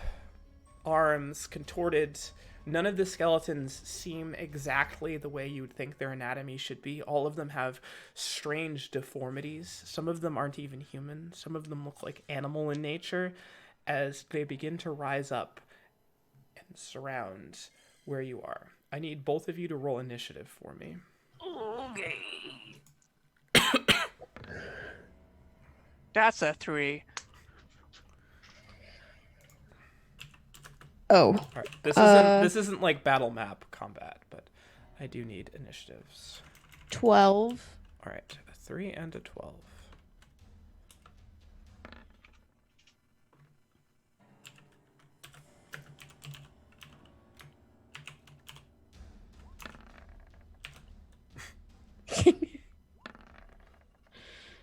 Arms contorted. None of the skeletons seem exactly the way you would think their anatomy should be. All of them have strange deformities. Some of them aren't even human. Some of them look like animal in nature. as they begin to rise up and surround where you are. I need both of you to roll initiative for me. Okay. That's a 3. Oh. All right. This isn't like battle map combat, but I do need initiatives. 12. All right, a 3 and a 12.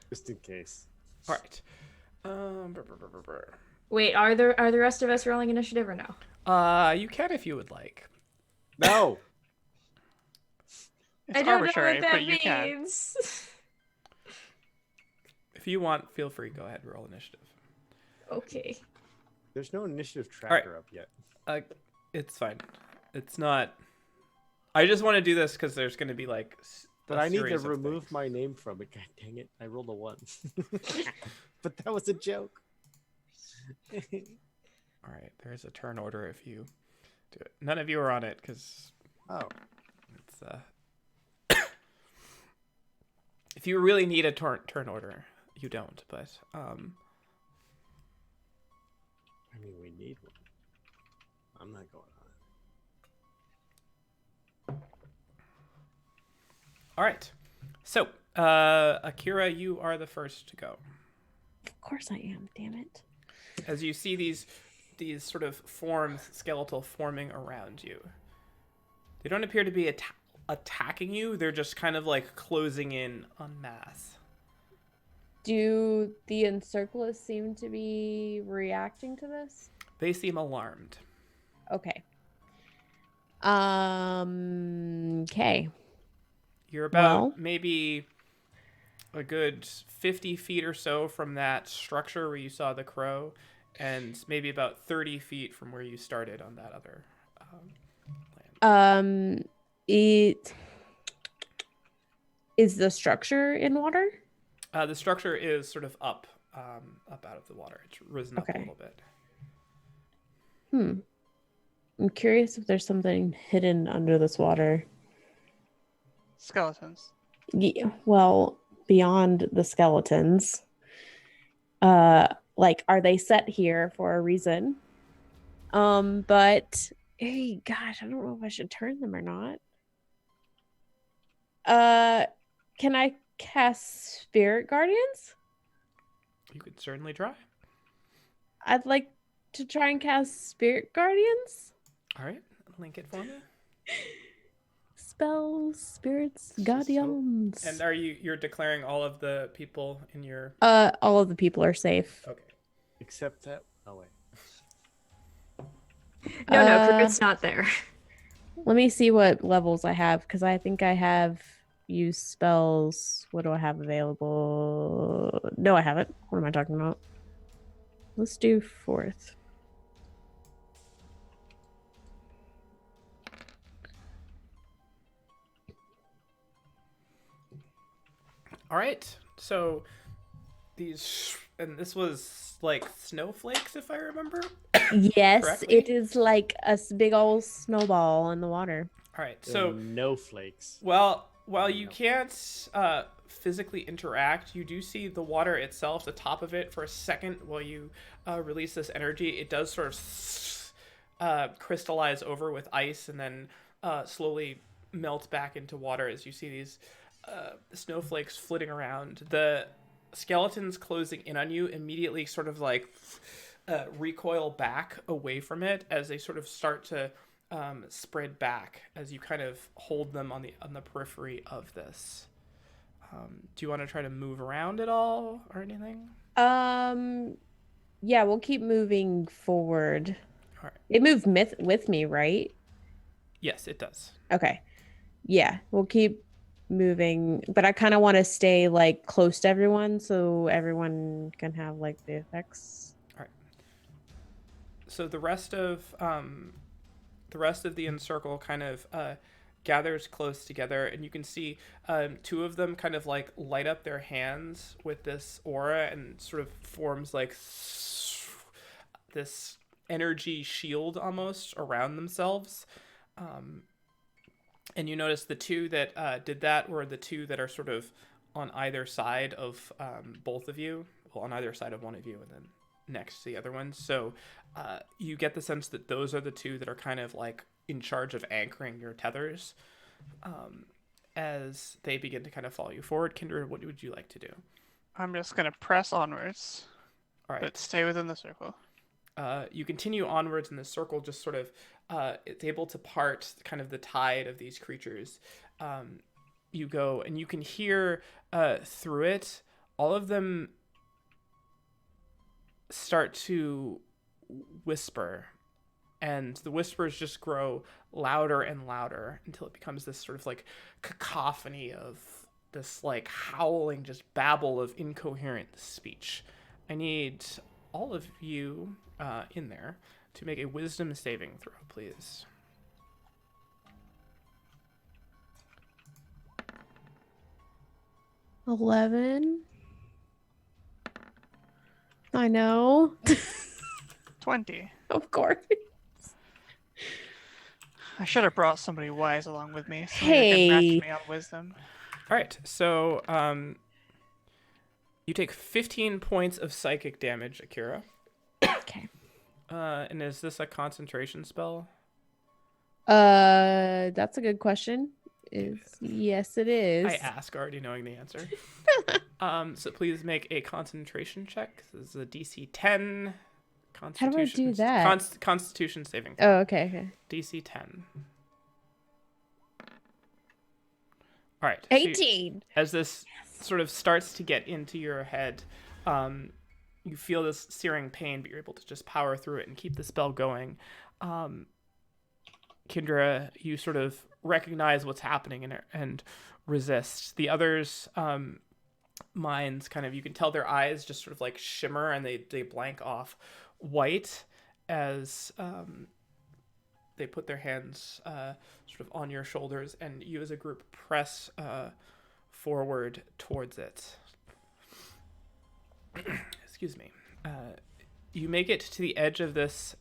Just in case. All right. Wait, are the rest of us rolling initiative or no? You can if you would like. No. It's I don't arbitrary, know what that but you can. means. If you want, feel free. Go ahead, roll initiative. Okay. There's no initiative tracker up yet. It's fine. It's not. I just want to do this because there's going to be like. But I need to remove my name from it. God dang it! I rolled a 1. But that was a joke. All right, there's a turn order if you do it. None of you are on it because. Oh. It's If you really need a turn order, you don't. But I mean, we need one. I'm not going on it. all right. So, Akira, you are the first to go. Of course I am, damn it. As you see these sort of forms, skeletal forming around you. They don't appear to be attacking you. They're just kind of like closing in en masse. Do the encirclers seem to be reacting to this? They seem alarmed. Okay. Okay. You're about maybe a good 50 feet or so from that structure where you saw the crow, and maybe about 30 feet from where you started on that other land. It is the structure in water? The structure is sort of up out of the water. It's risen up a little bit. I'm curious if there's something hidden under this water. Skeletons. Yeah, well, beyond the skeletons. Like, are they set here for a reason? But hey, gosh, I don't know if I should turn them or not. Can I cast Spirit Guardians? You could certainly try. I'd like to try and cast Spirit Guardians. All right, link it for me. Spells, spirits, guardians. And you're declaring all of the people in your... all of the people are safe. Okay. Except that... Oh, wait. No, Groot's not there. Let me see what levels I have, because I think I have used spells. What do I have available? No, I haven't. What am I talking about? Let's do 4th. All right. So these, and this was like snowflakes, if I remember. Yes, correctly? it is like a big old snowball in the water. All right. So no flakes. Well, while you can't physically interact, you do see the water itself, the top of it, for a second while you release this energy. It does sort of crystallize over with ice and then slowly melt back into water as you see these snowflakes flitting around. The skeletons closing in on you immediately sort of like recoil back away from it as they sort of start to spread back as you kind of hold them on the periphery of this. Do you want to try to move around at all or anything? Yeah, we'll keep moving forward. All right. It moved with me, right? Yes, it does. Okay. Yeah, we'll keep moving, but I kind of want to stay like close to everyone so everyone can have like the effects. All right. So the rest of the encircle kind of gathers close together, and you can see two of them kind of like light up their hands with this aura and sort of forms like this energy shield almost around themselves. And you notice the two that did that were the two that are sort of on either side of both of you. Well, on either side of one of you, and then next to the other one. So you get the sense that those are the two that are kind of like in charge of anchoring your tethers as they begin to kind of follow you forward. Kindred, what would you like to do? I'm just gonna press onwards. All right. But stay within the circle. You continue onwards in the circle, just sort of it's able to part kind of the tide of these creatures. You go and you can hear through it, all of them start to whisper, and the whispers just grow louder and louder until it becomes this sort of like cacophony of this like howling, just babble of incoherent speech. I need all of you in there to make a wisdom saving throw, please. $11. I know. 20. Of course. I should have brought somebody wise along with me. So Hey. They can match me on wisdom. All right, so you take 15 points of psychic damage, Akira. Okay. And is this a concentration spell? That's a good question. Yes, it is. I ask already knowing the answer. So please make a concentration check. This is a DC 10. How do I do that? Constitution saving. Oh, okay. DC 10. All right. 18. As this sort of starts to get into your head, you feel this searing pain, but you're able to just power through it and keep the spell going. Kendra, you sort of recognize what's happening and resist. The others' minds kind of, you can tell their eyes just sort of like shimmer and they blank off white as they put their hands sort of on your shoulders, and you as a group press forward towards it. Excuse me. You make it to the edge of this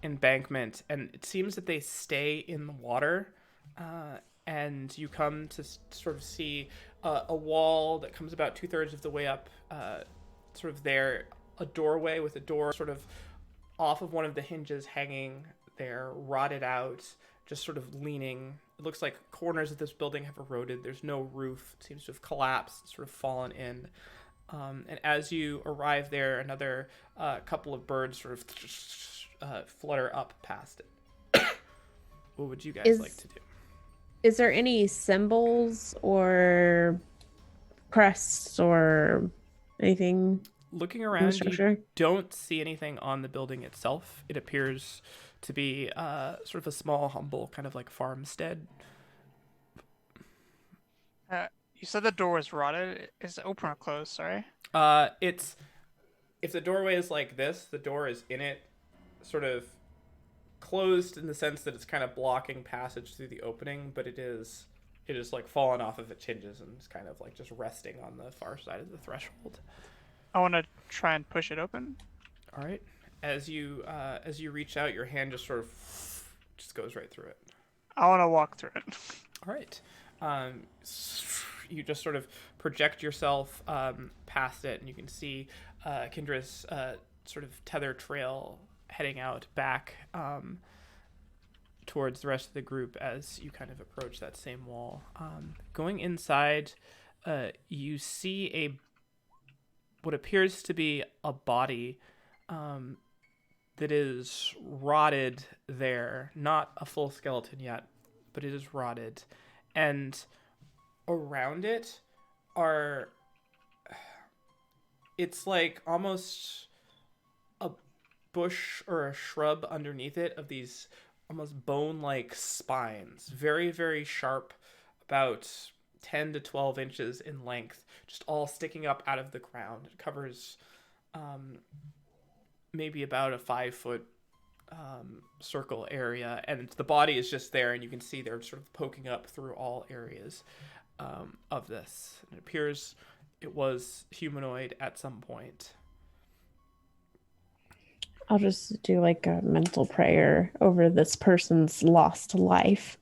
embankment, and it seems that they stay in the water, and you come to sort of see a wall that comes about 2/3 of the way up, sort of there, a doorway with a door sort of off of one of the hinges hanging there, rotted out, just sort of leaning. It looks like corners of this building have eroded. There's no roof. It seems to have collapsed, sort of fallen in. And as you arrive there, another couple of birds sort of flutter up past it. What would you guys like to do? Is there any symbols or crests or anything? Looking around, you don't see anything on the building itself. It appears to be sort of a small, humble, kind of like farmstead. You said the door was rotted. Is it open or closed? Sorry. It's, if the doorway is like this, the door is in it, sort of closed in the sense that it's kind of blocking passage through the opening, but it is like fallen off of its hinges and it's kind of like just resting on the far side of the threshold. I want to try and push it open. All right. As you reach out, your hand just sort of just goes right through it. I want to walk through it. All right. You just sort of project yourself past it, and you can see Kendra's sort of tether trail heading out back towards the rest of the group as you kind of approach that same wall. Going inside, you see what appears to be a body that is rotted there. Not a full skeleton yet, but it is rotted. And around it it's like almost a bush or a shrub underneath it of these almost bone-like spines, very, very sharp, about 10 to 12 inches in length, just all sticking up out of the ground. It covers maybe about a 5-foot circle area, and the body is just there, and you can see they're sort of poking up through all areas of this. It appears it was humanoid at some point. I'll just do like a mental prayer over this person's lost life.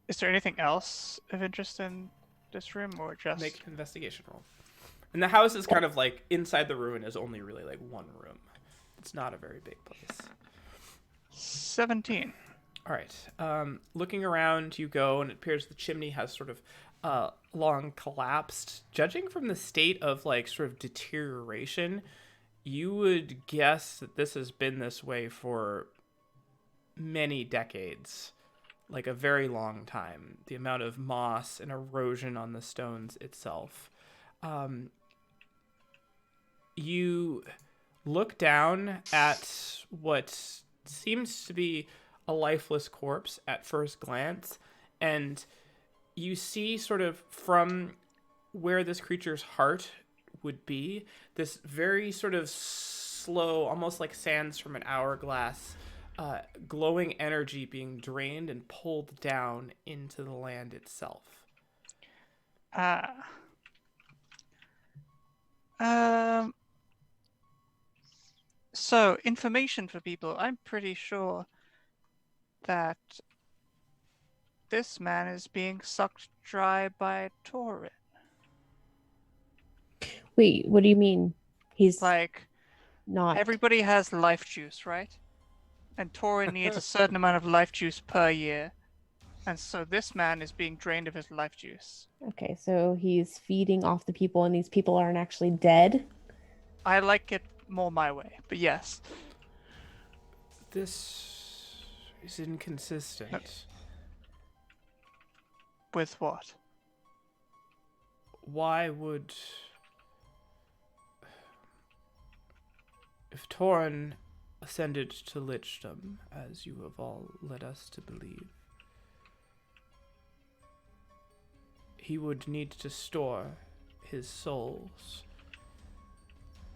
Is there anything else of interest in this room, or just Make an investigation roll. And the house is kind of like inside the ruin is only really like one room. It's not a very big place. 17? All right. Looking around, you go, and it appears the chimney has sort of long collapsed. Judging from the state of like sort of deterioration, you would guess that this has been this way for many decades, like a very long time. The amount of moss and erosion on the stones itself. You look down at what seems to be a lifeless corpse at first glance, and you see sort of from where this creature's heart would be, this very sort of slow, almost like sands from an hourglass, glowing energy being drained and pulled down into the land itself. So, information for people. I'm pretty sure that this man is being sucked dry by Torin. Wait, what do you mean? He's Like, not. everybody has life juice, right? And Torin needs a certain amount of life juice per year. And so this man is being drained of his life juice. Okay, so he's feeding off the people, and these people aren't actually dead? I like it more my way, but yes. This is inconsistent. With what? Why would... If Torin ascended to lichdom, as you have all led us to believe, he would need to store his souls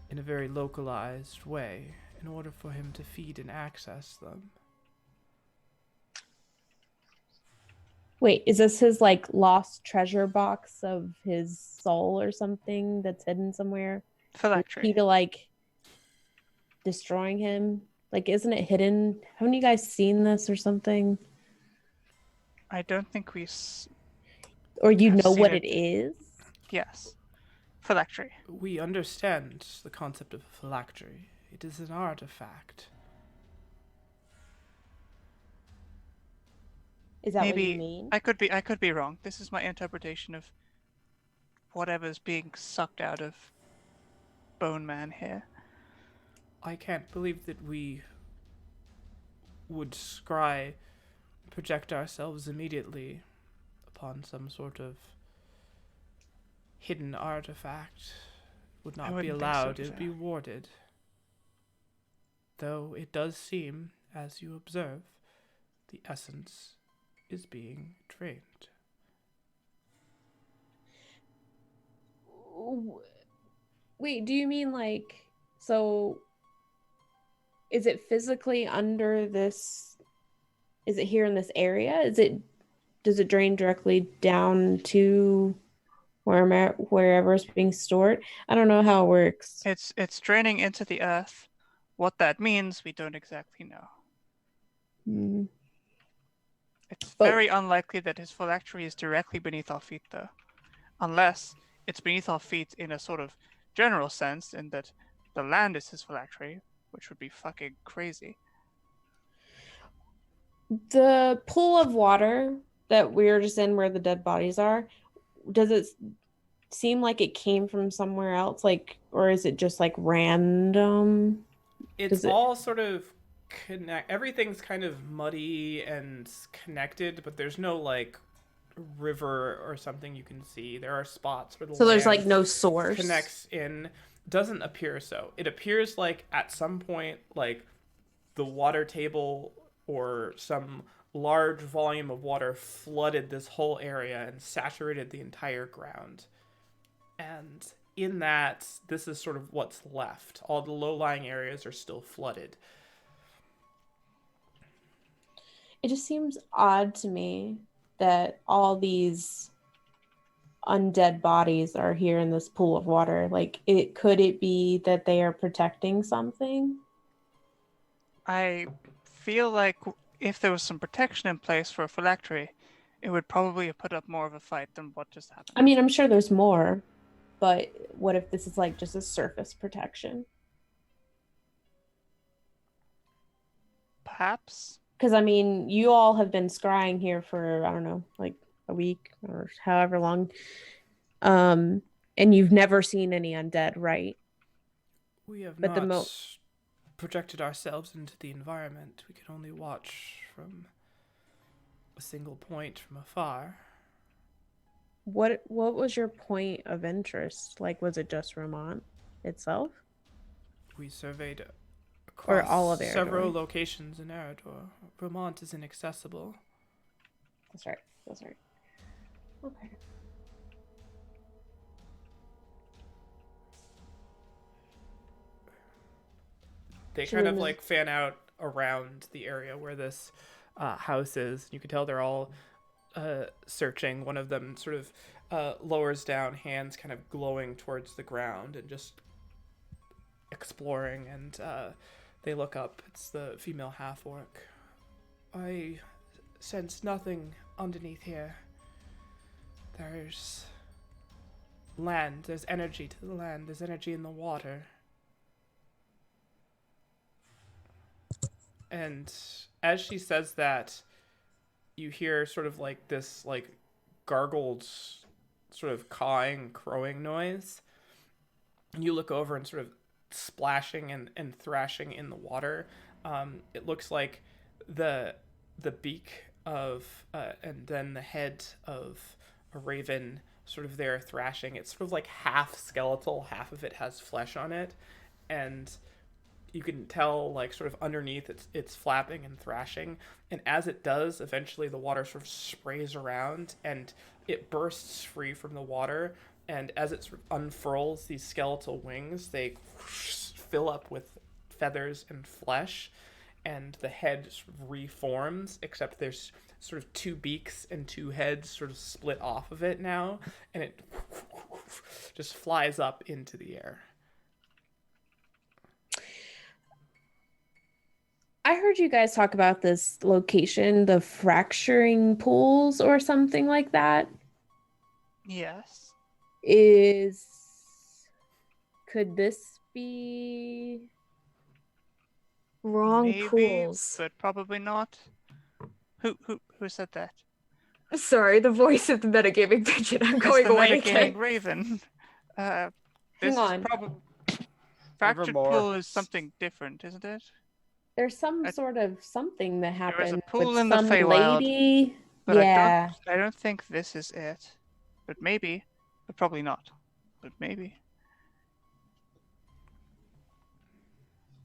in a very localized way in order for him to feed and access them. Wait, is this his like lost treasure box of his soul or something that's hidden somewhere? Phylactery. He to like destroying him? Like, isn't it hidden? Haven't you guys seen this or something? I don't think we... Or you I've know seen what it. it is? Yes. Phylactery. We understand the concept of phylactery. It is an artifact. Is that Maybe what you mean? I could be wrong. This is my interpretation of whatever's being sucked out of Bone Man here. I can't believe that we would scry project ourselves immediately upon some sort of hidden artifact. Would not be wouldn't think so allowed, it would either. be warded. Though it does seem, as you observe, the essence is being drained. Wait, do you mean like, so is it physically under this? Is it here in this area? Does it drain directly down to wherever it's being stored? I don't know how it works. It's draining into the earth. What that means, we don't exactly know. Hmm. It's very unlikely that his phylactery is directly beneath our feet, though. Unless it's beneath our feet in a sort of general sense, in that the land is his phylactery, which would be fucking crazy. The pool of water that we were just in where the dead bodies are, does it seem like it came from somewhere else? Like, or is it just like random? It's all sort of everything's kind of muddy and connected, but there's no like river or something you can see. There are spots where the So there's like land no source. connects in. Doesn't appear so. It appears like at some point, like the water table or some large volume of water flooded this whole area and saturated the entire ground. And in that, this is sort of what's left. All the low-lying areas are still flooded. It just seems odd to me that all these undead bodies are here in this pool of water? Like, could it be that they are protecting something? I feel like if there was some protection in place for a phylactery, it would probably have put up more of a fight than what just happened. I mean, I'm sure there's more, but what if this is like just a surface protection? Perhaps. Because, I mean, you all have been scrying here for, I don't know, like a week or however long. And you've never seen any undead, right? We have But not projected ourselves into the environment. We can only watch from a single point from afar. What was your point of interest? Like, was it just Vermont itself? We surveyed Or across all of several Eredor? locations in Eredor. Vermont is inaccessible. That's right. That's right. Okay. They Should kind we of move- like fan out around the area where this house is. You can tell they're all searching. One of them sort of lowers down, hands kind of glowing towards the ground and just exploring. And they look up. It's the female half-orc. I sense nothing underneath here. There's land. There's energy to the land. There's energy in the water. And as she says that, you hear sort of like this like gargled sort of cawing, crowing noise. And you look over and sort of splashing and thrashing in the water. It looks like the beak of and then the head of a raven sort of there thrashing. It's sort of like half skeletal, half of it has flesh on it. And you can tell like sort of underneath it's flapping and thrashing, and as it does, eventually the water sort of sprays around and it bursts free from the water, and as it sort of unfurls these skeletal wings, they fill up with feathers and flesh, and the head sort of reforms, except there's sort of two beaks and two heads sort of split off of it now, and it just flies up into the air. I heard you guys talk about this location, the fracturing pools or something like that. Yes. Could this be Wrong Maybe, pools. but probably not. Who said that? Sorry, the voice of the metagaming pigeon. I'm It's going the away metagaming again. raven. This Hang on. is probably fractured Evermore. pool is something different, isn't it? There's some I- sort of something that There was a happened pool with in the some Feywild, lady. But Yeah. I don't think this is it. But maybe. But probably not. But maybe.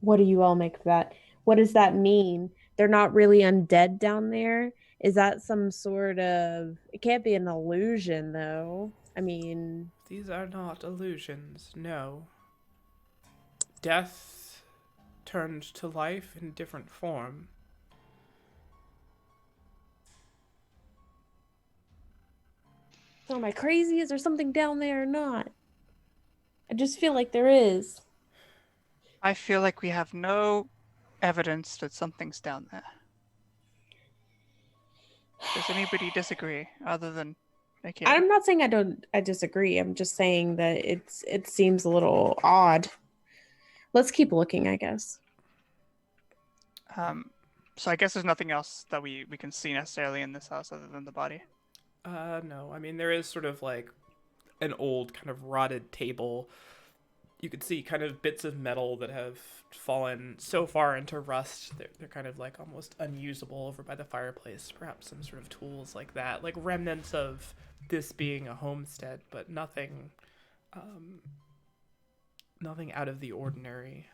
What do you all make of that? What does that mean? They're not really undead down there? Is that some sort of... It can't be an illusion, though. I mean... These are not illusions, no. Death turned to life in different form. So am I crazy? Is there something down there or not? I just feel like there is. I feel like we have no evidence that something's down there. Does anybody disagree other than Akira? I'm not saying I disagree. I'm just saying that it seems a little odd. Let's keep looking, I guess. So I guess there's nothing else that we can see necessarily in this house other than the body. No. I mean, there is sort of like an old kind of rotted table. You could see kind of bits of metal that have fallen so far into rust. They're kind of like almost unusable over by the fireplace. Perhaps some sort of tools like that, like remnants of this being a homestead, but nothing out of the ordinary.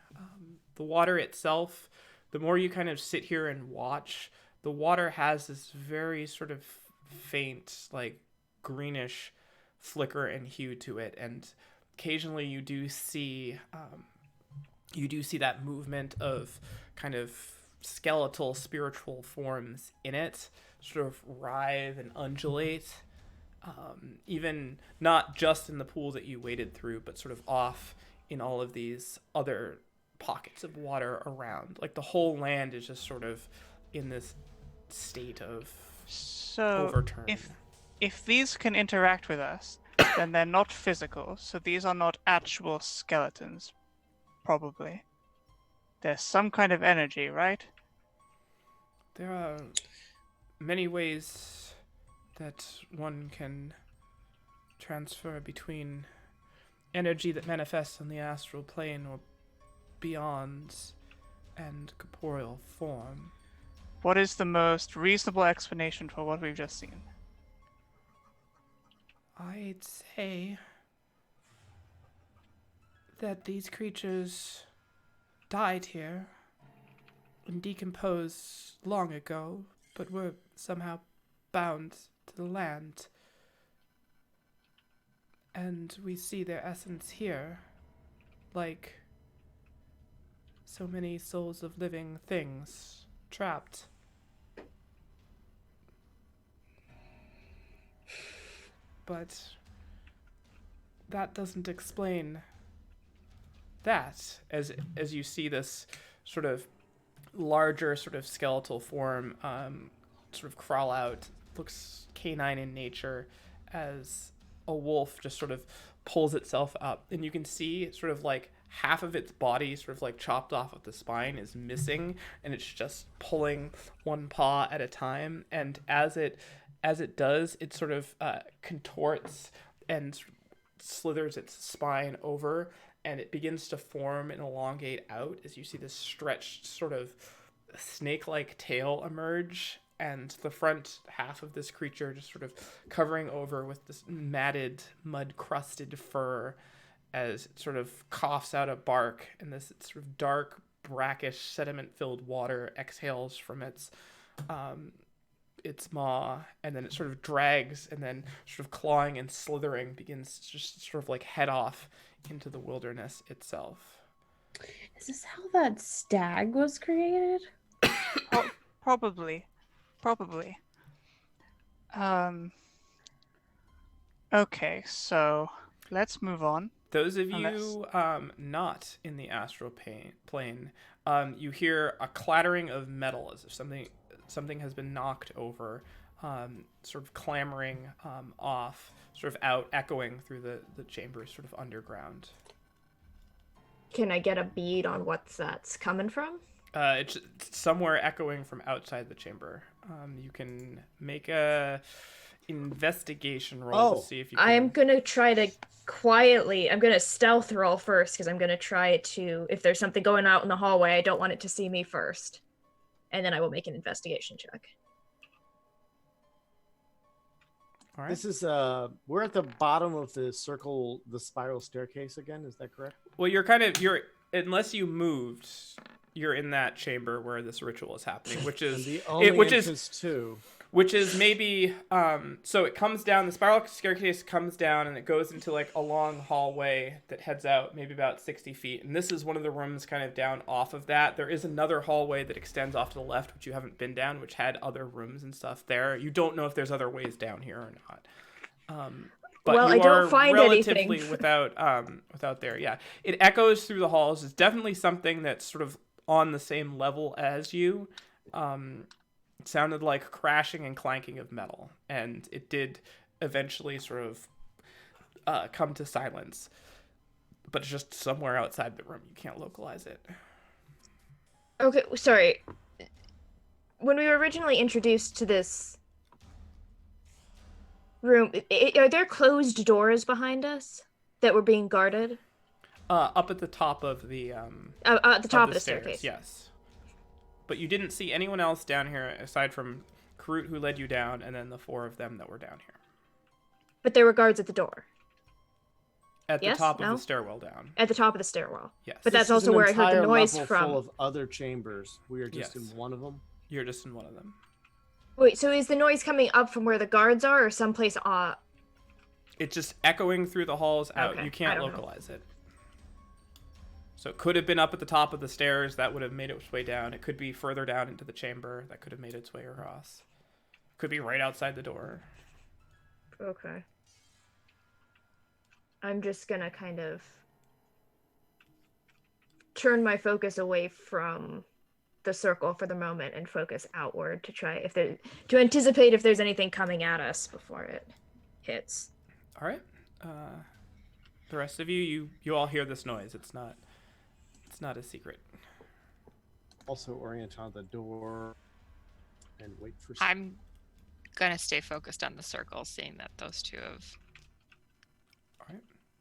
The water itself, the more you kind of sit here and watch, the water has this very sort of faint, like greenish flicker and hue to it, and occasionally you do see that movement of kind of skeletal spiritual forms in it sort of writhe and undulate, even not just in the pool that you waded through, but sort of off in all of these other pockets of water around. Like the whole land is just sort of in this state of overturn. If these can interact with us, then they're not physical, so these are not actual skeletons, probably. There's some kind of energy, right? There are many ways that one can transfer between energy that manifests on the astral plane or beyond and corporeal form. What is the most reasonable explanation for what we've just seen? I'd say that these creatures died here and decomposed long ago, but were somehow bound to the land. And we see their essence here, like so many souls of living things trapped. But that doesn't explain that, as you see this sort of larger sort of skeletal form sort of crawl out, looks canine in nature, as a wolf just sort of pulls itself up, and you can see sort of like half of its body sort of like chopped off of the spine is missing, and it's just pulling one paw at a time, and as it does, it sort of contorts and slithers its spine over, and it begins to form and elongate out as you see this stretched sort of snake-like tail emerge, and the front half of this creature just sort of covering over with this matted, mud-crusted fur as it sort of coughs out a bark, and this sort of dark, brackish, sediment-filled water exhales from its maw, and then it sort of drags, and then sort of clawing and slithering begins to just sort of like head off into the wilderness itself. Is this how that stag was created? Probably. Okay, so let's move on. Those of you not in the astral plane, you hear a clattering of metal as if something has been knocked over, sort of clamoring off, sort of out, echoing through the chamber, sort of underground. Can I get a bead on what that's coming from? It's somewhere echoing from outside the chamber. You can make a investigation roll to see if you can... I'm gonna try to quietly, I'm gonna stealth roll first, because I'm gonna try to, if there's something going out in the hallway, I don't want it to see me first. And then I will make an investigation check. All right. This is we're at the bottom of the spiral staircase again, is that correct? Well, you're unless you moved, you're in that chamber where this ritual is happening, which is the only entrance too. Which is maybe so it comes down, the spiral staircase comes down, and it goes into like a long hallway that heads out maybe about 60 feet, and this is one of the rooms kind of down off of that. There is another hallway that extends off to the left, which you haven't been down, which had other rooms and stuff there. You don't know if there's other ways down here or not. But well, I don't find relatively anything without there. Yeah, it echoes through the halls. It's definitely something that's sort of on the same level as you. It sounded like crashing and clanking of metal, and it did eventually sort of come to silence, but it's just somewhere outside the room. You can't localize it. Okay, sorry. When we were originally introduced to this room, are there closed doors behind us that were being guarded? Up at the top of the at the top of the stairs, staircase. yes. But you didn't see anyone else down here aside from Karut, who led you down, and then the four of them that were down here. But there were guards at the door. At the top of the stairwell down. At the top of the stairwell. Yes. But that's also where I heard the noise from. Full of other chambers. We are just in one of them. You're just in one of them. Wait, so is the noise coming up from where the guards are, or someplace off? It's just echoing through the halls out. Okay, You can't localize it. So it could have been up at the top of the stairs. That would have made its way down. It could be further down into the chamber. That could have made its way across. Could be right outside the door. Okay. I'm just gonna kind of turn my focus away from the circle for the moment and focus outward to try to anticipate if there's anything coming at us before it hits. All right. The rest of you all hear this noise. It's not a secret. Also orient on the door and wait for. I'm gonna stay focused on the circle, seeing that those two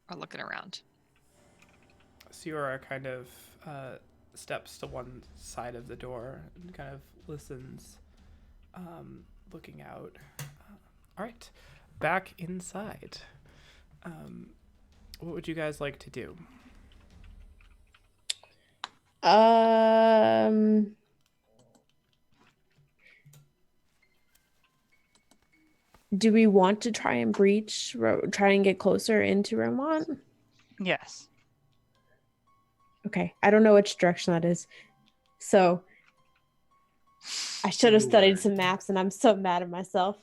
are looking around. Siora kind of steps to one side of the door and kind of listens, looking out. All right, back inside. What would you guys like to do? Do we want to try and try and get closer into Romont? Yes. Okay, I don't know which direction that is. So I should have studied some maps, and I'm so mad at myself.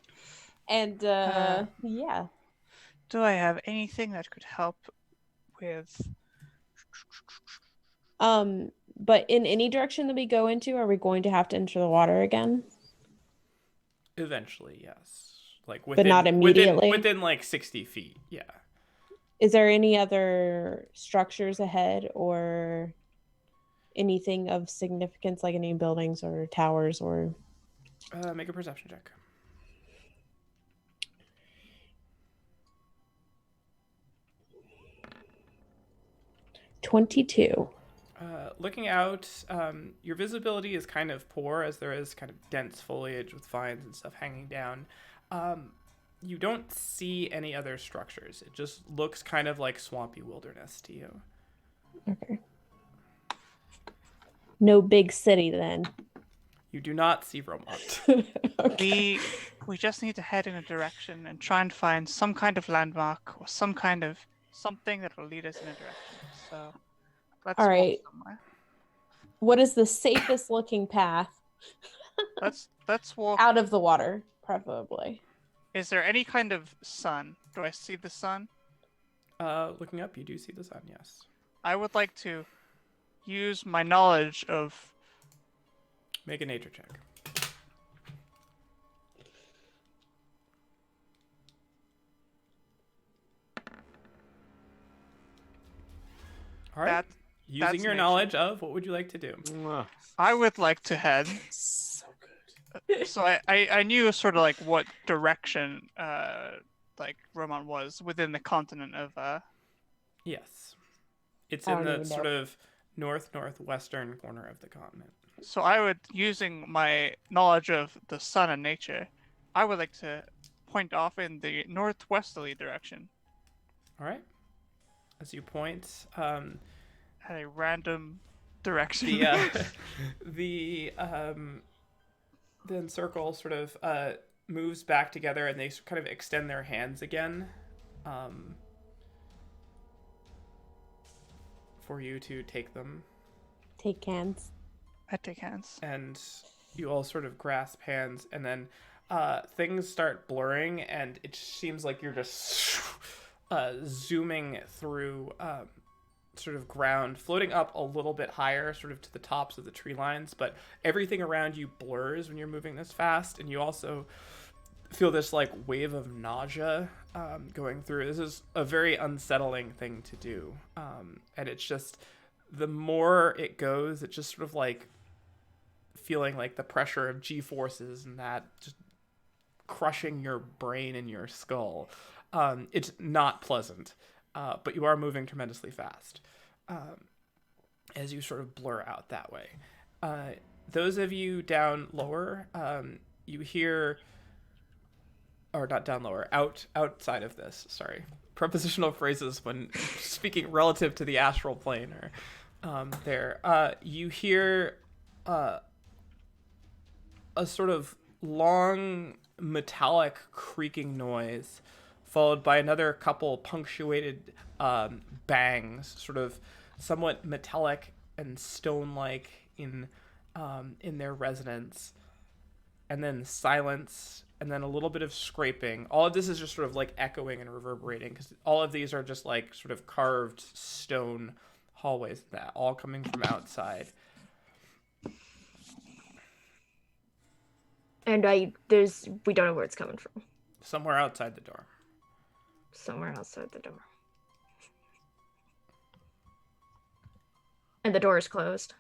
And yeah. Do I have anything that could help with? But in any direction that we go into, are we going to have to enter the water again? Eventually, yes. Like but not immediately. Within like 60 feet, yeah. Is there any other structures ahead or anything of significance, like any buildings or towers or? Make a perception check. $22. Looking out, your visibility is kind of poor as there is kind of dense foliage with vines and stuff hanging down. You don't see any other structures. It just looks kind of like swampy wilderness to you. Okay. No big city then. You do not see Romont. Okay. We just need to head in a direction and try and find some kind of landmark or some kind of something that will lead us in a direction. So let's all right. walk somewhere. What is the safest looking path? Let's walk out of the water, preferably. Is there any kind of sun? Do I see the sun? Looking up, you do see the sun, yes. I would like to use my knowledge of... Make a nature check. All right. Using your knowledge of, what would you like to do? I would like to head. So good. So I knew sort of like what direction like Romont was within the continent of Yes. It's in the sort of northwestern corner of the continent. So I would, using my knowledge of the sun and nature, I would like to point off in the northwesterly direction. All right. As you point, at a random direction. The circle sort of moves back together, and they kind of extend their hands again, for you to take them. Take hands. I take hands. And you all sort of grasp hands, and then things start blurring, and it seems like you're just zooming through sort of ground, floating up a little bit higher, sort of to the tops of the tree lines, but everything around you blurs when you're moving this fast, and you also feel this like wave of nausea going through. This is a very unsettling thing to do, and it's just, the more it goes, it's just sort of like feeling like the pressure of G-forces and that just crushing your brain and your skull. It's not pleasant, but you are moving tremendously fast as you sort of blur out that way. Those of you down lower, you hear, or not down lower, outside of this, sorry. Prepositional phrases when speaking relative to the astral plane are there. You hear a sort of long metallic creaking noise, followed by another couple punctuated bangs, sort of somewhat metallic and stone-like in their resonance, and then silence, and then a little bit of scraping. All of this is just sort of like echoing and reverberating because all of these are just like sort of carved stone hallways, that all coming from outside. And we don't know where it's coming from. Somewhere outside the door. Somewhere outside the door. And the door is closed.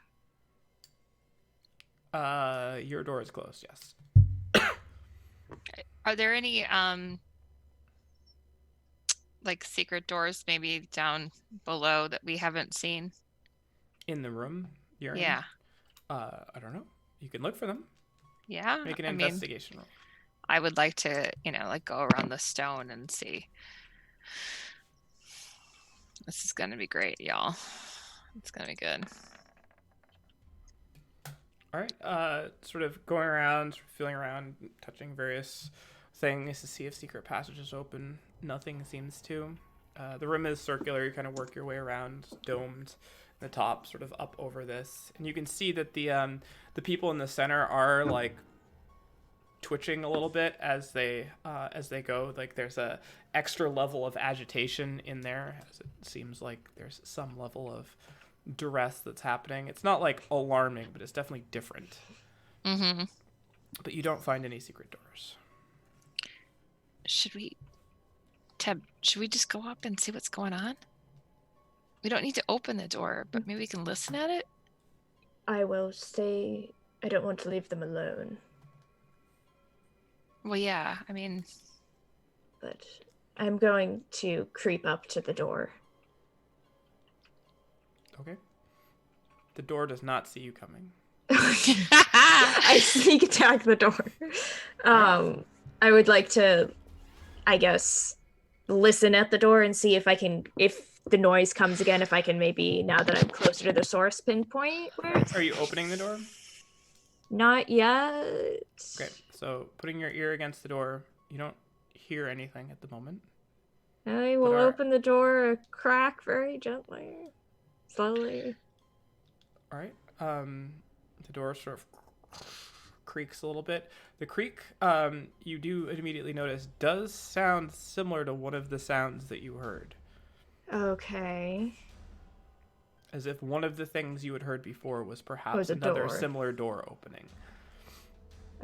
Your door is closed, yes. Are there any like secret doors maybe down below that we haven't seen? In the room you're Yeah. in? I don't know. You can look for them. Yeah. Make an I investigation roll. I would like to, like go around the stone and see. This is gonna be great, y'all. It's gonna be good. All right. Sort of going around, feeling around, touching various things to see if secret passages open. Nothing seems to. The room is circular. You kind of work your way around, domed. The top, sort of up over this, and you can see that the people in the center are like twitching a little bit as they go. Like there's a extra level of agitation in there, as it seems like there's some level of duress that's happening. It's not like alarming, but it's definitely different. Mm-hmm. But you don't find any secret doors. Should we just go up and see what's going on? We don't need to open the door, but maybe we can listen at it. I will stay. I don't want to leave them alone. Well, yeah, I mean... But I'm going to creep up to the door. Okay. The door does not see you coming. I sneak attack the door. I would like to, I guess, listen at the door and see if the noise comes again, if I can maybe, now that I'm closer to the source, pinpoint where it's... Are you opening the door? Not yet. Okay, so putting your ear against the door, you don't hear anything at the moment. I will open the door a crack very gently, slowly. All right. The door sort of creaks a little bit. The creak, you do immediately notice, does sound similar to one of the sounds that you heard. Okay. As if one of the things you had heard before was perhaps a another door. similar door opening.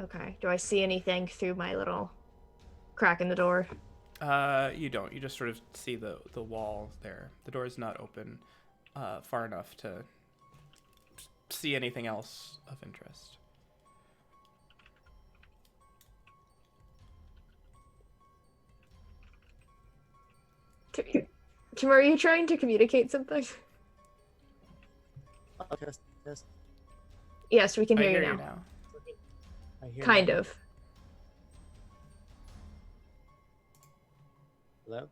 Okay. Do I see anything through my little crack in the door? You don't. You just sort of see the wall there. The door is not open far enough to see anything else of interest. Tim, are you trying to communicate something? Yes. Yes, we can hear you you now. now. I hear Kind now. of. Hello?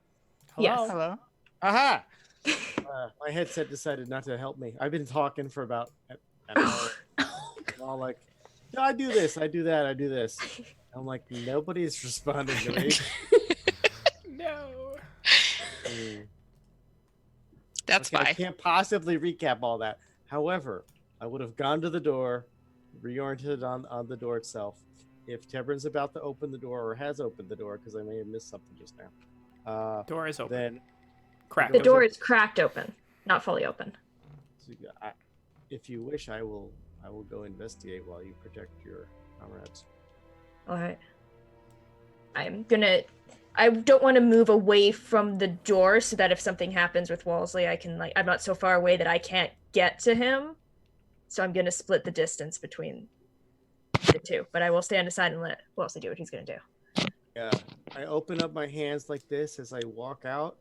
Yes. Hello? Aha! My headset decided not to help me. I've been talking for about an hour. All like, no, I do this, I do that, I do this. I'm like, nobody's responding to me. No. That's Okay, I why. can't possibly recap all that. However, I would have gone to the door, reoriented on the door itself. If Tebrin's about to open the door or has opened the door, because I may have missed something just now. Door is open. Then Cracked. The door is cracked open, not fully open. so if you wish, I will go investigate while you protect your comrades. All right. I don't want to move away from the door so that if something happens with Wolsey, I'm not so far away that I can't get to him. So I'm gonna split the distance between the two, but I will stand aside and let Wolsey do what he's gonna do. Yeah, I open up my hands like this as I walk out,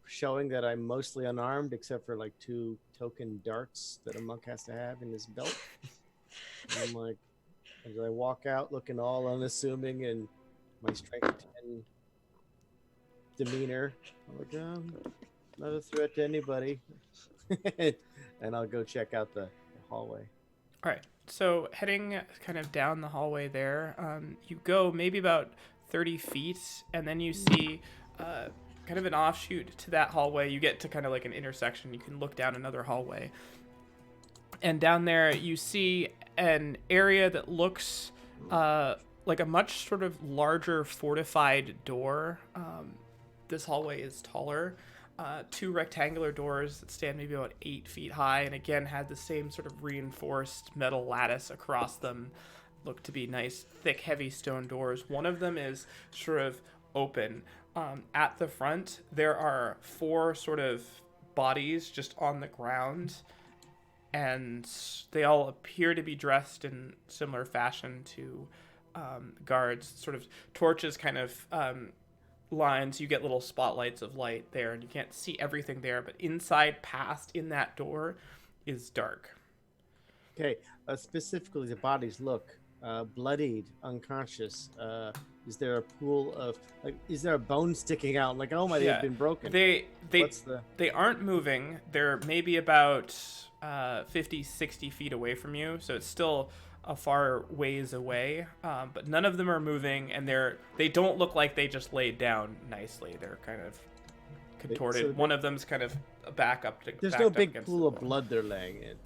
showing that I'm mostly unarmed except for like 2 token darts that a monk has to have in his belt. And I'm like, as I walk out looking all unassuming and my strength 10 demeanor, I'm like, not a threat to anybody. And I'll go check out the hallway. All right. So heading kind of down the hallway there, you go maybe about 30 feet, and then you see kind of an offshoot to that hallway. You get to kind of like an intersection. You can look down another hallway. And down there, you see an area that looks like a much sort of larger fortified door. This hallway is taller. 2 rectangular doors that stand maybe about 8 feet high, and again had the same sort of reinforced metal lattice across them. Look to be nice, thick, heavy stone doors. One of them is sort of open. At the front, there are 4 sort of bodies just on the ground, and they all appear to be dressed in similar fashion to guards. Sort of torches kind of lines. You get little spotlights of light there, and you can't see everything there, but inside, past in that door, is dark. Okay, specifically the bodies look bloodied, unconscious. Is there a pool of, like, is there a bone sticking out? Like, oh my, they've been broken. They aren't moving. They're maybe about 50, 60 feet away from you, so it's still a far ways away, but none of them are moving, and they don't look like they just laid down nicely. They're kind of contorted. So one of them's kind of back up to. There's no big pool of blood they're laying in.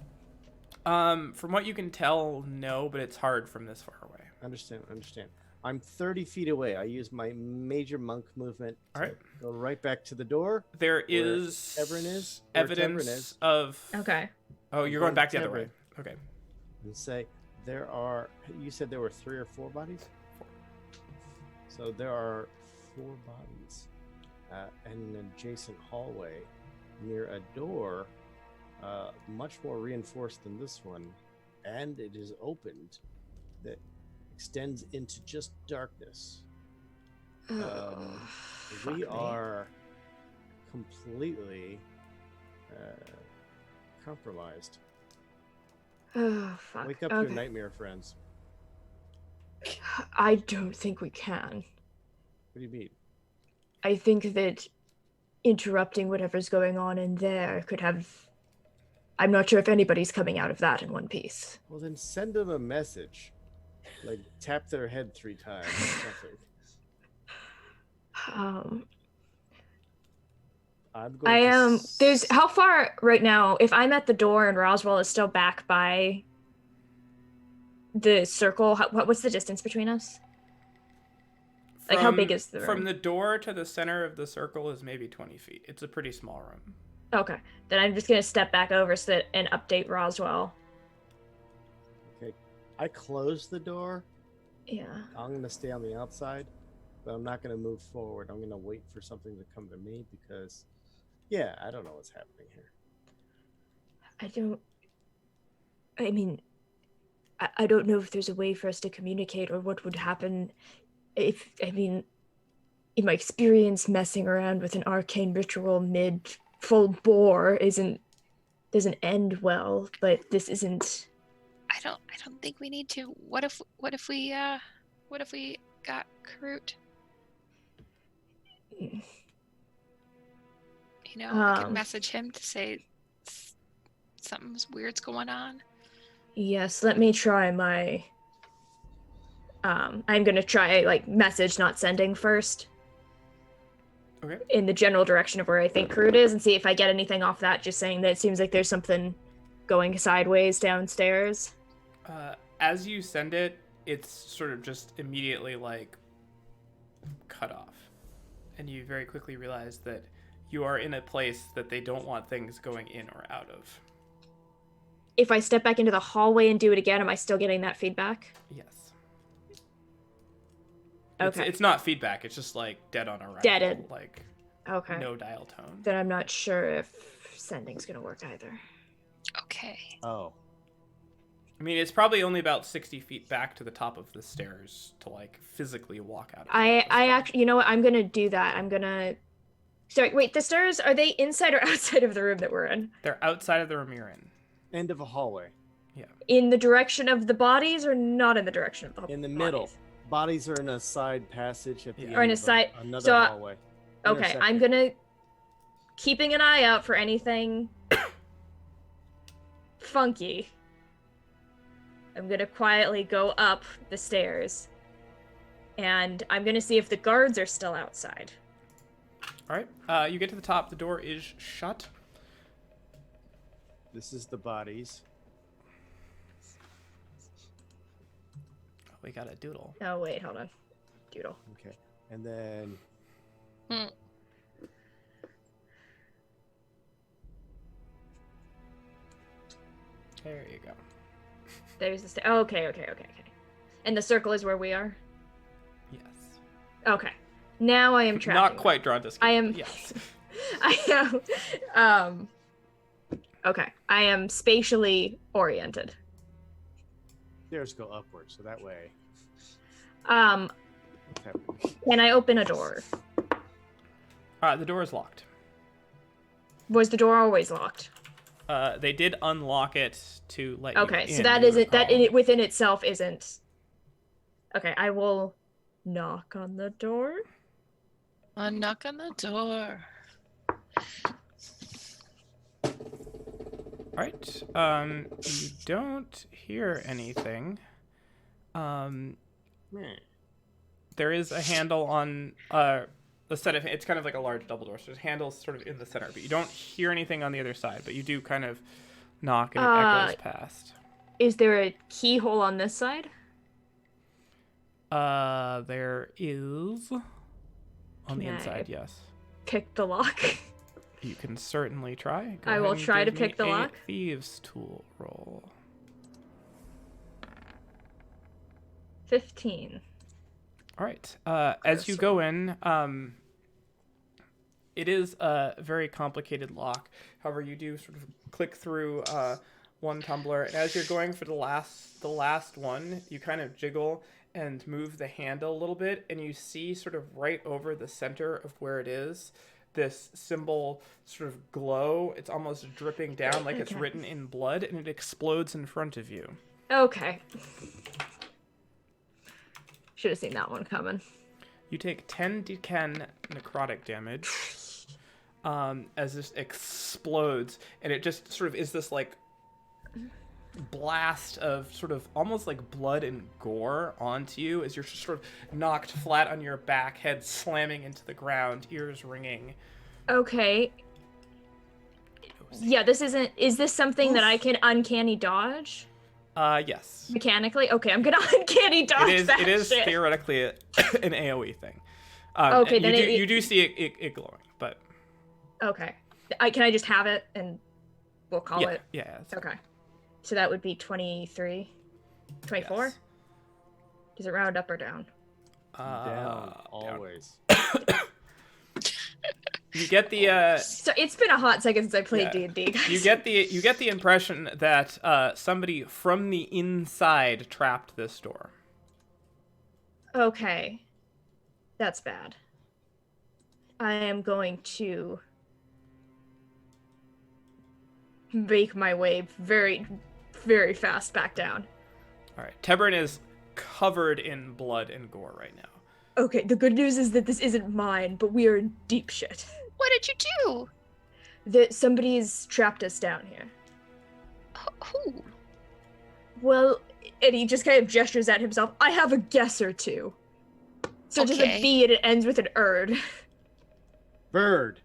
From what you can tell, no, but it's hard from this far away. Understand. I'm 30 feet away. I use my major monk movement to go right back to the door. There is evidence of. Okay. Oh, you're going back the other way. Okay. And say. You said there were 3 or 4 bodies? 4. So there are 4 bodies in an adjacent hallway near a door, much more reinforced than this one, and it is opened that extends into just darkness. We are completely compromised. Oh, fuck. Wake up your nightmare friends. I don't think we can. What do you mean? I think that interrupting whatever's going on in there could have... I'm not sure if anybody's coming out of that in one piece. Well, then send them a message. Like, tap their head 3 times or something. There's how far right now, if I'm at the door and Roswell is still back by the circle, what's the distance between us? Like, how big is the room? From the door to the center of the circle is maybe 20 feet. It's a pretty small room. Okay. Then I'm just going to step back over and update Roswell. Okay. I closed the door. Yeah. I'm going to stay on the outside, but I'm not going to move forward. I'm going to wait for something to come to me because... yeah, I don't know what's happening here. I don't know if there's a way for us to communicate or what would happen if, in my experience, messing around with an arcane ritual mid full bore doesn't end well, but this isn't... I don't think we need to. What if we got Karut? You know, I can message him to say something weird's going on. Yes, let me try my... I'm going to try, message not sending first. Okay. In the general direction of where I think Karut is, and see if I get anything off that, just saying that it seems like there's something going sideways downstairs. As you send it, it's sort of just immediately, cut off. And you very quickly realize that you are in a place that they don't want things going in or out of. If I step back into the hallway and do it again, am I still getting that feedback? Yes. Okay. It's not feedback. It's just dead on arrival. Deaded. Okay. No dial tone. Then I'm not sure if sending's gonna work either. Okay. Oh. I mean, it's probably only about 60 feet back to the top of the stairs to physically walk out. I actually, you know what? I'm gonna do that. I'm gonna. Sorry, wait. The stairs, are they inside or outside of the room that we're in? They're outside of the room you're in. End of a hallway. Yeah. In the direction of the bodies, or not in the direction of the bodies? In the middle. Bodies are in a side passage at the end or in a of side. Another hallway. Okay, I'm gonna keeping an eye out for anything funky. I'm gonna quietly go up the stairs, and I'm gonna see if the guards are still outside. All right. You get to the top. The door is shut. This is the bodies. We got a doodle. Oh wait, hold on. Doodle. Okay. And then There you go. There's the oh, okay. And the circle is where we are? Yes. Okay. Now I am tracking. Not quite drawn to scale. I am Yes. I am okay. I am spatially oriented. stairs go upward, so that way. Can I open a door? The door is locked. Was the door always locked? They did unlock it to let you Okay, so in, that you isn't that recall. within itself isn't. Okay, I will knock on the door. Knock on the door. All right. You don't hear anything. There is a handle on the set of. It's kind of like a large double door, so there's handles sort of in the center, but you don't hear anything on the other side. But you do kind of knock, and it echoes past. Is there a keyhole on this side? There is on the Can inside. I Yes. Pick the lock. You can certainly try. Go I will ahead and try to give pick me the a lock. Thieves tool roll. 15. All right. As you go in, it is a very complicated lock. However, you do sort of click through one tumbler, and as you're going for the last one, you kind of jiggle and move the handle a little bit, and you see sort of right over the center of where it is, this symbol sort of glow. It's almost dripping down like it's written in blood, and it explodes in front of you. Okay. Should have seen that one coming. You take 10 d10 necrotic damage as this explodes, and it just sort of is this like blast of sort of almost like blood and gore onto you as you're just sort of knocked flat on your back, head slamming into the ground, ears ringing. Okay. Yeah, this isn't. Is this something that I can uncanny dodge? Yes. Mechanically? Okay, I'm gonna uncanny dodge that It is shit. theoretically an AoE thing. Okay, then you do see it glowing, but Okay. Can I just have it and we'll call it? Yeah. Okay. So that would be 23? 24? Yes. Does it round up or down? Down, always. You get the So it's been a hot second since I played D&D, guys. you get the impression that somebody from the inside trapped this door. Okay. That's bad. I am going to make my way very, very fast back down. All right, Tebrin is covered in blood and gore right now. Okay, the good news is that this isn't mine, but we are in deep shit. What did you do? That somebody's trapped us down here. Who? Well, and he just kind of gestures at himself. I have a guess or two. So just Okay. a B and it ends with an erd. Bird.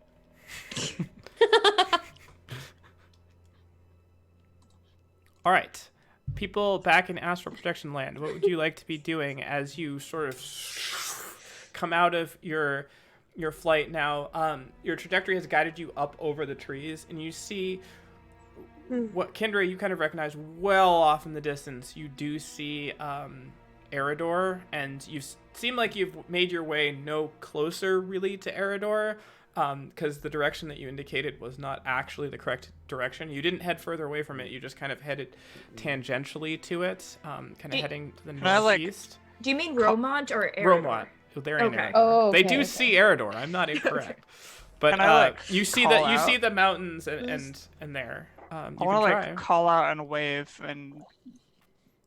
All right, people back in Astral Protection Land, what would you like to be doing as you sort of come out of your flight now? Your trajectory has guided you up over the trees, and you see what Kendra you kind of recognize well off in the distance. You do see Eridor, and you seem like you've made your way no closer really to Eridor, because the direction that you indicated was not actually the correct direction. You didn't head further away from it. You just kind of headed tangentially to it, kind of heading to the northeast. Do you mean Romont or Eridor? Romont. They're in Okay. Eridor. Oh, They okay, do okay. see Eridor. I'm not incorrect. But Can I, you see call you out? see the mountains and there. You I can want to try. call out and wave and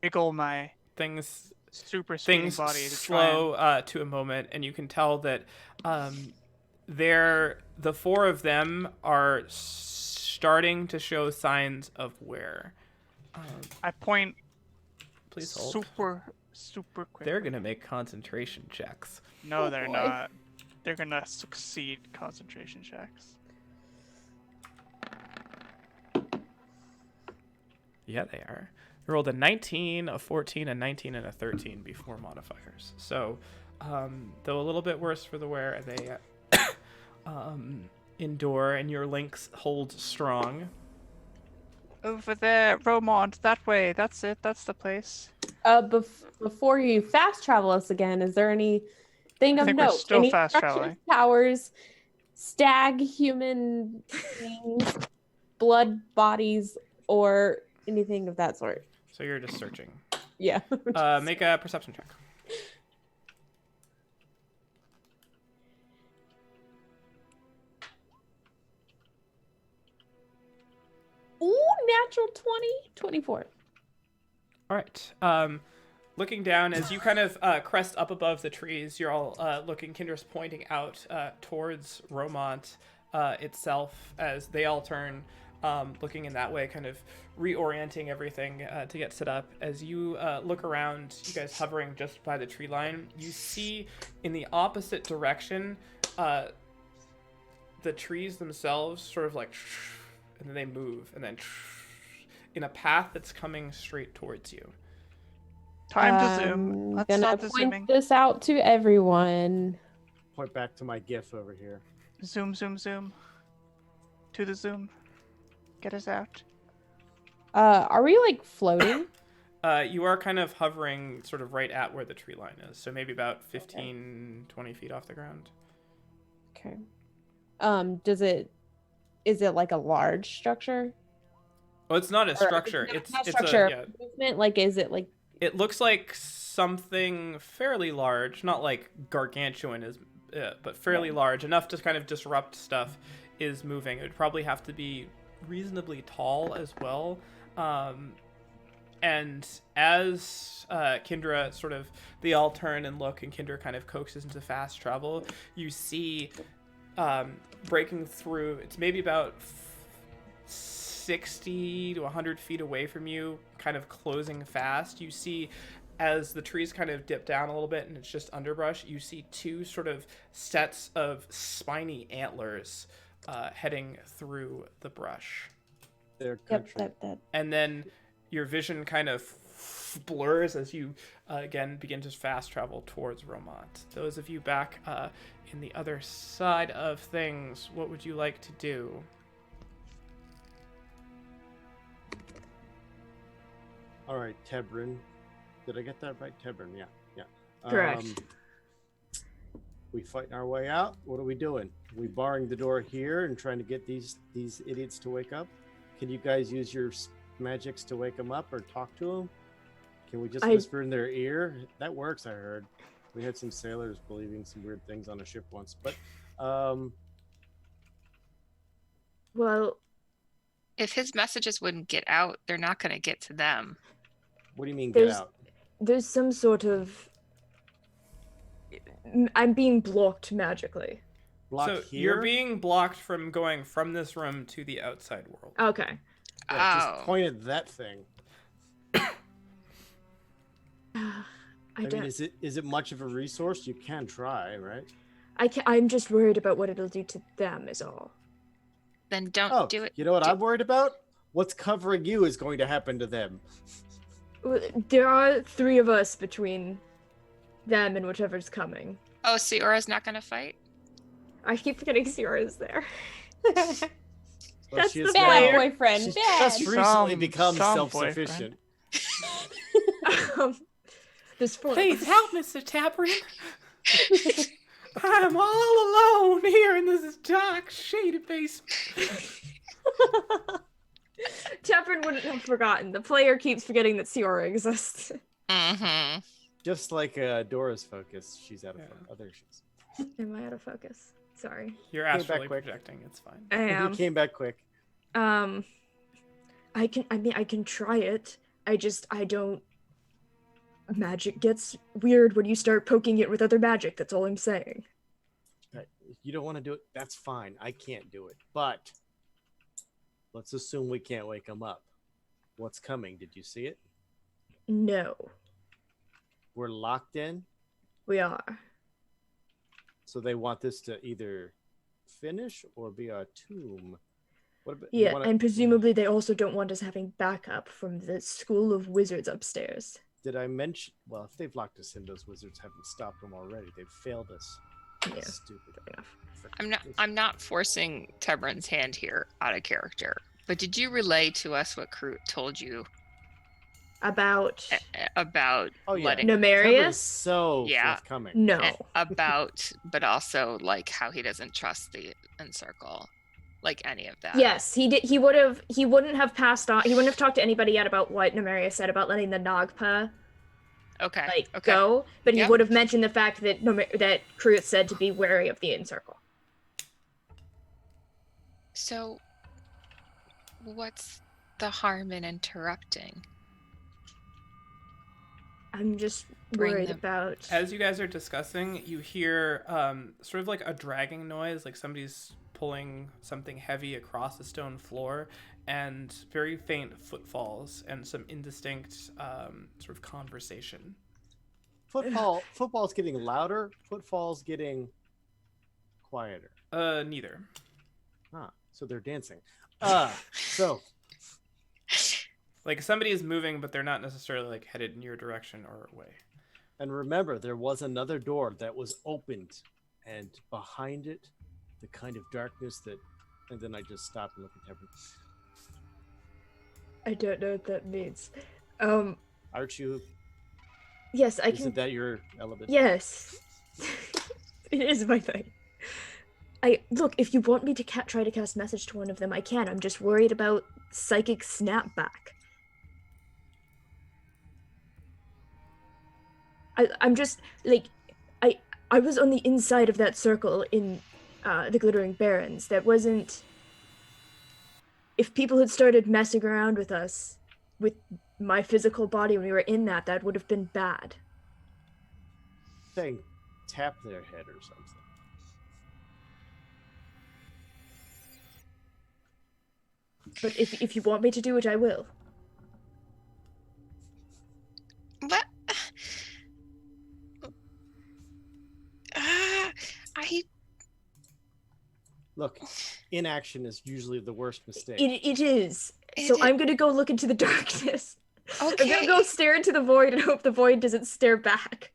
wiggle my Things super speeding things body to slow to a moment, and you can tell that the four of them are starting to show signs of wear. I point Please hold. super quick. They're gonna make concentration checks. No, Oh, they're boy. not. They're gonna succeed concentration checks. Yeah, they are. You rolled a 19, a 14, a 19, and a 13 before modifiers. So, though a little bit worse for the wear, they endure, and your links hold strong. Over there, Romont, that way. That's it. That's the place. Before you fast travel us again, is there anything I of think we're note? still Any fast structures, traveling. towers, stag human things, blood bodies, or anything of that sort? So you're just searching. Yeah. Make a perception check. Ooh, natural 20, 24. All right. Looking down, as you kind of crest up above the trees, you're all looking. Kendra's pointing out towards Romont itself as they all turn, looking in that way, kind of reorienting everything to get set up. As you look around, you guys hovering just by the tree line, you see in the opposite direction the trees themselves sort of like, and then they move, and then in a path that's coming straight towards you. Time to zoom. Let's Gonna start the point zooming. this out to everyone. Point back to my GIF over here. Zoom, zoom, zoom. To the zoom. Get us out. Are we like floating? You are kind of hovering sort of right at where the tree line is, so maybe about 15, 20 feet off the ground. Okay. Is it like a large structure? Oh, it's not a Or structure. not It's structure. a yeah. Movement. Like, is it like? It looks like something fairly large, not like gargantuan, but fairly large enough to kind of disrupt stuff. Is moving. It would probably have to be reasonably tall as well. And as Kendra sort of, they all turn and look, and Kendra kind of coaxes into fast travel, you see breaking through, it's maybe about 60 to 100 feet away from you, kind of closing fast. You see, as the trees kind of dip down a little bit and it's just underbrush, you see two sort of sets of spiny antlers heading through the brush. Their country. That. And then your vision kind of blurs as you again begin to fast travel towards Romont. Those of you back in the other side of things, what would you like to do? All right, Tebrin. Did I get that right? Tebrin, yeah. Correct. We fighting our way out? What are we doing? We barring the door here and trying to get these idiots to wake up? Can you guys use your magics to wake them up or talk to them? Can we just whisper in their ear? That works, I heard. We had some sailors believing some weird things on a ship once, but Well, If his messages wouldn't get out, they're not going to get to them. what do you mean get out? there's some sort of. I'm being blocked magically. Block so here? you're being blocked from going from this room to the outside world. Okay. Yeah, Oh. just point at that thing. I don't. mean, is it much of a resource? You can try, right? I'm just worried about what it'll do to them. Is all. Then don't Oh, do it. you know what I'm worried about? What's covering you is going to happen to them. There are 3 of us between them and whichever's coming. Oh, Siora's not going to fight? I keep forgetting Sierra's there. Well, That's she the is bad now- boyfriend. She's Bad. just recently Some become boyfriend. self-sufficient. There's 4 of Please us. help, Mr. Tabrin. I'm all alone here in this dark, shady basement. Teprin wouldn't have forgotten. The player keeps forgetting that Siora exists. Mm-hmm. Just like Dora's focus, she's out of other issues. Am I out of focus? Sorry. You're back astrally quick. projecting. It's fine. I am. He came back quick. I can try it. I don't. Magic gets weird when you start poking it with other magic. That's all I'm saying. Right. If you don't want to do it, that's fine. I can't do it. But let's assume we can't wake him up. What's coming? Did you see it? No, We're locked in. we are. So they want this to either finish or be a tomb. What about, Yeah, and presumably they also don't want us having backup from the school of wizards upstairs. Did I mention? Well, if they've locked us in, those wizards haven't stopped them already. They've failed us. Yeah, Stupid. fair enough. I'm not forcing Tebron's hand here out of character, but did you relay to us what Kroot told you About letting Nemarius? So Yeah. forthcoming. No. but also like how he doesn't trust the Encircle, like any of that. Yes, he did. He wouldn't have passed on. He wouldn't have talked to anybody yet about what Nemarius said about letting the Nagpa go. But he would have mentioned the fact that that Kroot said to be wary of the Encircle. So, what's the harm in interrupting? I'm just worried about. As you guys are discussing, you hear sort of like a dragging noise, like somebody's pulling something heavy across the stone floor, and very faint footfalls and some indistinct sort of conversation. Football's getting louder. Footfall's getting quieter. Neither. So they're dancing. So like somebody is moving, but they're not necessarily like headed in your direction or away. And remember, there was another door that was opened, and behind it, the kind of darkness that. And then I just stopped and looked at Tebron. I don't know what that means. Aren't you? Yes, I can. Isn't that your element? Yes, it is my thing. Look, if you want me to try to cast message to one of them, I can. I'm just worried about psychic snapback. I'm just like, I was on the inside of that circle in the Glittering Barrens. That wasn't. If people had started messing around with us, with my physical body when we were in that would have been bad. Saying, tap their head or something. But if you want me to do it, I will. But Look, inaction is usually the worst mistake. It is. So I'm gonna go look into the darkness. Okay. I'm gonna go stare into the void and hope the void doesn't stare back.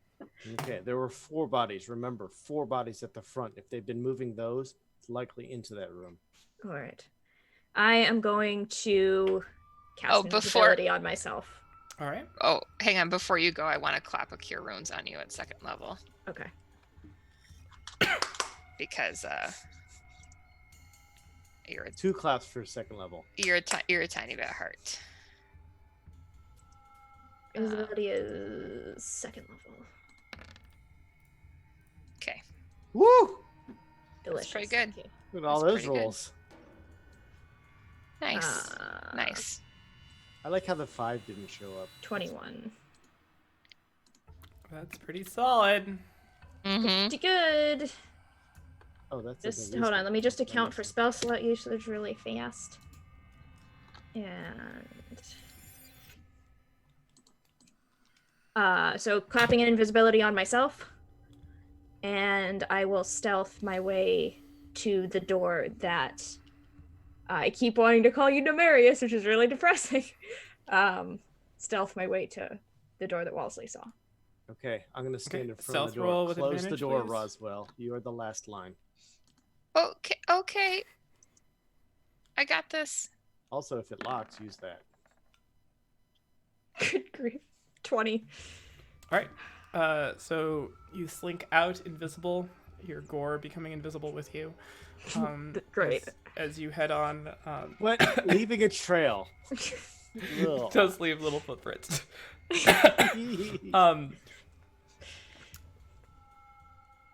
Okay, there were 4 bodies. Remember, 4 bodies at the front. If they've been moving those, it's likely into that room. All right. I am going to cast invisibility on myself. All right. Oh, hang on. Before you go, I want to clap a Cure Wounds on you at 2nd level. Okay. Because you're 2 claps for 2nd level. You're a tiny bit hurt. Invisibility is 2nd level. Okay. Woo! Delicious. That's pretty good. Okay. Look at all That's those pretty good. rolls. Nice. Nice. I like how the 5 didn't show up. 21. That's pretty solid. Mm-hmm. Pretty good. Oh, that's Just hold on. Let me just account for spell slot usage really fast. And so clapping and invisibility on myself, and I will stealth my way to the door that I keep wanting to call you Nemarius, which is really depressing. Stealth my way to the door that Walsley saw. Okay, I'm going to stand in front Stealth of the roll door. with Close the advantage, door, please. Roswell. You are the last line. Okay. I got this. Also, if it locks, use that. Good grief. 20. All right. So you slink out invisible, your gore becoming invisible with you. Great. As you head on. What? Leaving a trail. Ugh. Does leave little footprints.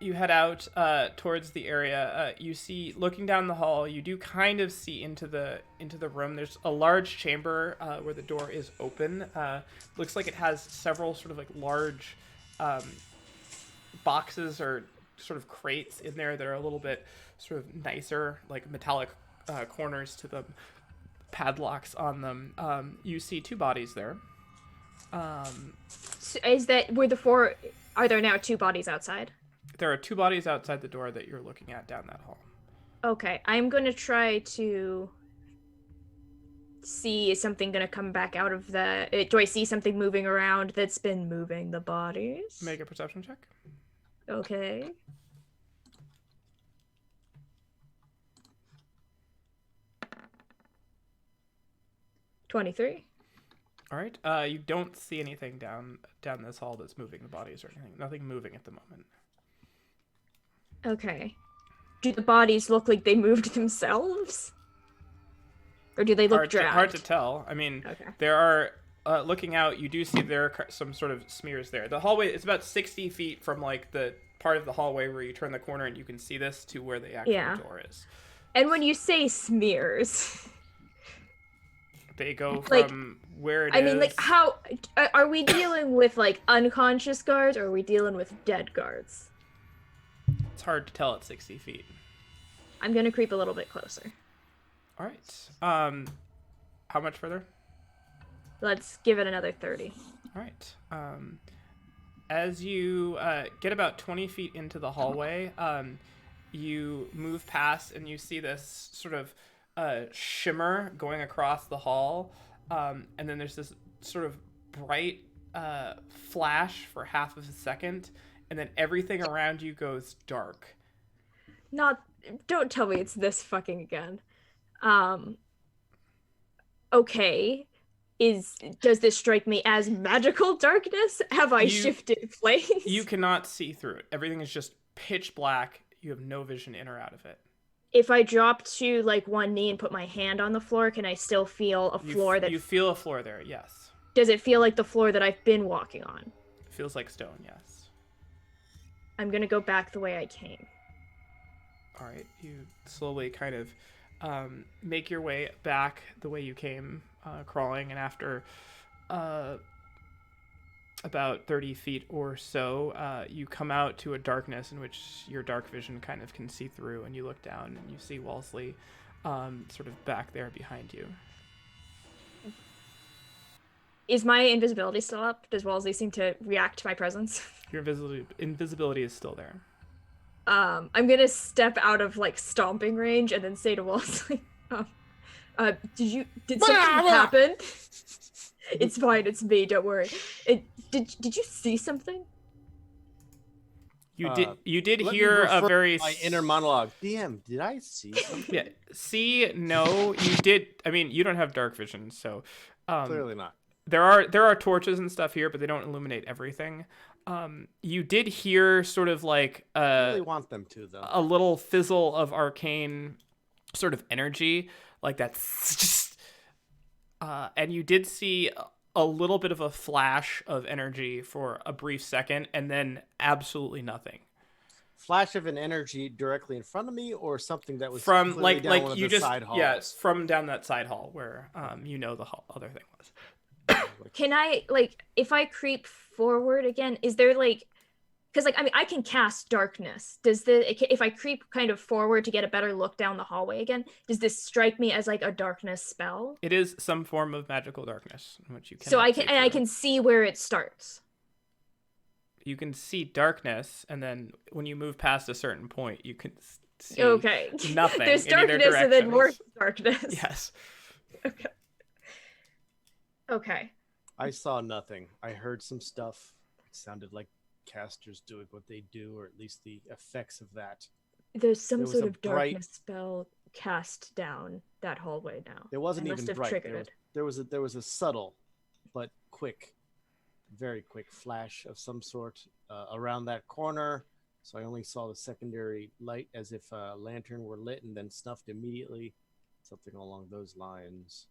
You head out towards the area. You see, looking down the hall, you do kind of see into the room. There's a large chamber where the door is open. Looks like it has several sort of like large boxes or sort of crates in there that are a little bit sort of nicer, like metallic corners to them, padlocks on them. You see 2 bodies there. So are there now 2 bodies outside? There are 2 bodies outside the door that you're looking at down that hall. Okay, I'm going to try to see, is something gonna come back out of the... do I see something moving around that's been moving the bodies? Make a perception check. Okay. $23. All right. You don't see anything down this hall that's moving the bodies or anything. Nothing moving at the moment. Okay. Do the bodies look like they moved themselves? Or do they look dragged? Hard to tell. I mean, Okay. there are... looking out, you do see there are some sort of smears there. The hallway is about 60 feet from, like, the part of the hallway where you turn the corner and you can see this to where the actual door is. And when you say smears... They go like, from where it is... I mean, like, how... Are we dealing with, like, unconscious guards, or are we dealing with dead guards? It's hard to tell at 60 feet. I'm gonna creep a little bit closer. All right. How much further? Let's give it another 30. All right. As you get about 20 feet into the hallway, you move past and you see this sort of shimmer going across the hall. And then there's this sort of bright flash for half of a second. And then everything around you goes dark. Don't tell me it's this fucking again. Okay. Does this strike me as magical darkness? Have I shifted planes? You cannot see through it. Everything is just pitch black. You have no vision in or out of it. If I drop to like one knee and put my hand on the floor, can I still feel a floor that... You feel a floor there, yes. Does it feel like the floor that I've been walking on? It feels like stone, yes. I'm gonna go back the way I came. All right, you slowly kind of make your way back the way you came, crawling, and after about 30 feet or so, you come out to a darkness in which your dark vision kind of can see through, and you look down and you see Wellesley sort of back there behind you. Is my invisibility still up? Does Wellesley seem to react to my presence? Your invisibility is still there. I'm gonna step out of like stomping range and then say to Wellesley, did something happen? It's fine, it's me, don't worry. Did you see something? You did hear a very... My inner monologue. DM, did I see something? Yeah, see, no, you did... I mean, you don't have dark vision, so... Clearly not. There are torches and stuff here, but they don't illuminate everything. You did hear sort of like... I really want them to, though. A little fizzle of arcane sort of energy, like that's just... and you did see a little bit of a flash of energy for a brief second, and then absolutely nothing. Flash of an energy directly in front of me, or something that was from like down one of you the just side halls? Yes, from down that side hall where the other thing was. Can I, like, if I creep forward again, is there like, because like I mean I can cast darkness. If I creep kind of forward to get a better look down the hallway again, does this strike me as like a darkness spell? It is some form of magical darkness in which you can. So I can see where it starts. You can see darkness, and then when you move past a certain point, you can see nothing. There's in either darkness and then more directions. darkness. Yes. Okay. I saw nothing. I heard some stuff. It sounded like casters doing what they do, or at least the effects of that. There's some There was sort a of darkness spell cast down that hallway now. It wasn't I must even have bright. triggered it. There was a subtle, but quick, very quick flash of some sort around that corner. So I only saw the secondary light as if a lantern were lit and then snuffed immediately. Something along those lines.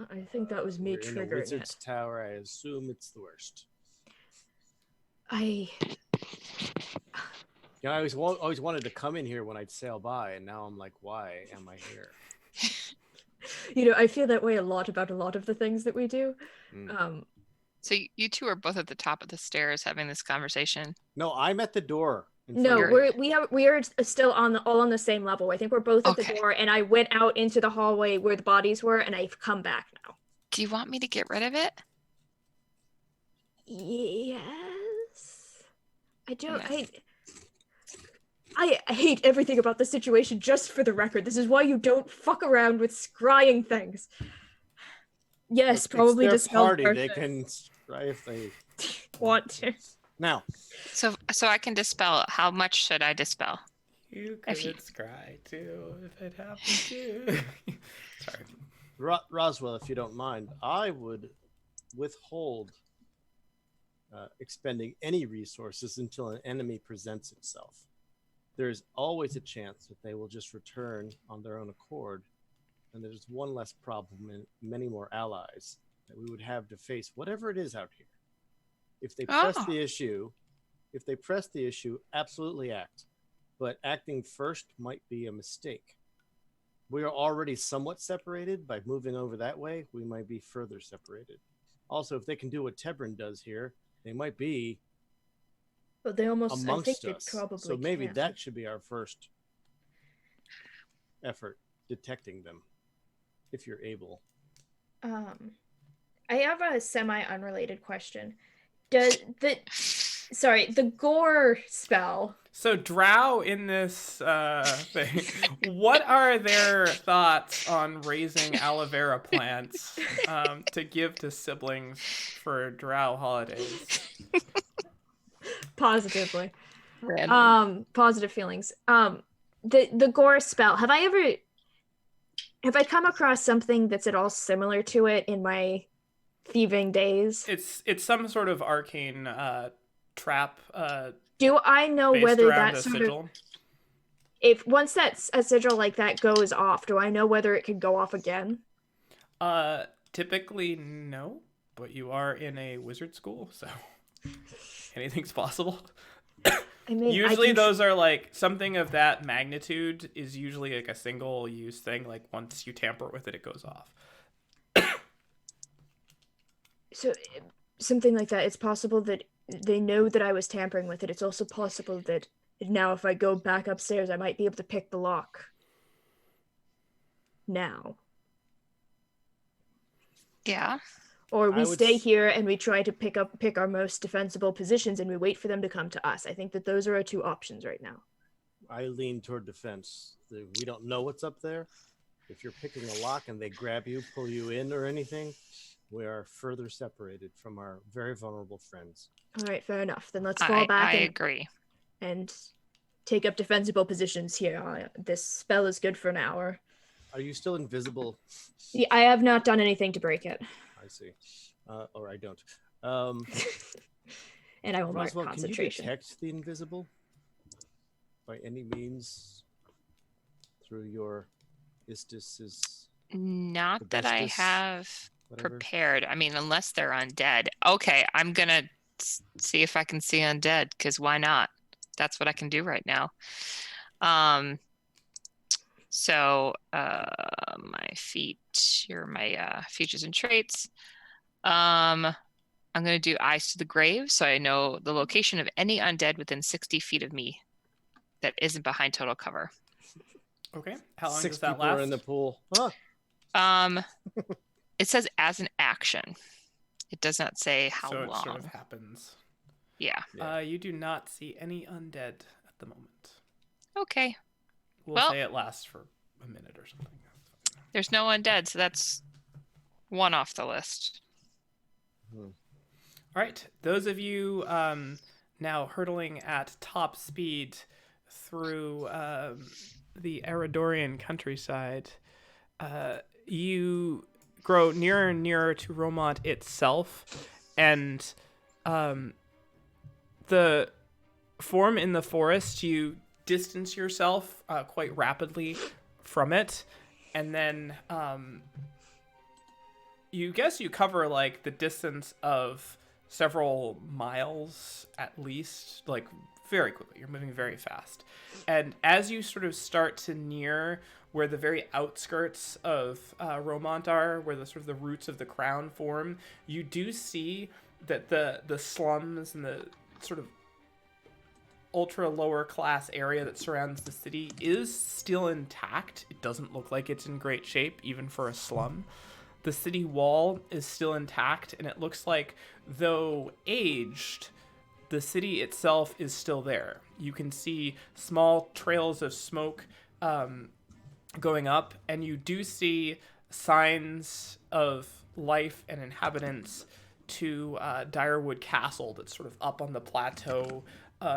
I think that was me We're in a triggering wizard's it. tower. I assume it's the worst. I always wanted to come in here when I'd sail by, and now I'm like, why am I here? I feel that way a lot about a lot of the things that we do. So you two are both at the top of the stairs having this conversation. No, I'm at the door. No, we are still all on the same level. I think we're both at the door, and I went out into the hallway where the bodies were, and I've come back now. Do you want me to get rid of it? Yes. I don't. Yes. I hate everything about the situation. Just for the record, this is why you don't fuck around with scrying things. Yes, It's probably their dispel party. curses. They can try if they Want to. now. So I can dispel. How much should I dispel? You If you- could scry too if it happened to. Sorry. Roswell, if you don't mind, I would withhold expending any resources until an enemy presents itself. There is always a chance that they will just return on their own accord, and there's one less problem and many more allies that we would have to face whatever it is out here. If they press Oh. the issue, absolutely act. But acting first might be a mistake. We are already somewhat separated. By moving over that way, we might be further separated. Also, if they can do what Tebrin does here, they might be But they almost, I think amongst they us. probably So maybe can. that should be our first effort, detecting them, if you're able. I have a semi-unrelated question. Does the gore spell? So drow in this thing, what are their thoughts on raising aloe vera plants to give to siblings for drow holidays? Positively. Random. Positive feelings. The gore spell. Have I come across something that's at all similar to it in my thieving days? It's some sort of arcane trap. Do I know based whether around that a sort sigil. of, if once that's a sigil like that goes off, do I know whether it could go off again? Typically no, but you are in a wizard school, so anything's possible. I mean, Usually those are like something of that magnitude is usually like a single use thing. Like once you tamper with it, it goes off. So something like that. It's possible that they know that I was tampering with it. It's also possible that now if I go back upstairs, I might be able to pick the lock. Now. Yeah. Or we I would stay s- here and we try to pick our most defensible positions and we wait for them to come to us. I think that those are our two options right now. I lean toward defense. We don't know what's up there. If you're picking a lock and they grab you, pull you in or anything, we are further separated from our very vulnerable friends. All right, fair enough. Then let's fall back I agree. and take up defensible positions here. This spell is good for an hour. Are you still invisible? Yeah, I have not done anything to break it. I see. Or I don't. And I will mark Roswell, can you concentration. detect the invisible by any means through your istis? Not that I Hibiscus, have whatever? prepared. I mean, unless they're undead. Okay, I'm gonna see if I can see undead, because why not? That's what I can do right now. So my features and traits. I'm gonna do eyes to the grave, so I know the location of any undead within 60 feet of me that isn't behind total cover. Okay. How long 6 does that people last? are in the pool. Huh. It says as an action. It does not say how so long. it sort of happens. Yeah. Yeah. You do not see any undead at the moment. Okay. We'll Well- say it lasts for a minute or something. There's no undead, so that's one off the list. All right, those of you now hurtling at top speed through the Eridorian countryside, you grow nearer and nearer to Romont itself, and the form in the forest, you distance yourself quite rapidly from it, and then you guess you cover like the distance of several miles at least, like very quickly. You're moving very fast. And as you sort of start to near where the very outskirts of Romont are, where the sort of the roots of the crown form, you do see that the slums and the sort of ultra lower class area that surrounds the city is still intact. It doesn't look like it's in great shape, even for a slum. The city wall is still intact, and it looks like, though aged, the city itself is still there. You can see small trails of smoke going up, and you do see signs of life and inhabitants to Direwood Castle that's sort of up on the plateau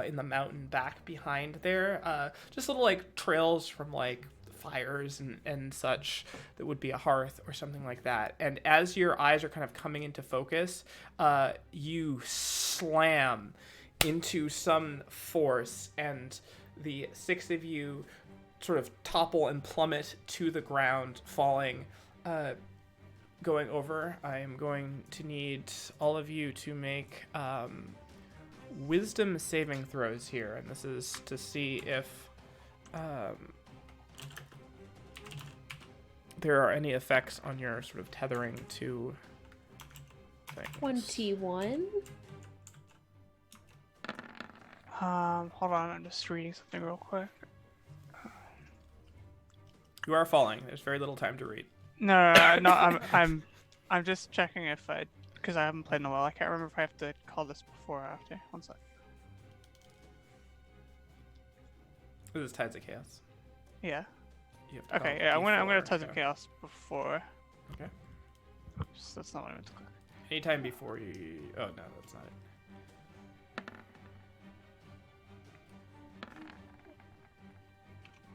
in the mountain back behind there. Just little like trails from like fires and such that would be a hearth or something like that. And as your eyes are kind of coming into focus, you slam into some force, and the 6 of you sort of topple and plummet to the ground, falling. Going over, I am going to need all of you to make wisdom saving throws here, and this is to see if there are any effects on your sort of tethering to things. 21. Hold on, I'm just reading something real quick. You are falling. There's very little time to read. No, I'm just checking if because I haven't played in a while. I can't remember if I have to call this before or after. One sec. This is Tides of Chaos. Yeah. You have to Okay. call Yeah, I'm gonna before, Tides of okay. Chaos before. Okay. Oops, that's not what I meant to click. Anytime before you. Oh no, that's not it.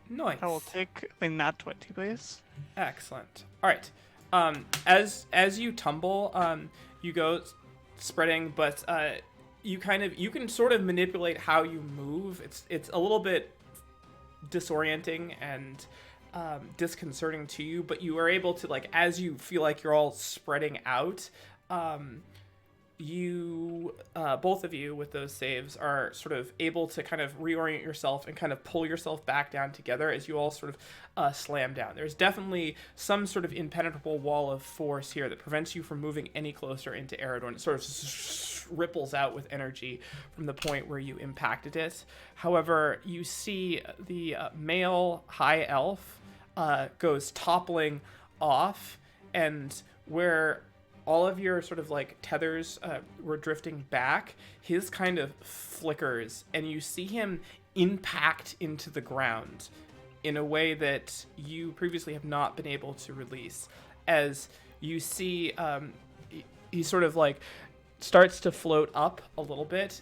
Nice. I will take the nat 20, please. Excellent. All right. As you tumble, you go spreading, but you can sort of manipulate how you move. It's a little bit disorienting and disconcerting to you, but you are able to, like, as you feel like you're all spreading out, you both of you with those saves are sort of able to kind of reorient yourself and kind of pull yourself back down together as you all sort of slam down. There's definitely some sort of impenetrable wall of force here that prevents you from moving any closer into Eredorn. It sort of ripples out with energy from the point where you impacted it. However, you see the male high elf goes toppling off, and where all of your sort of like tethers were drifting back, his kind of flickers, and you see him impact into the ground in a way that you previously have not been able to release. As you see, he sort of like starts to float up a little bit.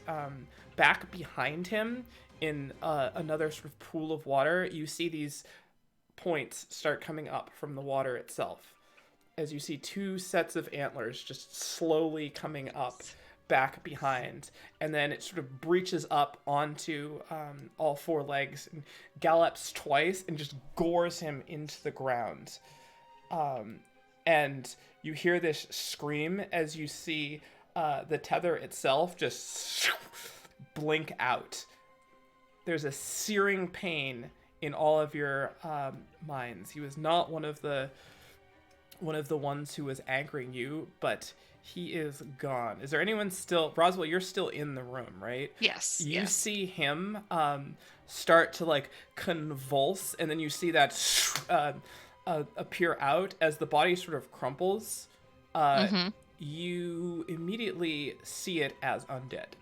Back behind him in another sort of pool of water, you see these points start coming up from the water itself, as you see 2 sets of antlers just slowly coming up back behind, and then it sort of breaches up onto all 4 legs and gallops twice and just gores him into the ground. And you hear this scream as you see the tether itself just blink out. There's a searing pain in all of your minds. He was not one of the ones who was anchoring you, but he is gone. Is there anyone still? Roswell, you're still in the room, right? Yes. You see him start to like convulse, and then you see that appear out as the body sort of crumples. You immediately see it as undead,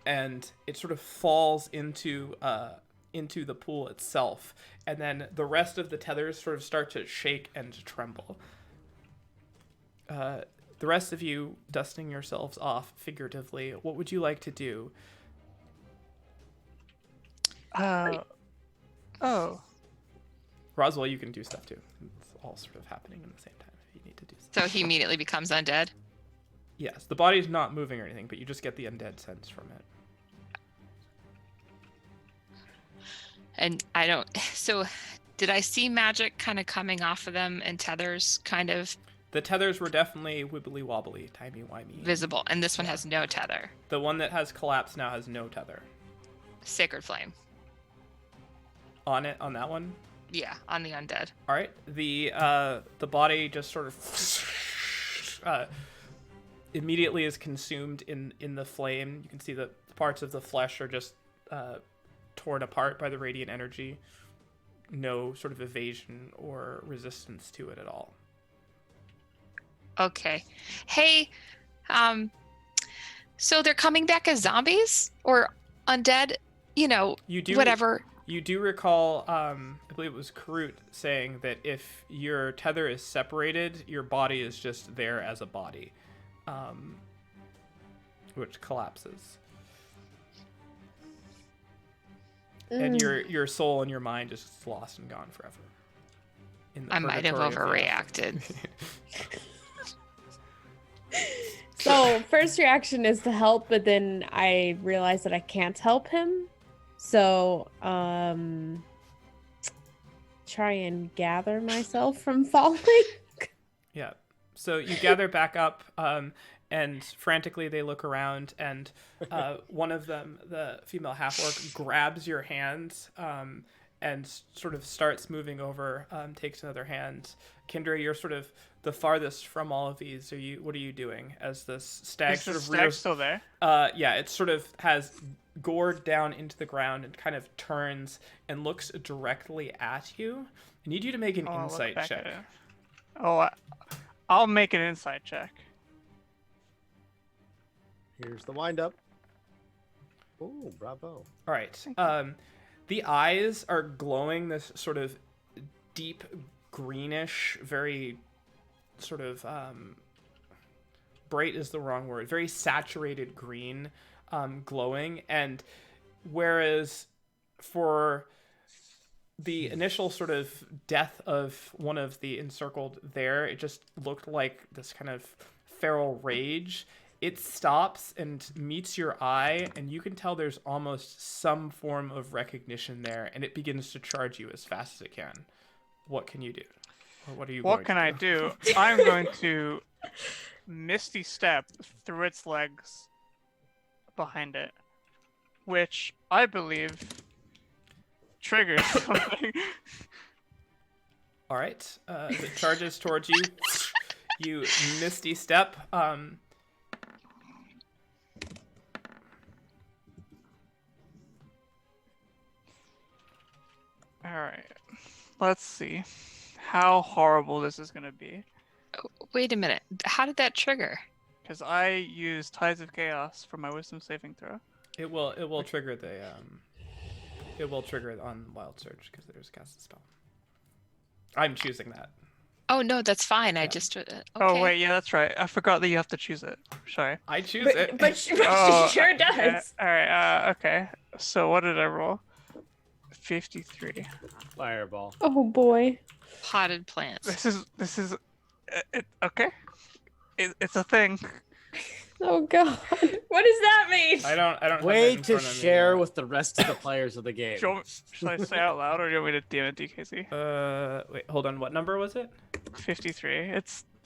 and it sort of falls into the pool itself, and then the rest of the tethers sort of start to shake and tremble. The rest of you dusting yourselves off figuratively, what would you like to do? Roswell, you can do stuff too. It's all sort of happening in the same time if you need to do stuff. So he immediately becomes undead? Yes, the body's not moving or anything, but you just get the undead sense from it. And I don't... So did I see magic kind of coming off of them and tethers kind of... The tethers were definitely wibbly wobbly, timey wimey. Visible, and this one has no tether. The one that has collapsed now has no tether. Sacred Flame. On that one? Yeah, on the undead. All right. The body just sort of immediately is consumed in the flame. You can see the parts of the flesh are just torn apart by the radiant energy. No sort of evasion or resistance to it at all. Okay. Hey, so they're coming back as zombies or undead? You know, You do, whatever. You do recall, I believe it was Karut saying that if your tether is separated, your body is just there as a body, which collapses. And your soul and your mind is lost and gone forever. I might have overreacted. So first reaction is to help, but then I realize that I can't help him. So try and gather myself from falling. Yeah. So you gather back up, and frantically they look around, and one of them, the female half-orc, grabs your hand and sort of starts moving over, takes another hand. Kendra, you're sort of the farthest from all of these. What are you doing as this stag Is sort the of stag rears? still there? Yeah, it sort of has gored down into the ground and kind of turns and looks directly at you. I need you to make an insight check. I'll make an insight check. Here's the wind up. Oh, bravo. All right. The eyes are glowing this sort of deep greenish, very sort of bright is the wrong word, very saturated green, glowing. And whereas for the initial sort of death of one of the encircled there, it just looked like this kind of feral rage. It stops and meets your eye, and you can tell there's almost some form of recognition there, and it begins to charge you as fast as it can. What can you do? Or what are you What going can to do? I do? I'm going to misty step through its legs behind it, which I believe triggers something. All right. It charges towards you. You misty step. Alright. Let's see how horrible this is going to be. Oh, wait a minute. How did that trigger? Because I used Tides of Chaos for my wisdom saving throw. It will trigger the it will trigger on Wild Surge because there's a cast spell. I'm choosing that. Oh no, that's fine. I Yeah. just okay. Oh wait, yeah, that's right. I forgot that you have to choose it. Sorry. I choose But, it. but she Oh, sure does. Alright, okay. So what did I roll? 53. Fireball. Oh boy. Potted plants. This is okay. It's a thing. Oh god. What does that mean? I don't have Way it in to front of me. share with the rest of the players of the game. Should I say out loud or do you want me to DM it, DKC? Wait, hold on. What number was it? 53.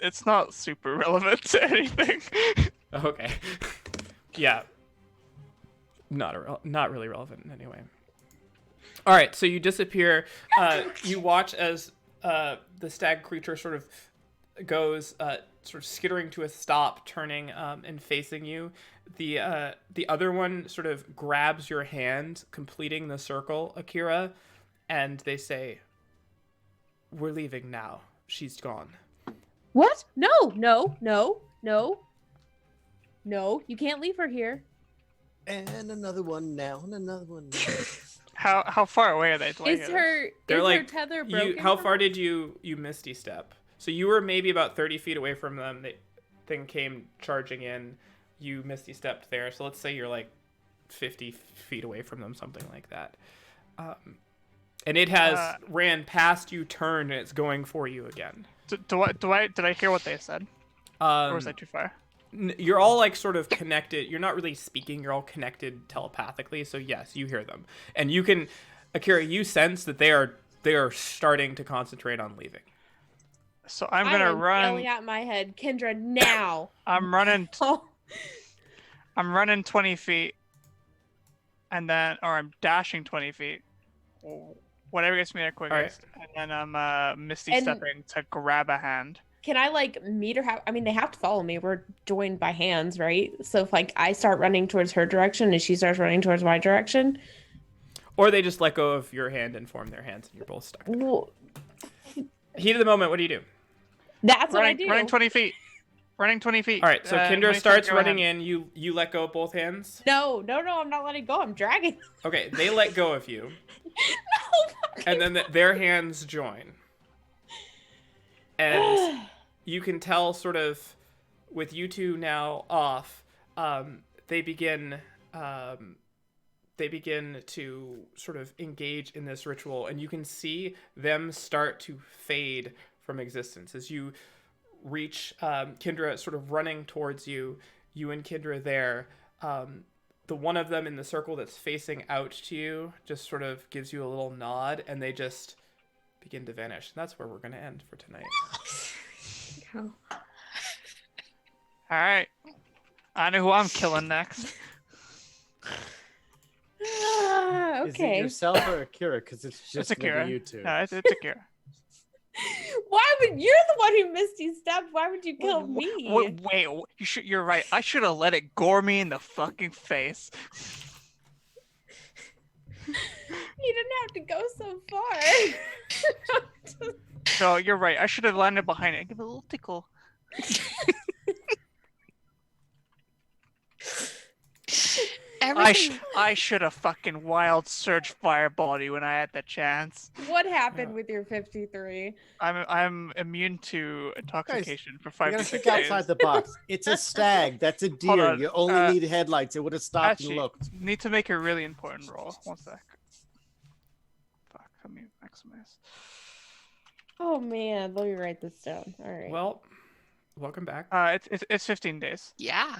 It's not super relevant to anything. Okay. Yeah. Not really relevant anyway. All right, so you disappear. You watch as the stag creature sort of goes, sort of skittering to a stop, turning and facing you. The other one sort of grabs your hand, completing the circle, Akira, and they say, "We're leaving now. She's gone." What? No. You can't leave her here. And another one now, and another one now. How far away are they? Is her tether broken? How from far her? did you misty step? So you were maybe about 30 feet away from them. The thing came charging in. You misty stepped there. So let's say you're like 50 feet away from them, something like that. And it has ran past you, turned, and it's going for you again. Did I hear what they said? Or was that too far? You're all like sort of connected. You're not really speaking. You're all connected telepathically. So yes, you hear them, and you can, Akira, you sense that they are starting to concentrate on leaving. So I'm gonna run. Yelling at my head, Kendra, now. I'm running. Oh. I'm running 20 feet, and then, or I'm dashing 20 feet. Whatever gets me there quickest, and then I'm misty stepping to grab a hand. Can I like meet her? I mean, they have to follow me. We're joined by hands, right? So if like I start running towards her direction and she starts running towards my direction, or they just let go of your hand and form their hands, and you're both stuck there. well, Heat of the moment. What do you do? that's what I do. Running 20 feet. Running 20 feet. All right, so Kendra 20 feet, starts go running ahead. in. You let go of both hands. No, I'm not letting go. I'm dragging. Okay, they let go of you, No, and then their hands join. And you can tell, sort of, with you two now off, they begin to sort of engage in this ritual, and you can see them start to fade from existence as you reach Kendra, sort of running towards you. You and Kendra there. The one of them in the circle that's facing out to you just sort of gives you a little nod, and they just begin to vanish. And that's where we're going to end for tonight. Oh. All right. I know who I'm killing next. Okay. Is it yourself or Akira? Because it's just It's Akira. gonna be you two. No, it's Akira. Why would you're the one who misty stepped? Why would you kill me? Wait, you're right. I should have let it gore me in the fucking face. You didn't have to go so far. No, you're right. I should have landed behind it. Give it a little tickle. I should have fucking wild surge fireballed you when I had the chance. What happened with your 53? I'm immune to intoxication for You 5 gotta to think 6 days. outside the box. It's a stag. That's a Hold deer. on, You only need headlights. It would have stopped Actually, and looked. need to make a really important roll. 1 sec. Fuck, let me maximize. Oh man, let me write this down. All right. Well, welcome back. It's 15 days. Yeah.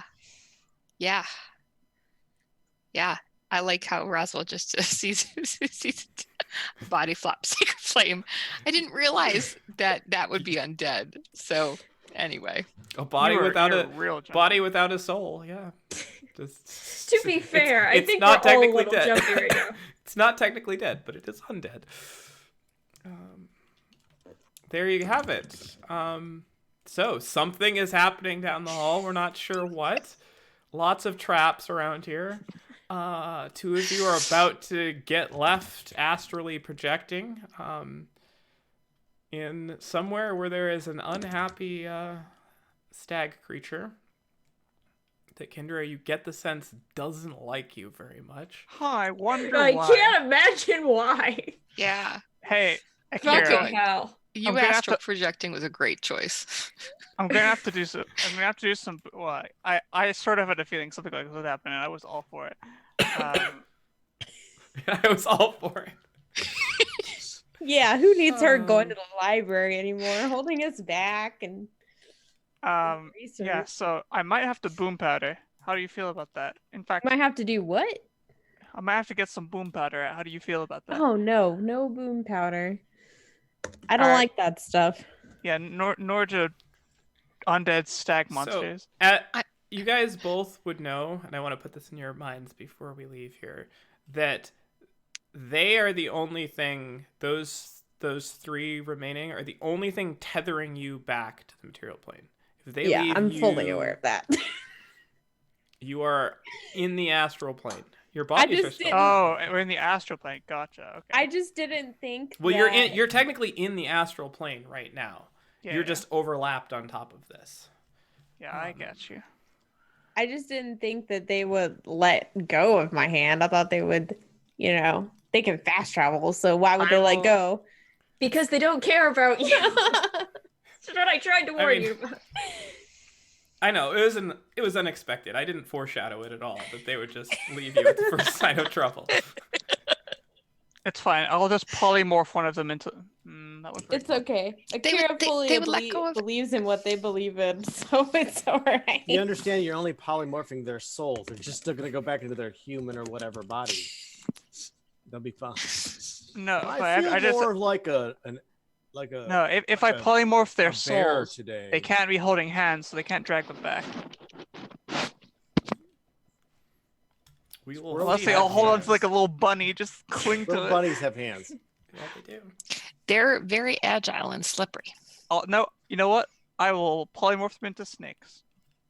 I like how Roswell just sees body flop sacred flame. I didn't realize that would be undead. So anyway, A body You're without a real body without a soul. Yeah. Just, To be fair, I it's think not we're all a technically little dead. jumpy right now. It's not technically dead, but it is undead. There you have it. So something is happening down the hall. We're not sure what. Lots of traps around here. 2 of you are about to get left astrally projecting in somewhere where there is an unhappy stag creature that Kendra, you get the sense, doesn't like you very much. I wonder I why. can't imagine why. yeah, Hey, Akira, Fucking hell. you gonna have astral to- projecting was a great choice. I'm gonna have to do some. I'm gonna have to do some. Well, I sort of had a feeling something like this would happen, and I was all for it. I was all for it. Yeah, who needs her going to the library anymore, holding us back and research? Yeah. So I might have to boom powder. How do you feel about that? In fact, Might have to do what? I might have to get some boom powder. How do you feel about that? Oh no, no boom powder. I don't Alright. like that stuff. Yeah. Nor do undead stag monsters. You guys both would know, and I want to put this in your minds before we leave here, that they are the only thing, those 3 remaining are the only thing tethering you back to the material plane. If they Yeah, leave I'm you, fully aware of that. You are in the astral plane. Your bodies are just still. didn't- Oh, we're in the astral plane. Gotcha. Okay. I just didn't think. Well, that... you're technically in the astral plane right now. Yeah, You're yeah. just overlapped on top of this. Yeah, I get you. I just didn't think that they would let go of my hand. I thought they would, they can fast travel. So why would they let go? Because they don't care about you. That's what I tried to warn you about. I know it was unexpected. I didn't foreshadow it at all that they would just leave you at the first sign of trouble. It's fine. I'll just polymorph one of them into. That would It's okay. Akira fully they would let go of- believes in what they believe in, so it's alright. You understand you're only polymorphing their soul. They're just still gonna go back into their human or whatever body. They'll be fine. No, I feel I just more like a no. If I like a- polymorph their a bear souls, today. they can't be holding hands, so they can't drag them back. We will Unless see they that all hold on here. to like a little bunny, just cling to Little it. bunnies have hands. Yeah, they do. They're very agile and slippery. Oh no! You know what? I will polymorph them into snakes.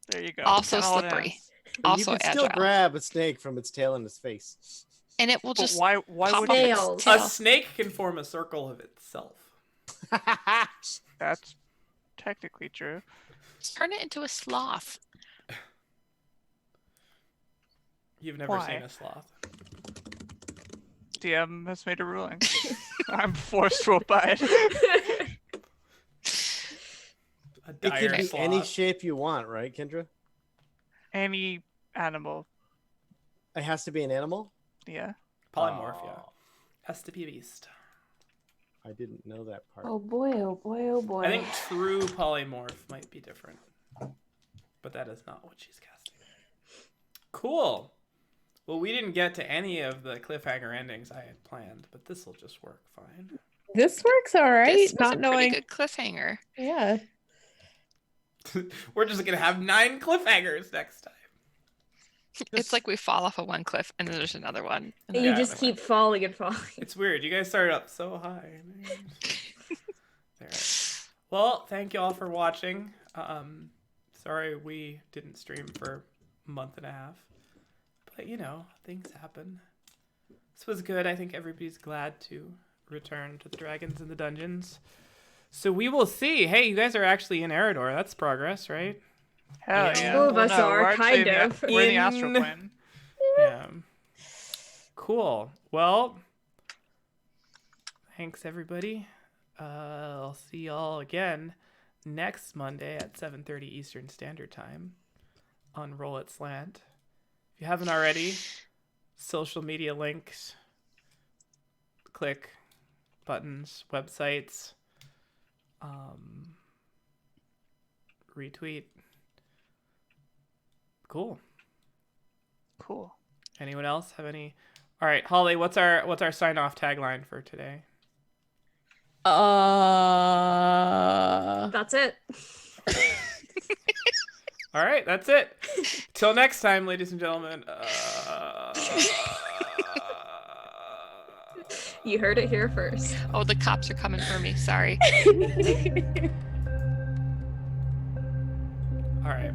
There you go. Also Can't hold slippery. hands. But Also you can still agile. grab a snake from its tail in its face. And it will But just why pop would up you? its Nails. tail. A snake can form a circle of itself. That's technically true. Let's turn it into a sloth. You've never Why? seen a sloth. DM has made a ruling. I'm forced to abide. A It dire can be sloth. any shape you want, right, Kendra? Any animal, It has to be an animal? yeah. Polymorph, yeah. Oh, Has to be a beast. I didn't know that part. Oh boy, oh boy, oh boy. I think true polymorph might be different. But that is not what she's casting. Cool. Well, we didn't get to any of the cliffhanger endings I had planned, but this will just work fine. This works all right. This was Not a knowing. pretty good cliffhanger. Yeah. We're just going to have 9 cliffhangers next time. It's like we fall off of one cliff and then there's another one. And then You Yeah. just keep falling and falling. It's weird. You guys started up so high. There. Well, thank you all for watching. Sorry we didn't stream for a month and a half. But, you know, things happen. This was good. I think everybody's glad to return to the dragons and the dungeons. So we will see. Hey, you guys are actually in Eridor. That's progress, right? Hell Yeah. yeah. Two of us no, are, we're actually kind in the- of. We're in the astral In- plane. Yeah. Cool. Thanks, everybody. I'll see y'all again next Monday at 7:30 Eastern Standard Time on Roll It Slant. If you haven't already, social media links, click, buttons, websites, retweet. Cool. Cool. Anyone else have any? All right, Holly, what's our sign off tagline for today? That's it. All right, that's it. Till next time, ladies and gentlemen. You heard it here first. Oh, the cops are coming for me. Sorry. All right.